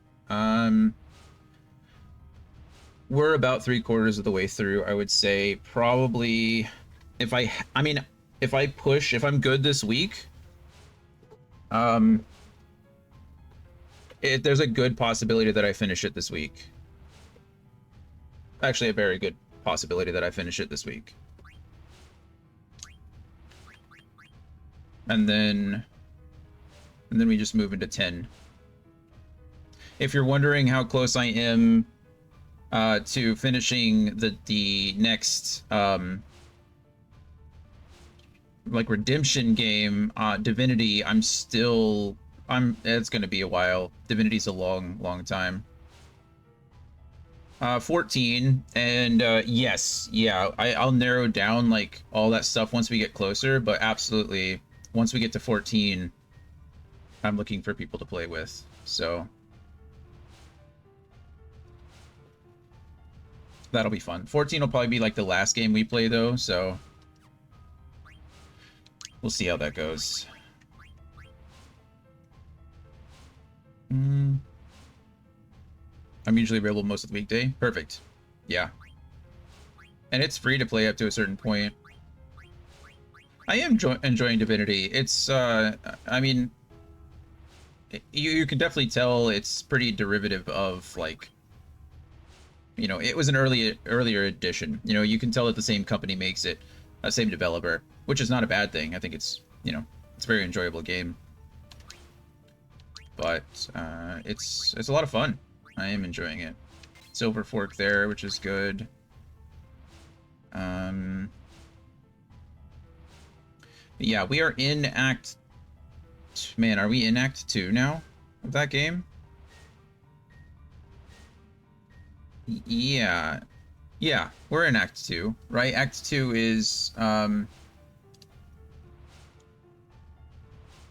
We're about 3/4 of the way through. I would say probably if I push, if I'm good this week, there's a good possibility that I finish it this week. Actually, a very good possibility that I finish it this week. And then we just move into 10. If you're wondering how close I am to finishing the next like redemption game, Divinity, it's gonna be a while. Divinity's a long time. 14, and yes, yeah, I'll narrow down like all that stuff once we get closer, but absolutely, once we get to 14, I'm looking for people to play with, so that'll be fun. 14 will probably be like the last game we play though, so we'll see how that goes. I'm usually available most of the weekday. Perfect. Yeah. And it's free to play up to a certain point. I am enjoying Divinity. It's, I mean, you can definitely tell it's pretty derivative of, like, You know, it was an earlier edition. You know, you can tell that the same company makes it, same developer, which is not a bad thing. I think it's, you know, it's a very enjoyable game. But it's a lot of fun. I am enjoying it. Silver Fork there, which is good. Yeah, we are in Act... Man, are we in Act 2 now of that game? Yeah. Yeah, we're in Act 2, right? Act 2 is, let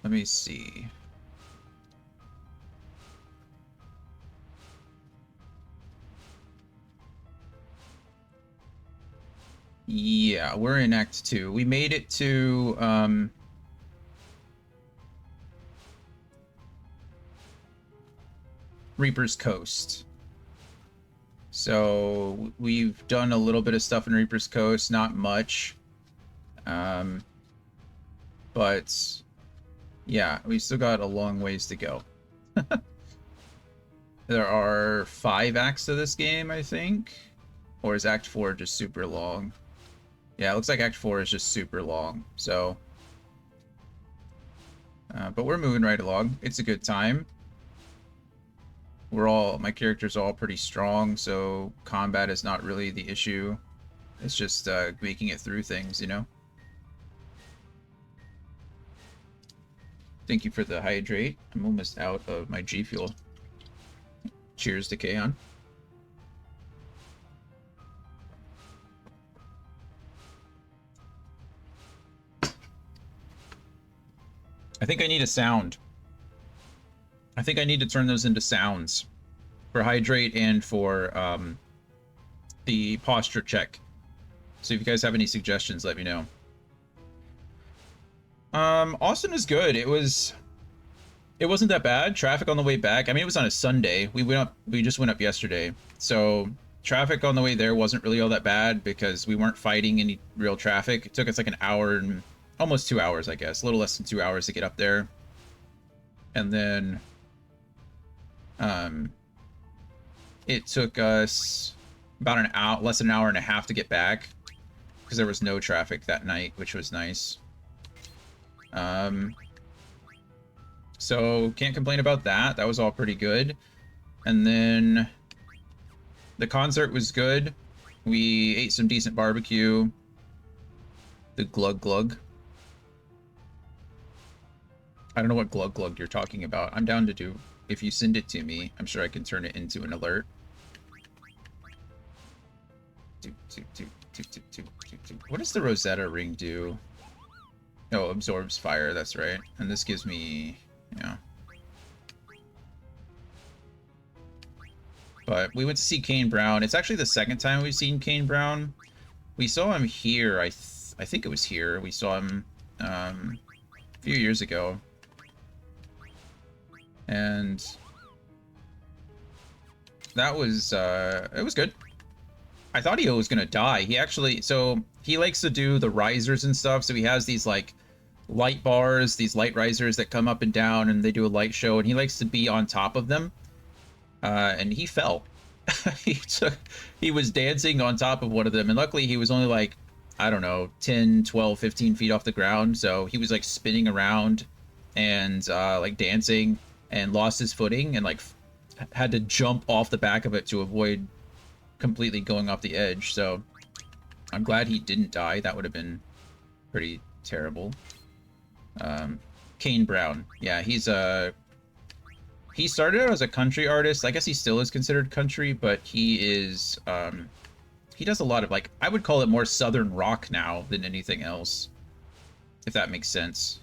me see. Yeah, we're in Act 2. We made it to, Reaper's Coast. So we've done a little bit of stuff in Reaper's Coast, not much. But yeah, we still got a long ways to go. There are 5 acts to this game, I think. Or is Act 4 just super long? Yeah, it looks like Act 4 is just super long. So, but we're moving right along. It's a good time. My characters are all pretty strong, so combat is not really the issue. It's just making it through things, you know? Thank you for the hydrate. I'm almost out of my G Fuel. Cheers to Kaon. I think I need a sound. I think I need to turn those into sounds for hydrate and for the posture check. So if you guys have any suggestions, let me know. Austin is good. It wasn't that bad. Traffic on the way back. I mean, it was on a Sunday. We just went up yesterday. So traffic on the way there wasn't really all that bad because we weren't fighting any real traffic. It took us like an hour and almost 2 hours, I guess. A little less than 2 hours to get up there. And then it took us about an hour, less than an hour and a half to get back because there was no traffic that night, which was nice. So can't complain about that. That was all pretty good. And then the concert was good. We ate some decent barbecue. The glug glug. I don't know what glug glug you're talking about. I'm down to do. If you send it to me, I'm sure I can turn it into an alert. What does the Rosetta ring do? Oh, absorbs fire, that's right. And this gives me, yeah. But we went to see Kane Brown. It's actually the second time we've seen Kane Brown. We saw him here, I think it was here. We saw him a few years ago. And that was, it was good. I thought he was gonna die. He actually, so he likes to do the risers and stuff. So he has these like light bars, these light risers that come up and down and they do a light show and he likes to be on top of them. And he fell. He was dancing on top of one of them. And luckily he was only like, I don't know, 10, 12, 15 feet off the ground. So he was like spinning around and like dancing and lost his footing and like had to jump off the back of it to avoid completely going off the edge. So I'm glad he didn't die. That would have been pretty terrible. Kane Brown. Yeah, he started out as a country artist. I guess he still is considered country, but he is he does a lot of like, I would call it more southern rock now than anything else, if that makes sense.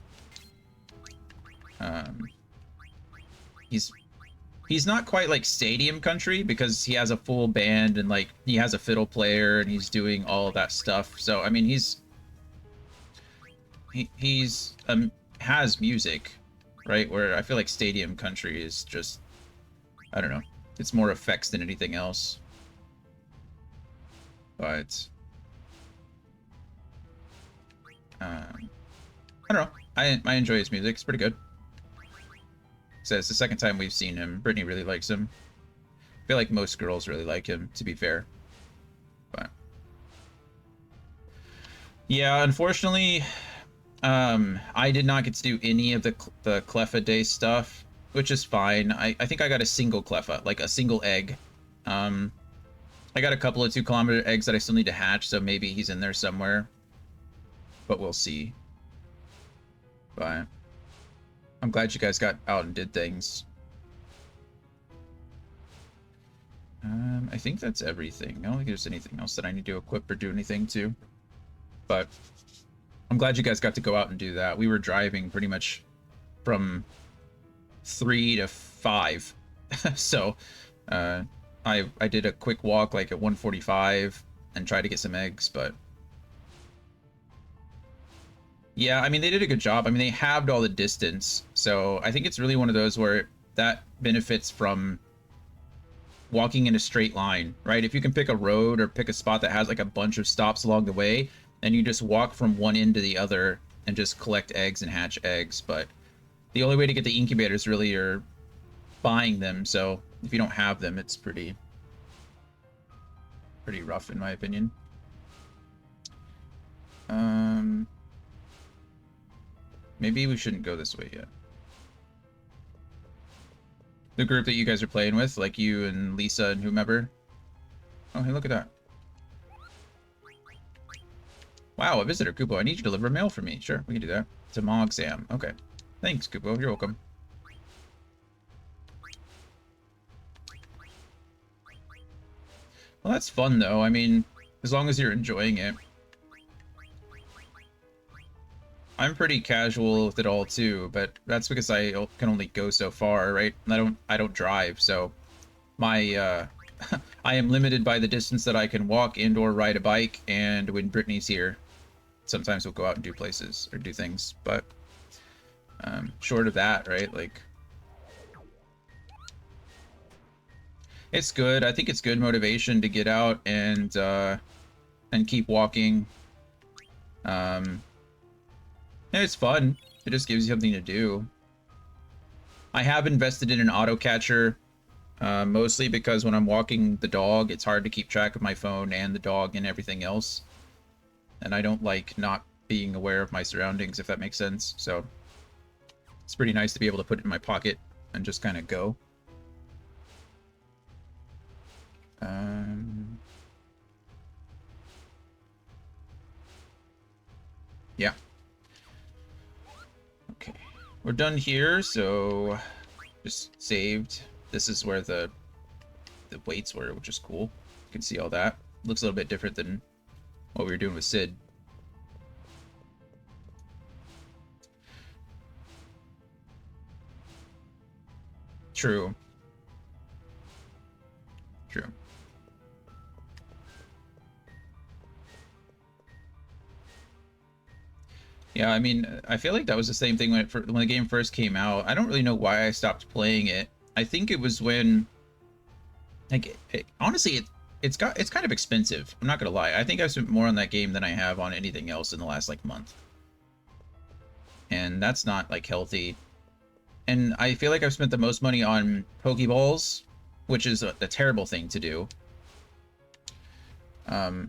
He's not quite like stadium country because he has a full band and like he has a fiddle player and he's doing all of that stuff. So I mean he's has music, right? Where I feel like stadium country is just, I don't know, it's more effects than anything else. But I don't know. I enjoy his music. It's pretty good. So it's the second time we've seen him. Brittany really likes him. feel like most girls really like him, to be fair. But yeah, unfortunately, I did not get to do any of the Cleffa Day stuff, which is fine. I think I got a single Cleffa, like a single egg. I got a couple of 2-kilometer eggs that I still need to hatch, so maybe he's in there somewhere. But we'll see. But I'm glad you guys got out and did things. I think that's everything. I don't think there's anything else that I need to equip or do anything to. But I'm glad you guys got to go out and do that. We were driving pretty much from 3 to 5. So I did a quick walk like at 1:45 and tried to get some eggs, but yeah, I mean, they did a good job. I mean, they halved all the distance. So I think it's really one of those where that benefits from walking in a straight line, right? If you can pick a road or pick a spot that has like a bunch of stops along the way, and you just walk from one end to the other and just collect eggs and hatch eggs. But the only way to get the incubators really are buying them. So if you don't have them, it's pretty rough in my opinion. Maybe we shouldn't go this way yet. The group that you guys are playing with, like you and Lisa and whomever. Oh, hey, look at that. Wow, a visitor, Kupo. I need you to deliver mail for me. Sure, we can do that. It's a Mog Sam. Okay. Thanks, Kupo. You're welcome. Well, that's fun, though. I mean, as long as you're enjoying it. I'm pretty casual with it all too, but that's because I can only go so far, right? I don't drive, so my I am limited by the distance that I can walk and or ride a bike. And when Brittany's here, sometimes we'll go out and do places or do things, but short of that, right? Like, it's good. I think it's good motivation to get out and keep walking. And it's fun. It just gives you something to do. I have invested in an auto catcher, mostly because when I'm walking the dog, it's hard to keep track of my phone and the dog and everything else. And I don't like not being aware of my surroundings, if that makes sense. So it's pretty nice to be able to put it in my pocket and just kind of go. Yeah. Okay. We're done here, so just saved. This is where the weights were, which is cool. You can see all that. Looks a little bit different than what we were doing with Sid. True. True. Yeah, I mean, I feel like that was the same thing when when the game first came out. I don't really know why I stopped playing it. I think it was when, like, honestly, it's kind of expensive. I'm not gonna lie. I think I've spent more on that game than I have on anything else in the last like month, and that's not like healthy. And I feel like I've spent the most money on Pokeballs, which is a terrible thing to do. Oh,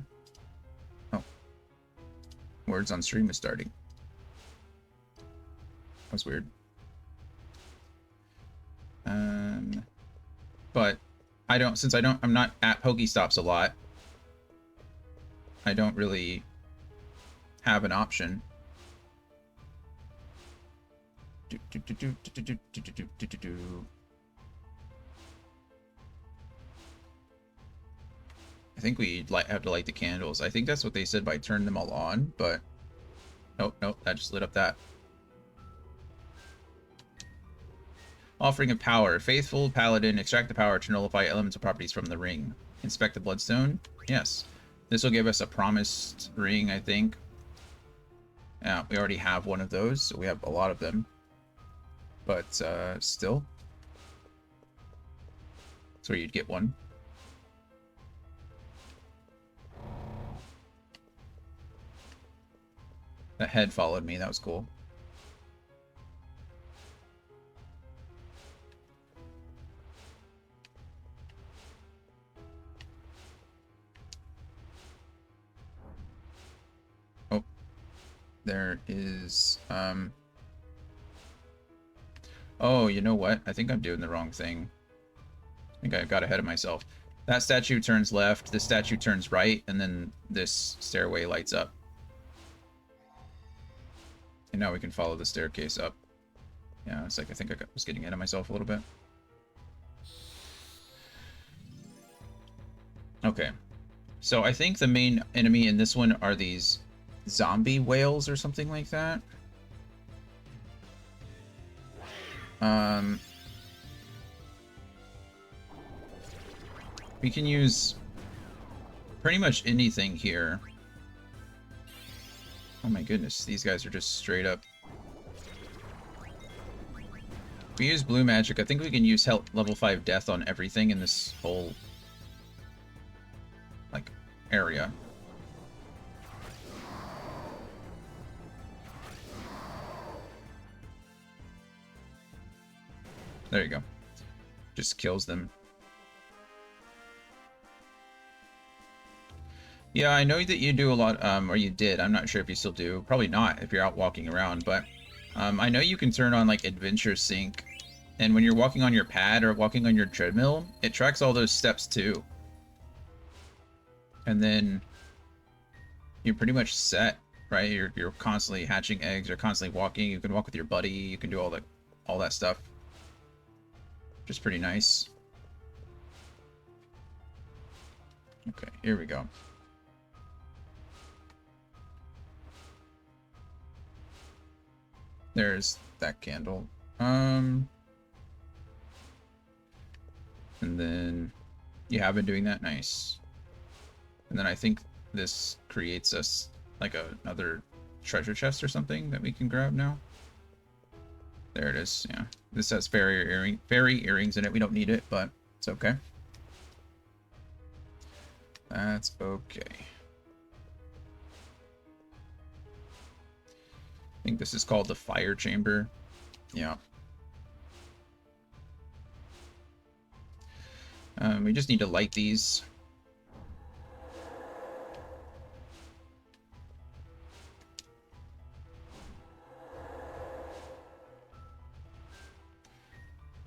words on stream is starting. That was weird. But I'm not at Pokestops a lot, I don't really have an option. I think we have to light the candles. I think that's what they said by turn them all on, but nope, that just lit up that. Offering of power. Faithful Paladin, extract the power to nullify elemental properties from the ring. Inspect the bloodstone. Yes. This will give us a promised ring, I think. Yeah, we already have one of those, so we have a lot of them. But still. That's where you'd get one. That head followed me, that was cool. there is... Oh, you know what? I think I'm doing the wrong thing. I think I got ahead of myself. That statue turns left, this statue turns right, and then this stairway lights up. And now we can follow the staircase up. Yeah, it's like I think I was getting ahead of myself a little bit. Okay. So I think the main enemy in this one are these zombie whales or something like that. We can use pretty much anything here. Oh my goodness, these guys are just straight up. If we use blue magic, I think we can use level 5 death on everything in this whole like area. There you go. Just kills them. Yeah, I know that you do a lot, or you did. I'm not sure if you still do. Probably not if you're out walking around, but I know you can turn on like Adventure Sync, and when you're walking on your pad or walking on your treadmill, it tracks all those steps too. And then you're pretty much set, right? You're constantly hatching eggs, you're constantly walking, you can walk with your buddy, you can do all that stuff. Which is pretty nice. Okay, here we go. There's that candle. And then you have been doing that, nice. And then I think this creates us like another treasure chest or something that we can grab now. There it is, yeah. This has fairy earrings in it. We don't need it, but it's okay. That's okay. I think this is called the fire chamber. Yeah. We just need to light these.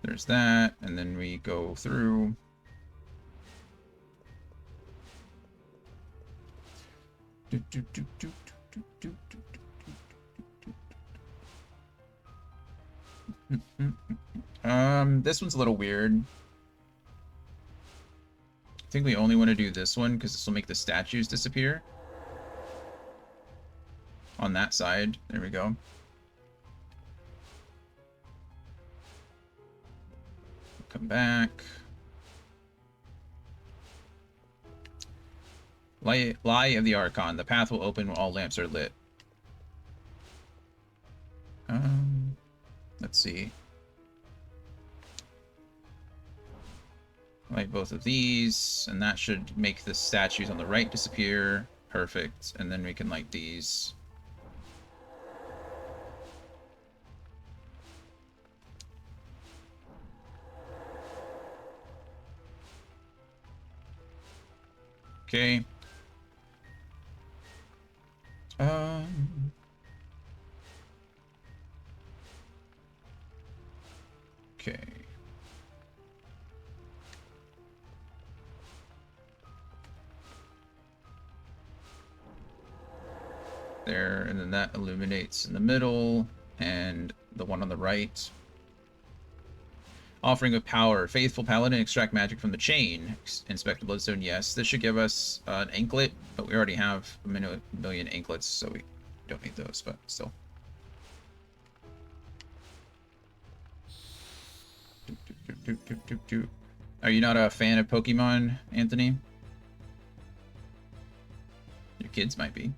There's that, and then we go through. This one's a little weird. I think we only want to do this one because this will make the statues disappear. On that side. There we go. Come back. Lie of the Archon. The path will open when all lamps are lit. Let's see. Light both of these, and that should make the statues on the right disappear. Perfect. And then we can light these. Okay. Okay. There, and then that illuminates in the middle, and the one on the right. Offering of power. Faithful Paladin, extract magic from the chain. Inspect the bloodstone, yes. This should give us an anklet, but we already have a million anklets, so we don't need those, but still. Are you not a fan of Pokemon, Anthony? Your kids might be.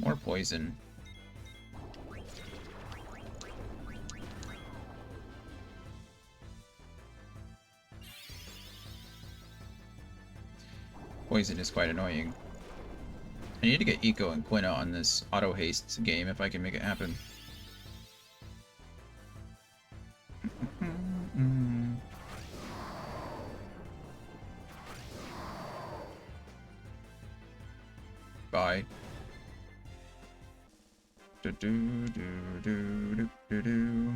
More poison. Poison is quite annoying. I need to get Eco and Quina on this auto haste game if I can make it happen. Bye. Do do do do do do do.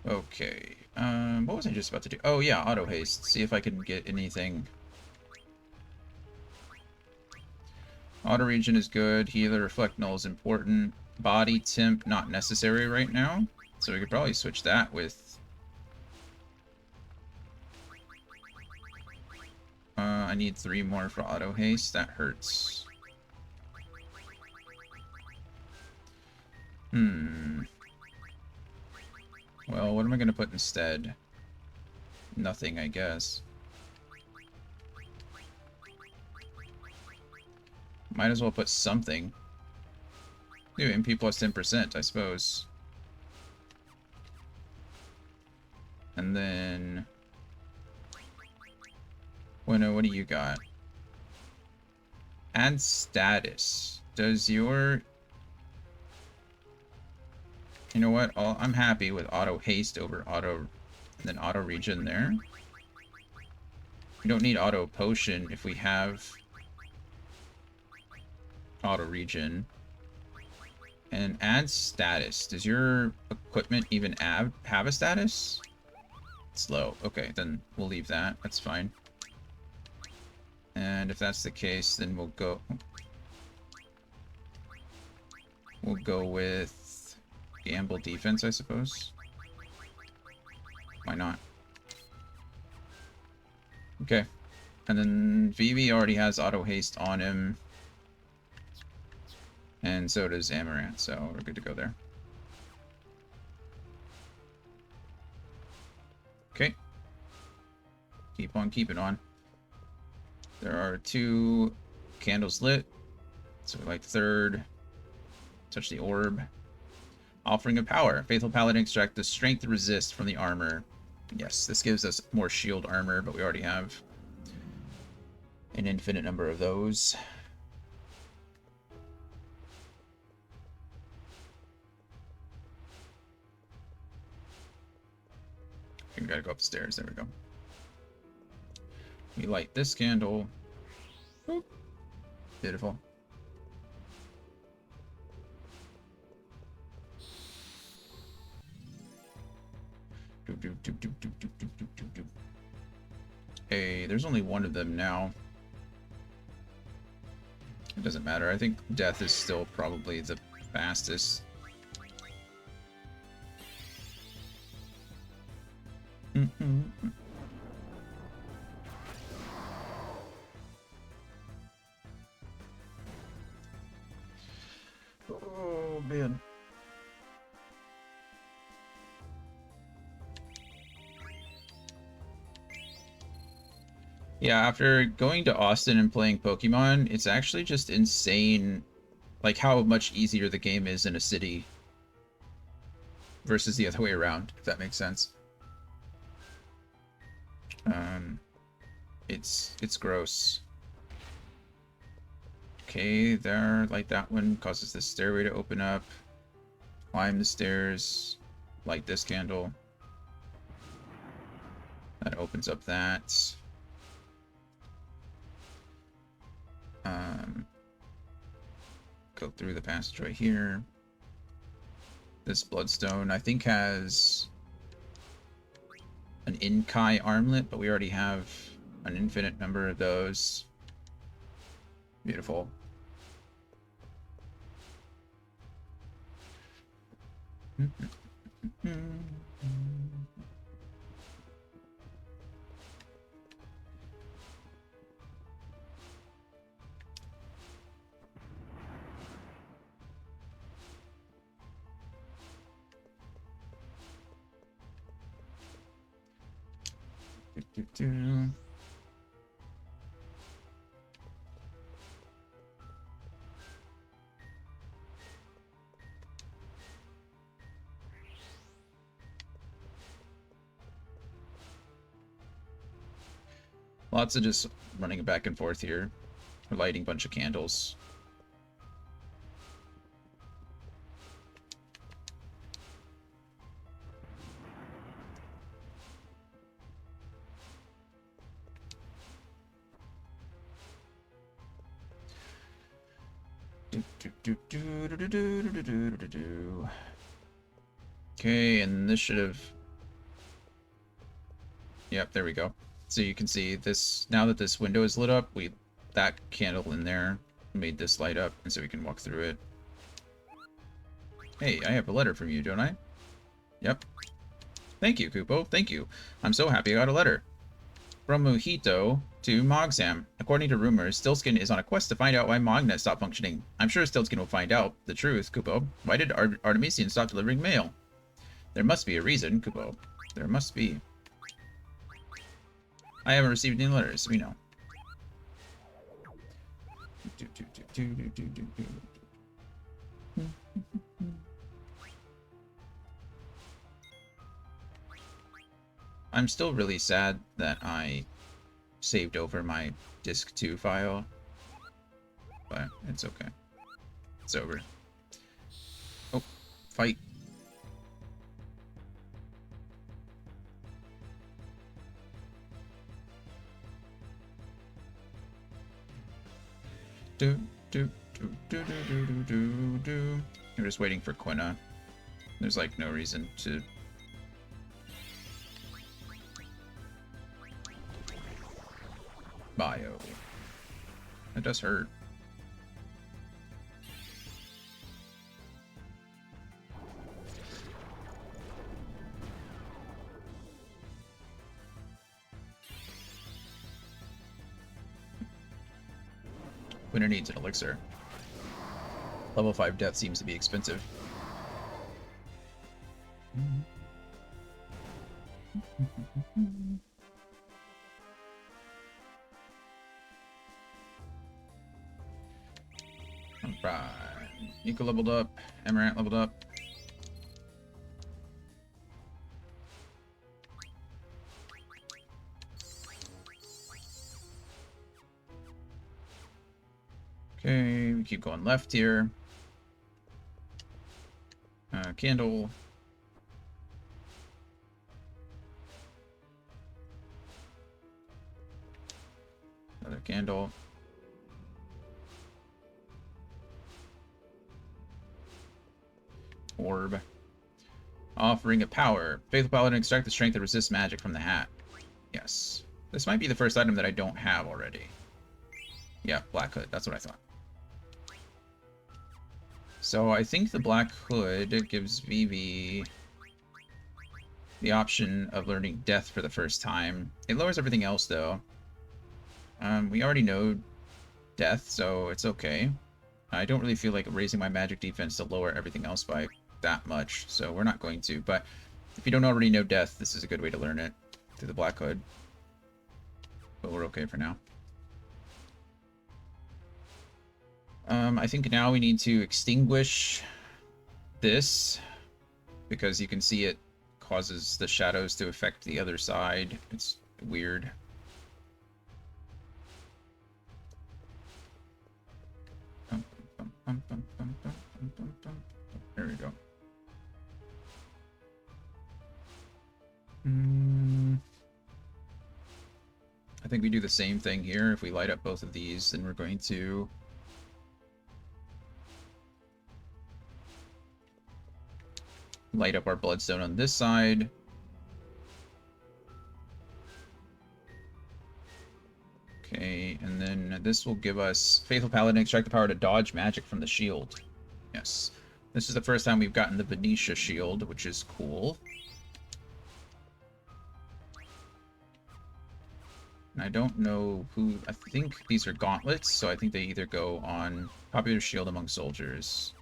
Okay. What was I just about to do? Oh yeah, auto haste. See if I can get anything. Auto regen is good. Healer reflect null is important. Body temp not necessary right now. So we could probably switch that with I need 3 more for auto haste. That hurts. Well, what am I going to put instead? Nothing, I guess. Might as well put something. Do MP plus 10%, I suppose. And then... What do you got? Add status. Does your... You know what? I'm happy with auto haste over auto... And then auto regen there. We don't need auto potion if we have... auto regen. And add status. Does your equipment even have a status? It's low. Okay, then we'll leave that. That's fine. And if that's the case, then we'll go with gamble defense, I suppose. Why not? Okay. And then Vivi already has auto haste on him. And so does Amaranth, so we're good to go there. Okay. Keep on keeping on. There are 2 candles lit. So we light the 3rd. Touch the orb. Offering of power. Faithful Paladin extract the strength to resist from the armor. Yes, this gives us more shield armor, but we already have an infinite number of those. We gotta go upstairs. There we go. We light this candle. Boop. Beautiful. Hey, there's only one of them now. It doesn't matter. I think death is still probably the fastest. Oh, man. Yeah, after going to Austin and playing Pokemon, it's actually just insane, like, how much easier the game is in a city versus the other way around, if that makes sense. It's gross. Okay, there, like that one causes the stairway to open up. Climb the stairs, light this candle. That opens up that. Go through the passageway here. This bloodstone, I think, has an Inkai armlet, but we already have an infinite number of those. Beautiful. Lots of just running back and forth here. We're lighting a bunch of candles. Okay, and this should have... Yep, there we go. So you can see this, now that this window is lit up, that candle in there made this light up, and so we can walk through it. Hey, I have a letter from you, don't I? Yep. Thank you, Kupo. Thank you. I'm so happy I got a letter. From Mojito to Mogsam. According to rumors, Stiltskin is on a quest to find out why Mognet stopped functioning. I'm sure Stiltskin will find out the truth, Kupo. Why did Artemisian stop delivering mail? There must be a reason, Kupo. There must be. I haven't received any letters, we know. I'm still really sad that I saved over my disk 2 file, but it's okay. It's over. Oh, fight. I'm just waiting for Quina. There's like no reason to. Bio. That does hurt. Winner needs an elixir. Level 5 death seems to be expensive. Alright. Nico leveled up. Amaranth leveled up. Okay, we keep going left here. Candle. Another candle. Orb. Offering of power. Faithful Paladin, extract the strength that resists magic from the hat. Yes. This might be the first item that I don't have already. Yeah, Black Hood. That's what I thought. So I think the Black Hood gives Vivi the option of learning Death for the first time. It lowers everything else, though. We already know Death, so it's okay. I don't really feel like raising my magic defense to lower everything else by that much, so we're not going to. But if you don't already know Death, this is a good way to learn it through the Black Hood. But we're okay for now. I think now we need to extinguish this, because you can see it causes the shadows to affect the other side. It's weird. There we go. I think we do the same thing here. If we light up both of these, then we're going to light up our bloodstone on this side. Okay, and then this will give us Faithful Paladin, extract the power to dodge magic from the shield. Yes. This is the first time we've gotten the Venetia shield, which is cool. And I don't know who... I think these are gauntlets, so I think they either go on popular shield among soldiers.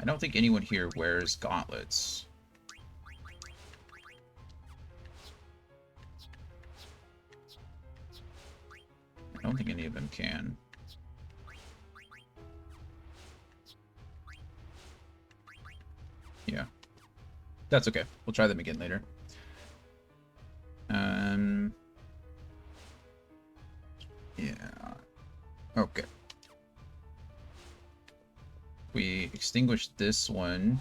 I don't think anyone here wears gauntlets. I don't think any of them can. Yeah. That's okay. We'll try them again later. Yeah. Okay. We extinguish this one.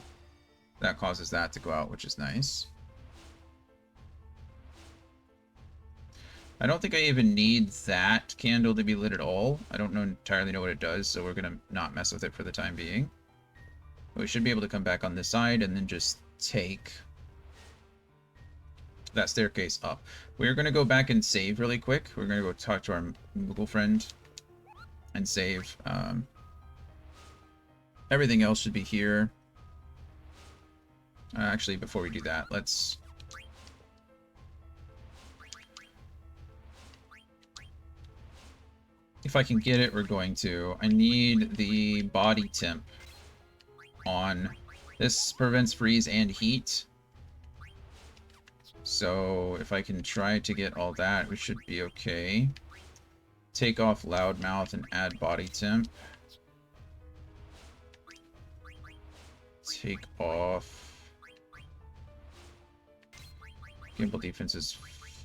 That causes that to go out, which is nice. I don't think I even need that candle to be lit at all. I don't entirely know what it does, so we're going to not mess with it for the time being. But we should be able to come back on this side and then just take that staircase up. We're going to go back and save really quick. We're going to go talk to our Moogle friend and save. Everything else should be here. Actually, before we do that, let's... If I can get it, we're going to. I need the body temp on. This prevents freeze and heat. So if I can try to get all that, we should be okay. Take off loudmouth and add body temp. Take off... Gimbal defense is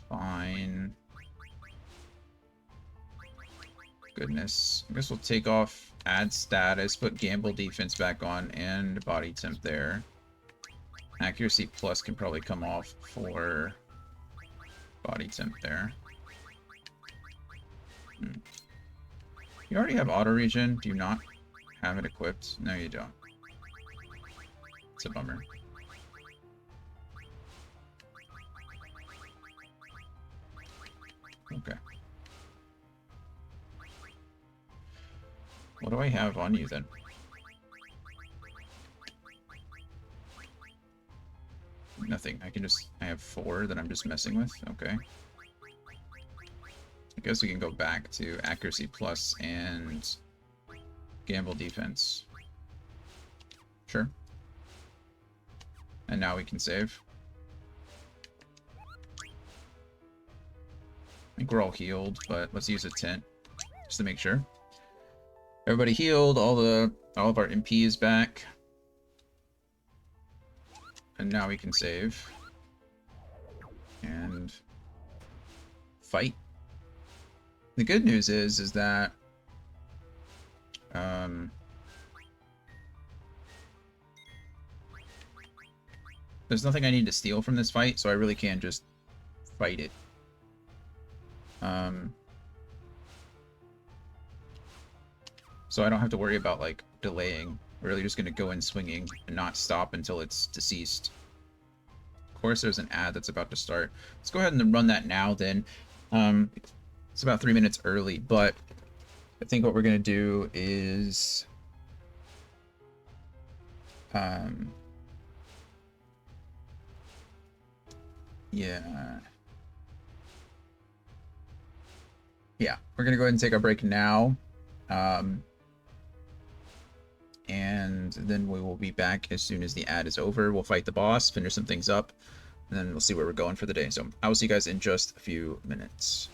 fine. Goodness. I guess we'll take off add status, put gamble defense back on, and body temp there. Accuracy plus can probably come off for body temp there. You already have auto regen. Do you not have it equipped? No, you don't. It's a bummer. Okay. What do I have on you then? Nothing. I have 4 that I'm just messing with. Okay. I guess we can go back to accuracy plus and gamble defense. Sure. And now we can save. I think we're all healed, but let's use a tent just to make sure. Everybody healed. All of our MP is back. And now we can save. And fight. The good news is that there's nothing I need to steal from this fight, so I really can just fight it. So I don't have to worry about, like, delaying. We're really just going to go in swinging and not stop until it's deceased. Of course, there's an ad that's about to start. Let's go ahead and run that now, then. It's about 3 minutes early, but I think what we're going to do is... yeah. Yeah, we're going to go ahead and take our break now. And then we will be back as soon as the ad is over. We'll fight the boss, finish some things up, and then we'll see where we're going for the day. So I will see you guys in just a few minutes.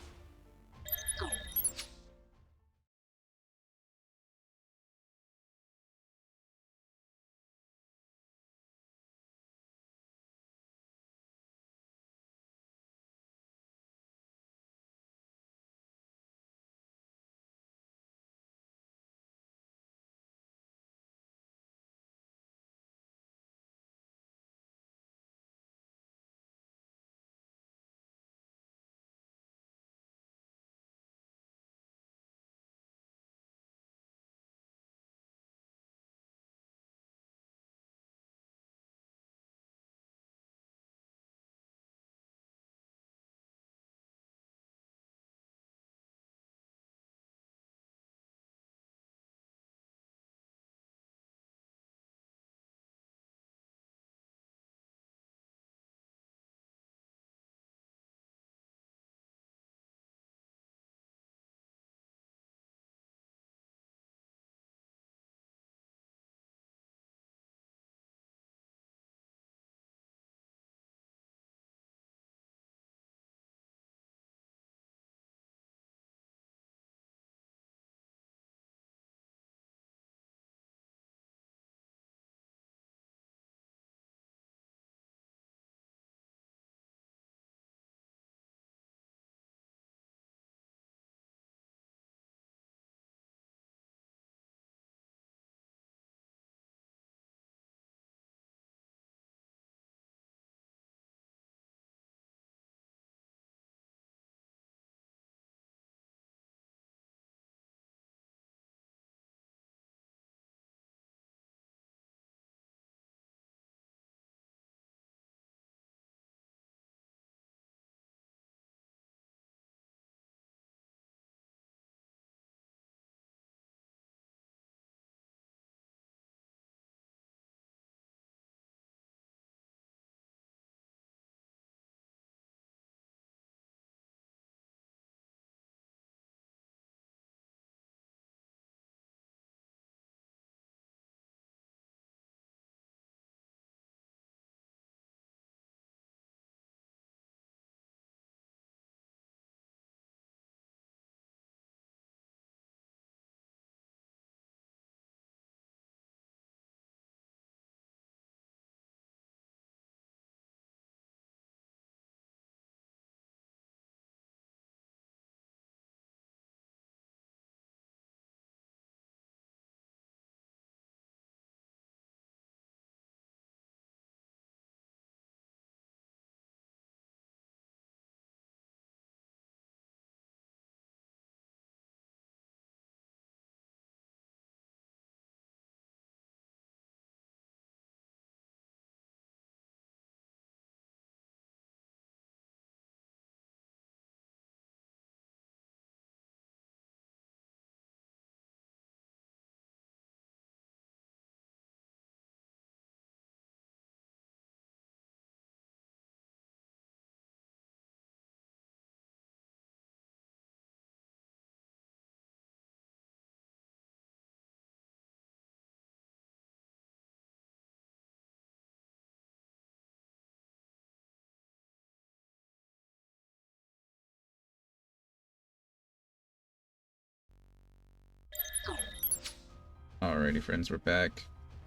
Alrighty, friends, we're back.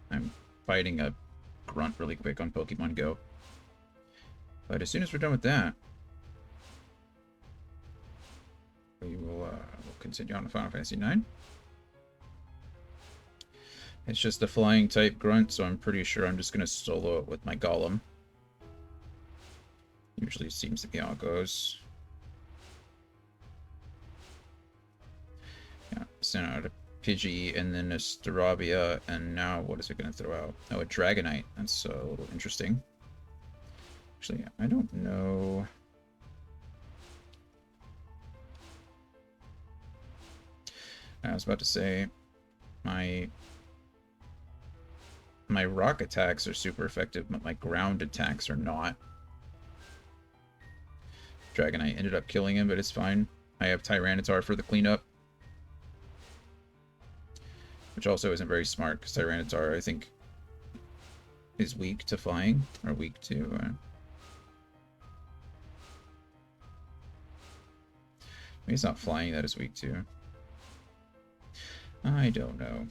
I'm fighting a grunt really quick on Pokemon Go. But as soon as we're done with that, we will we'll continue on to Final Fantasy IX. It's just a flying type grunt, so I'm pretty sure I'm just going to solo it with my Golem. Usually seems to be how it goes. Yeah, sent out a Pidgey and then a Starabia, and now what is it going to throw out? Oh, a Dragonite. That's a little interesting. Actually, I don't know. I was about to say, my rock attacks are super effective, but my ground attacks are not. Dragonite ended up killing him, but it's fine. I have Tyranitar for the cleanup. Which also isn't very smart, because Tyranitar, I think, is weak to flying, or weak to... maybe it's not flying that is weak to. I don't know.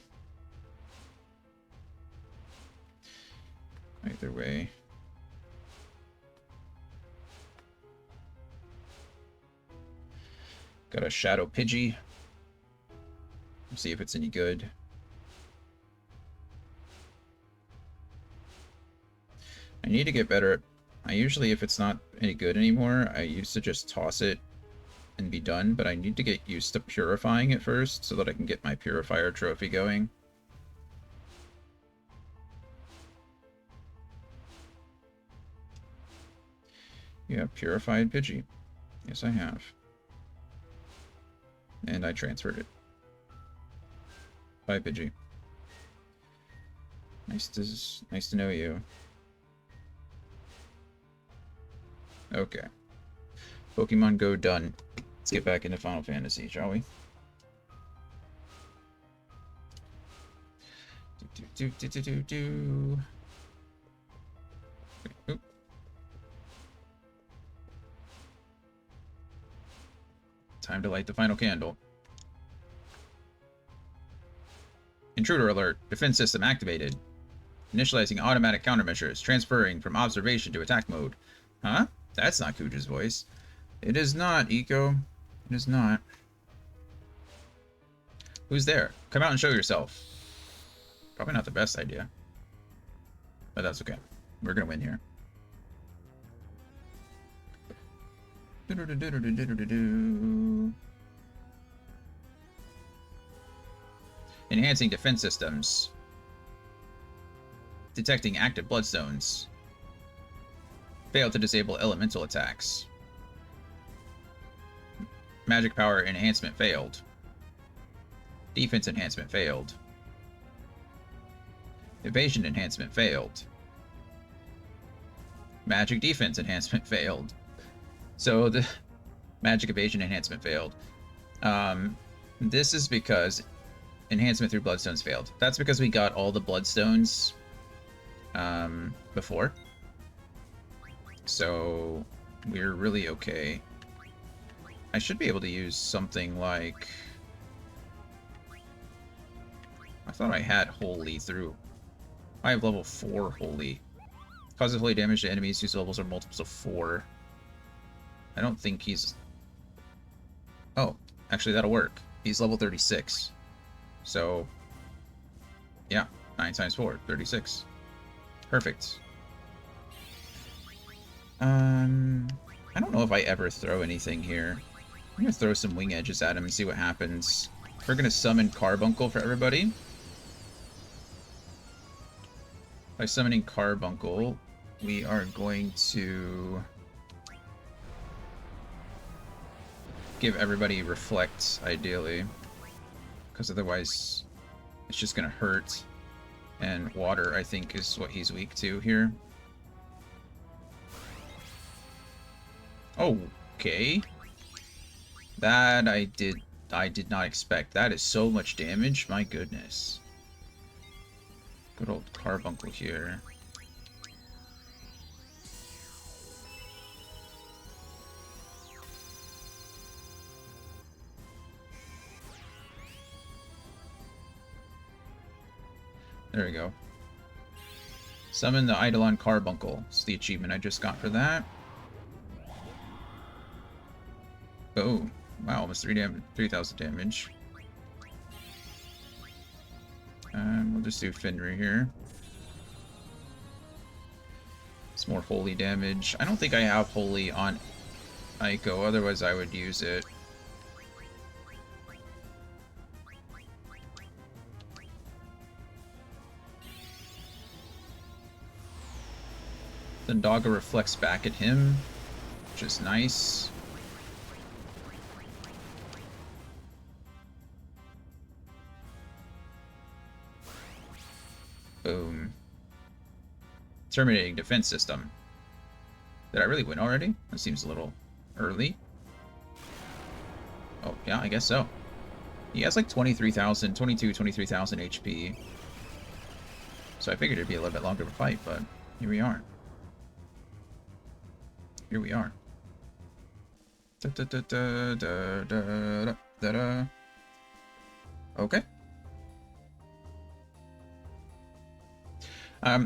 Either way. Got a Shadow Pidgey. See if it's any good. I need to get better. I usually, if it's not any good anymore, I used to just toss it and be done, but I need to get used to purifying it first so that I can get my Purifier trophy going. You have Purified Pidgey. Yes, I have. And I transferred it. Bye, Pidgey. Nice to know you. Okay. Pokemon Go done. Let's get back into Final Fantasy, shall we? Oop. Time to light the final candle. Intruder alert. Defense system activated. Initializing automatic countermeasures. Transferring from observation to attack mode. Huh? That's not Kuja's voice. It is not, Eco. It is not. Who's there? Come out and show yourself. Probably not the best idea. But that's okay. We're gonna win here. Enhancing defense systems. Detecting active bloodstones. Failed to disable elemental attacks. Magic power enhancement failed. Defense enhancement failed. Evasion enhancement failed. Magic defense enhancement failed. So the magic evasion enhancement failed. This is because enhancement through bloodstones failed. That's because we got all the bloodstones before. So we're really okay. I should be able to use something like... I thought I had Holy through. I have level 4 Holy. Causes holy damage to enemies whose levels are multiples of 4. I don't think he's... Oh, actually that'll work. He's level 36. So, yeah, 9 times 4, 36. Perfect. I don't know if I ever throw anything here. I'm gonna throw some wing edges at him and see what happens. We're gonna summon Carbuncle for everybody. By summoning Carbuncle, we are going to give everybody Reflect, ideally. Because otherwise, it's just gonna hurt. And Water, I think, is what he's weak to here. Okay. That I did not expect. That is so much damage. My goodness. Good old Carbuncle here. There we go. Summon the Eidolon Carbuncle. It's the achievement I just got for that. Oh, wow, almost 3,000 damage. We'll just do Fenrir here. It's more holy damage. I don't think I have holy on Aiko, otherwise I would use it. Then Dogga reflects back at him, which is nice. Boom. Terminating defense system. Did I really win already? That seems a little early. Oh, yeah, I guess so. He has like 23,000 HP. So I figured it'd be a little bit longer of a fight, but here we are. Here we are. Okay.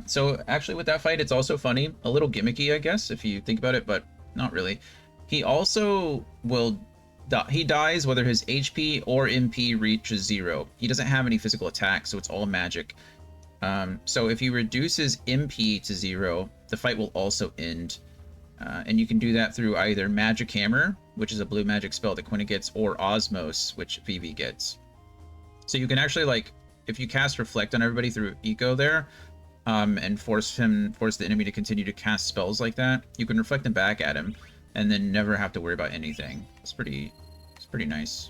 So actually with that fight, it's also funny, a little gimmicky, I guess, if you think about it, but not really. He also will he dies whether his HP or MP reaches 0. He doesn't have any physical attacks, so it's all magic. So if he reduces MP to 0, the fight will also end. And you can do that through either Magic Hammer, which is a blue magic spell that Quina gets, or Osmos, which Vivi gets. So you can actually, like, if you cast Reflect on everybody through Eco there, and force the enemy to continue to cast spells like that, you can reflect them back at him, and then never have to worry about anything. It's pretty nice.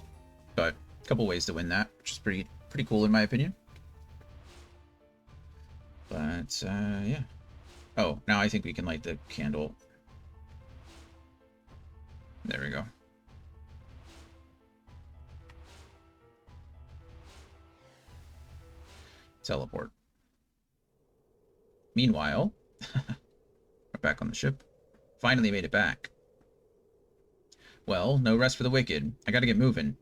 But a couple ways to win that, which is pretty cool in my opinion. But yeah. Oh, now I think we can light the candle. There we go. Teleport. Meanwhile, we're back on the ship. Finally made it back. Well, no rest for the wicked. I gotta get moving.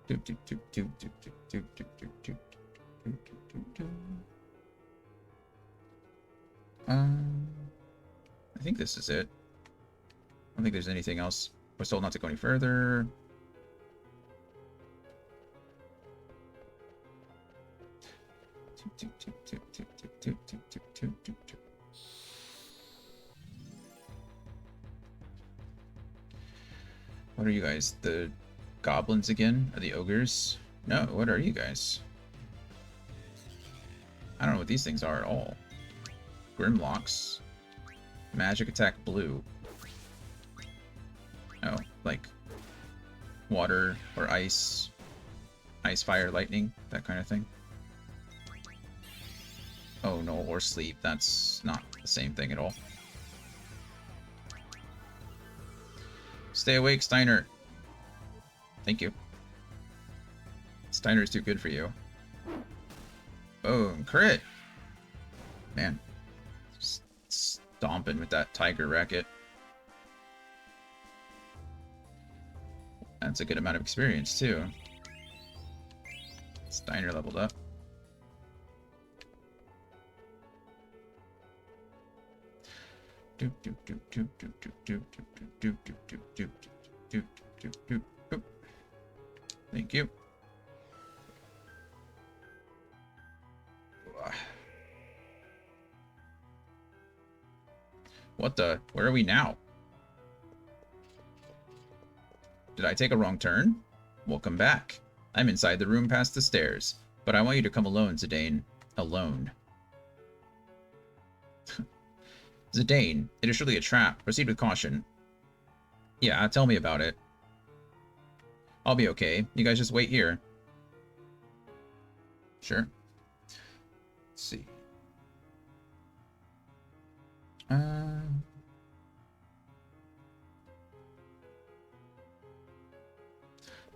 I think this is it. I don't think there's anything else. We're told not to go any further. What are you guys? The goblins again? Or the ogres? No, what are you guys? I don't know what these things are at all. Grimlocks. Magic attack blue. Oh, like water or ice. Ice, fire, lightning, that kind of thing. Oh no, or sleep. That's not the same thing at all. Stay awake, Steiner. Thank you. Steiner's too good for you. Boom, crit. Man. Stomping with that tiger racket. That's a good amount of experience, too. Steiner leveled up. Thank you. What the? Where are we now? Did I take a wrong turn? Welcome back. I'm inside the room past the stairs, but I want you to come alone, Zidane. Alone. Zidane, it is surely a trap. Proceed with caution. Yeah, tell me about it. I'll be okay. You guys just wait here. Sure. Let's see.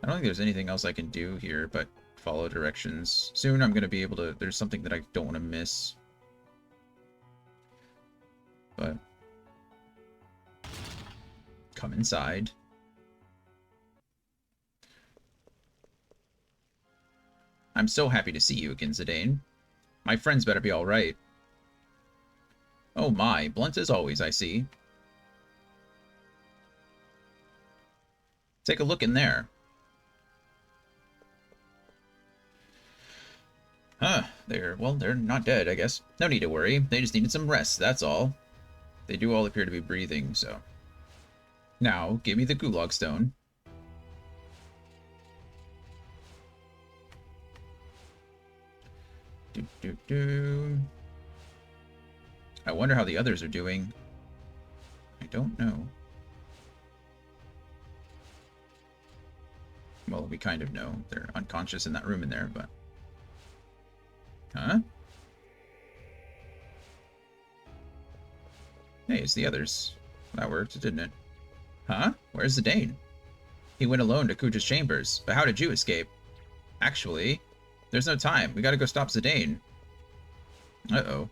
I don't think there's anything else I can do here but follow directions. Soon I'm going to be able to... There's something that I don't want to miss. But... come inside. I'm so happy to see you again, Zidane. My friends better be alright. Oh my, blunt as always, I see. Take a look in there. Huh, they're not dead, I guess. No need to worry, they just needed some rest, that's all. They do all appear to be breathing, so... Now, give me the Gulag Stone. I wonder how the others are doing. I don't know. Well, we kind of know. They're unconscious in that room in there, but... Huh? Hey, it's the others. That worked, didn't it? Huh? Where's Zidane? He went alone to Kuja's chambers, but how did you escape? Actually, there's no time. We gotta go stop Zidane. Uh-oh.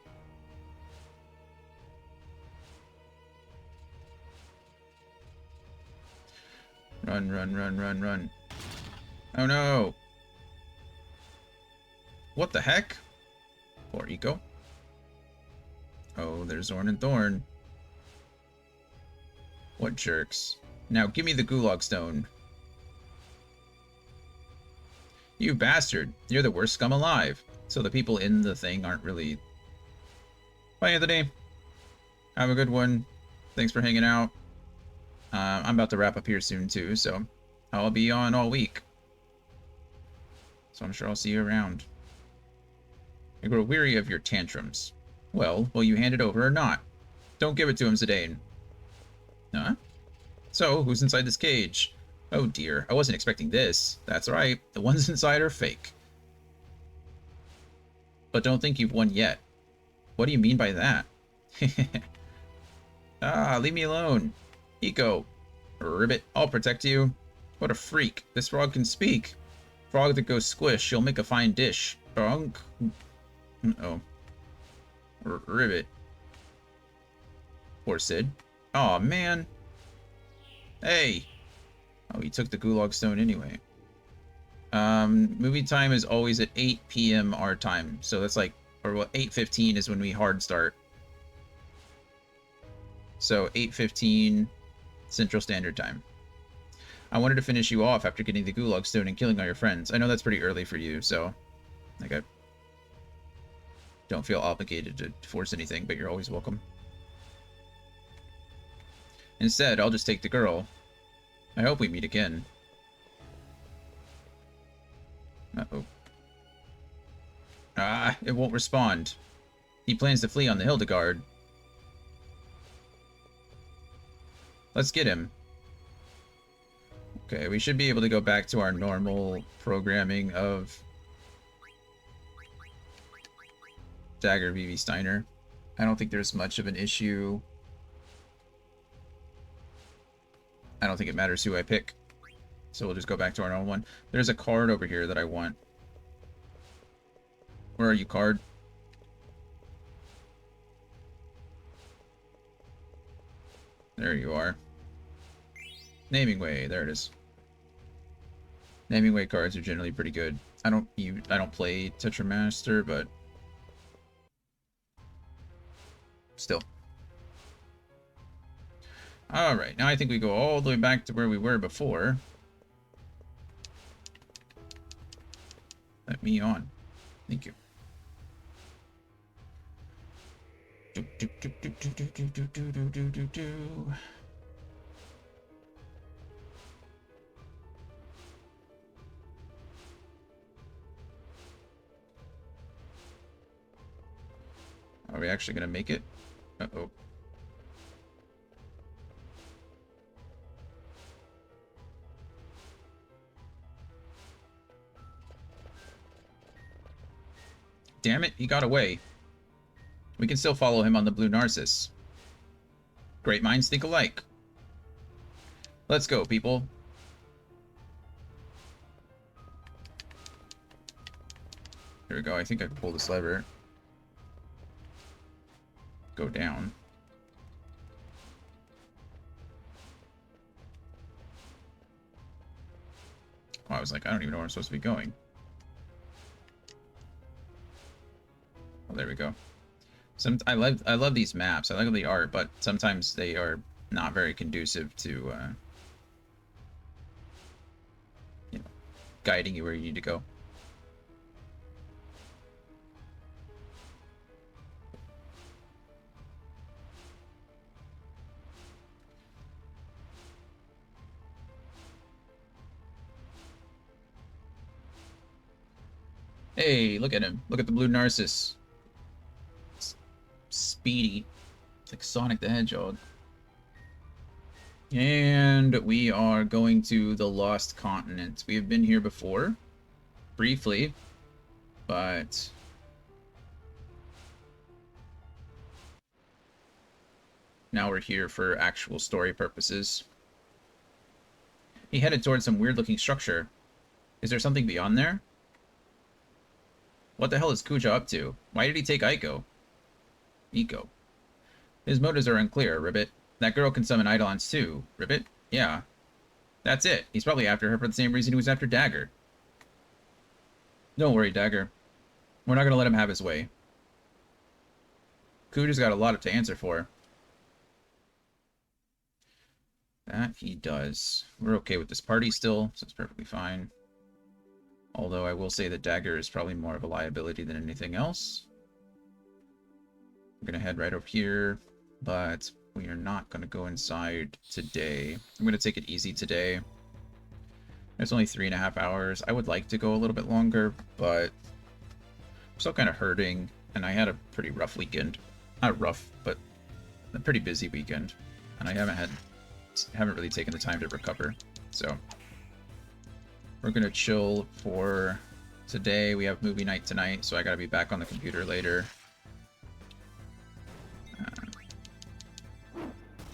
Run, run, run, run, run. Oh no! What the heck? Poor Eco. Oh, there's Zorn and Thorn. What jerks. Now give me the Gulag Stone. You bastard. You're the worst scum alive. So the people in the thing aren't really... Bye, Anthony. Have a good one. Thanks for hanging out. I'm about to wrap up here soon, too, so I'll be on all week. So I'm sure I'll see you around. I grow weary of your tantrums. Well, will you hand it over or not? Don't give it to him, Zidane. Huh? So, who's inside this cage? Oh dear, I wasn't expecting this. That's right, the ones inside are fake. But don't think you've won yet. What do you mean by that? Ah, leave me alone. Eco. Ribbit, I'll protect you. What a freak. This frog can speak. Frog that goes squish, you'll make a fine dish. Frog? Uh-oh. Ribbit. Poor Sid. Aw, man. Hey. Oh, he took the Gulag Stone anyway. Movie time is always at 8 p.m. our time. So that's like, or what, 8:15 is when we hard start. So 8:15 Central Standard Time. I wanted to finish you off after getting the Gulag Stone and killing all your friends. I know that's pretty early for you, so like I don't feel obligated to force anything, but you're always welcome. Instead, I'll just take the girl. I hope we meet again. Uh-oh. Ah, it won't respond. He plans to flee on the Hildegard. Let's get him. Okay, we should be able to go back to our normal programming of Dagger VV Steiner. I don't think there's much of an issue. I don't think it matters who I pick. So we'll just go back to our normal one. There's a card over here that I want. Where are you, card? There you are. Naming Way, there it is. Naming Way cards are generally pretty good. I don't play Tetramaster, but still. Alright, now I think we go all the way back to where we were before. Let me on. Thank you. Are we actually gonna make it? Uh-oh. Damn it, he got away. We can still follow him on the Blue Narcissus. Great minds think alike. Let's go, people. Here we go. I think I can pull this lever. Go down. Oh, I was like, I don't even know where I'm supposed to be going. Oh, there we go. I love these maps. I like the art, but sometimes they are not very conducive to you know, guiding you where you need to go. Hey, look at him. Look at the blue Narcissus. Speedy. It's like Sonic the Hedgehog. And we are going to the Lost Continent. We have been here before, briefly, but now we're here for actual story purposes. He headed towards some weird-looking structure. Is there something beyond there? What the hell is Kuja up to? Why did he take Eiko? His motives are unclear, Ribbit. That girl can summon Eidolons too, Ribbit. Yeah. That's it. He's probably after her for the same reason he was after Dagger. Don't worry, Dagger. We're not going to let him have his way. Kuja's got a lot to answer for. That he does. We're okay with this party still, so it's perfectly fine. Although I will say that Dagger is probably more of a liability than anything else. I'm going to head right over here, but we are not going to go inside today. I'm going to take it easy today. It's only 3.5 hours. I would like to go a little bit longer, but I'm still kind of hurting, and I had a pretty rough weekend. Not rough, but a pretty busy weekend, and I haven't really taken the time to recover. So we're going to chill for today. We have movie night tonight, so I got to be back on the computer later.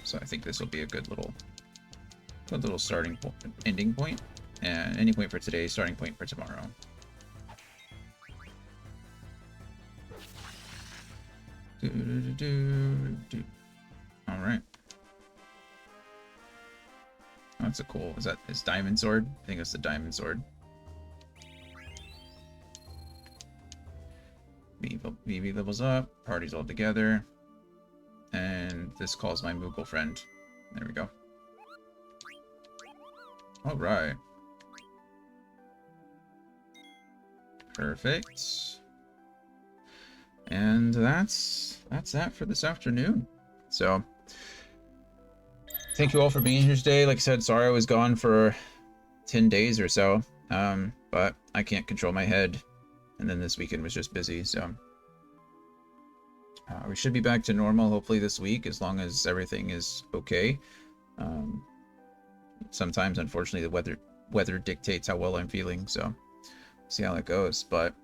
So I think this will be a good little starting point, ending point, and ending point for today, starting point for tomorrow. All right. That's a cool. Is that his diamond sword? I think it's the diamond sword. VV levels up. Party's all together. And this calls my Moogle friend. There we go. All right. Perfect. And that's that for this afternoon. So thank you all for being here today. Like I said, sorry I was gone for 10 days or so. But I can't control my head. And then this weekend was just busy, so we should be back to normal hopefully this week, as long as everything is okay. Sometimes, unfortunately, the weather dictates how well I'm feeling, so see how that goes. But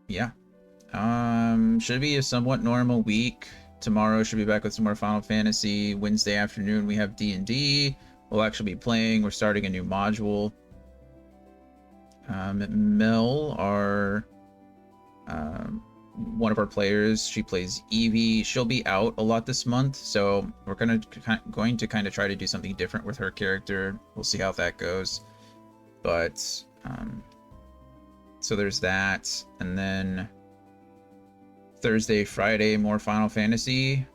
yeah, should be a somewhat normal week. Tomorrow should be back with some more Final Fantasy. Wednesday afternoon we have D&D. We'll actually be playing. We're starting a new module. Mel, our one of our players, she plays Eevee. She'll be out a lot this month, so we're going to kind of try to do something different with her character. We'll see how that goes. But so there's that, and then Thursday, Friday, more Final Fantasy.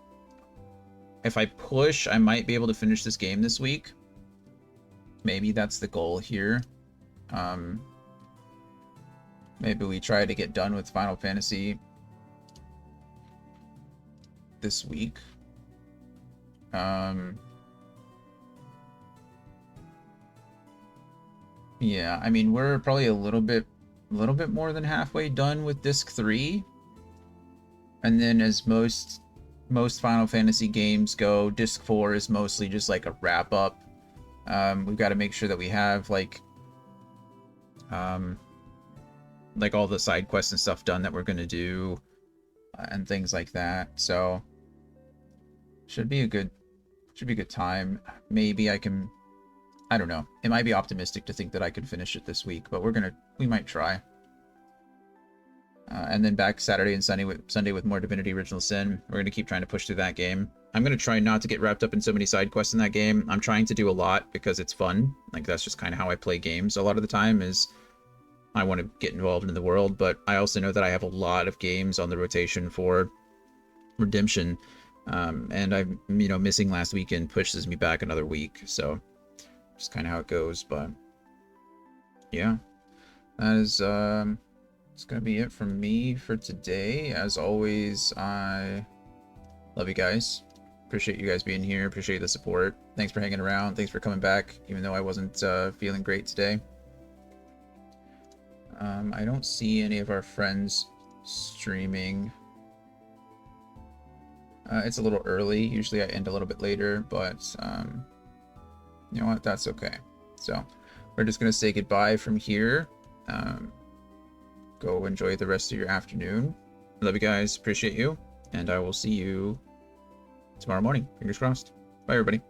If I push, I might be able to finish this game this week. Maybe that's the goal here. Maybe we try to get done with Final Fantasy this week. Yeah, I mean, we're probably a little bit more than halfway done with Disc 3. And then as most Final Fantasy games go, Disc 4 is mostly just like a wrap up. We've got to make sure that we have like all the side quests and stuff done that we're going to do, and things like that. So should be a good time. Maybe I don't know. It might be optimistic to think that I can finish it this week, but we might try. And then back Saturday and Sunday with more Divinity Original Sin. We're going to keep trying to push through that game. I'm going to try not to get wrapped up in so many side quests in that game. I'm trying to do a lot because it's fun. Like, that's just kind of how I play games a lot of the time, is I want to get involved in the world, but I also know that I have a lot of games on the rotation for Redemption, and I'm, missing last weekend pushes me back another week, so just kind of how it goes. But yeah, that is it's gonna be it from me for today. As always, I love you guys. Appreciate you guys being here. Appreciate the support. Thanks for hanging around. Thanks for coming back, even though I wasn't feeling great today. I don't see any of our friends streaming. It's a little early. Usually I end a little bit later, but you know what? That's okay. So we're just going to say goodbye from here. Go enjoy the rest of your afternoon. Love you guys. Appreciate you. And I will see you tomorrow morning. Fingers crossed. Bye, everybody.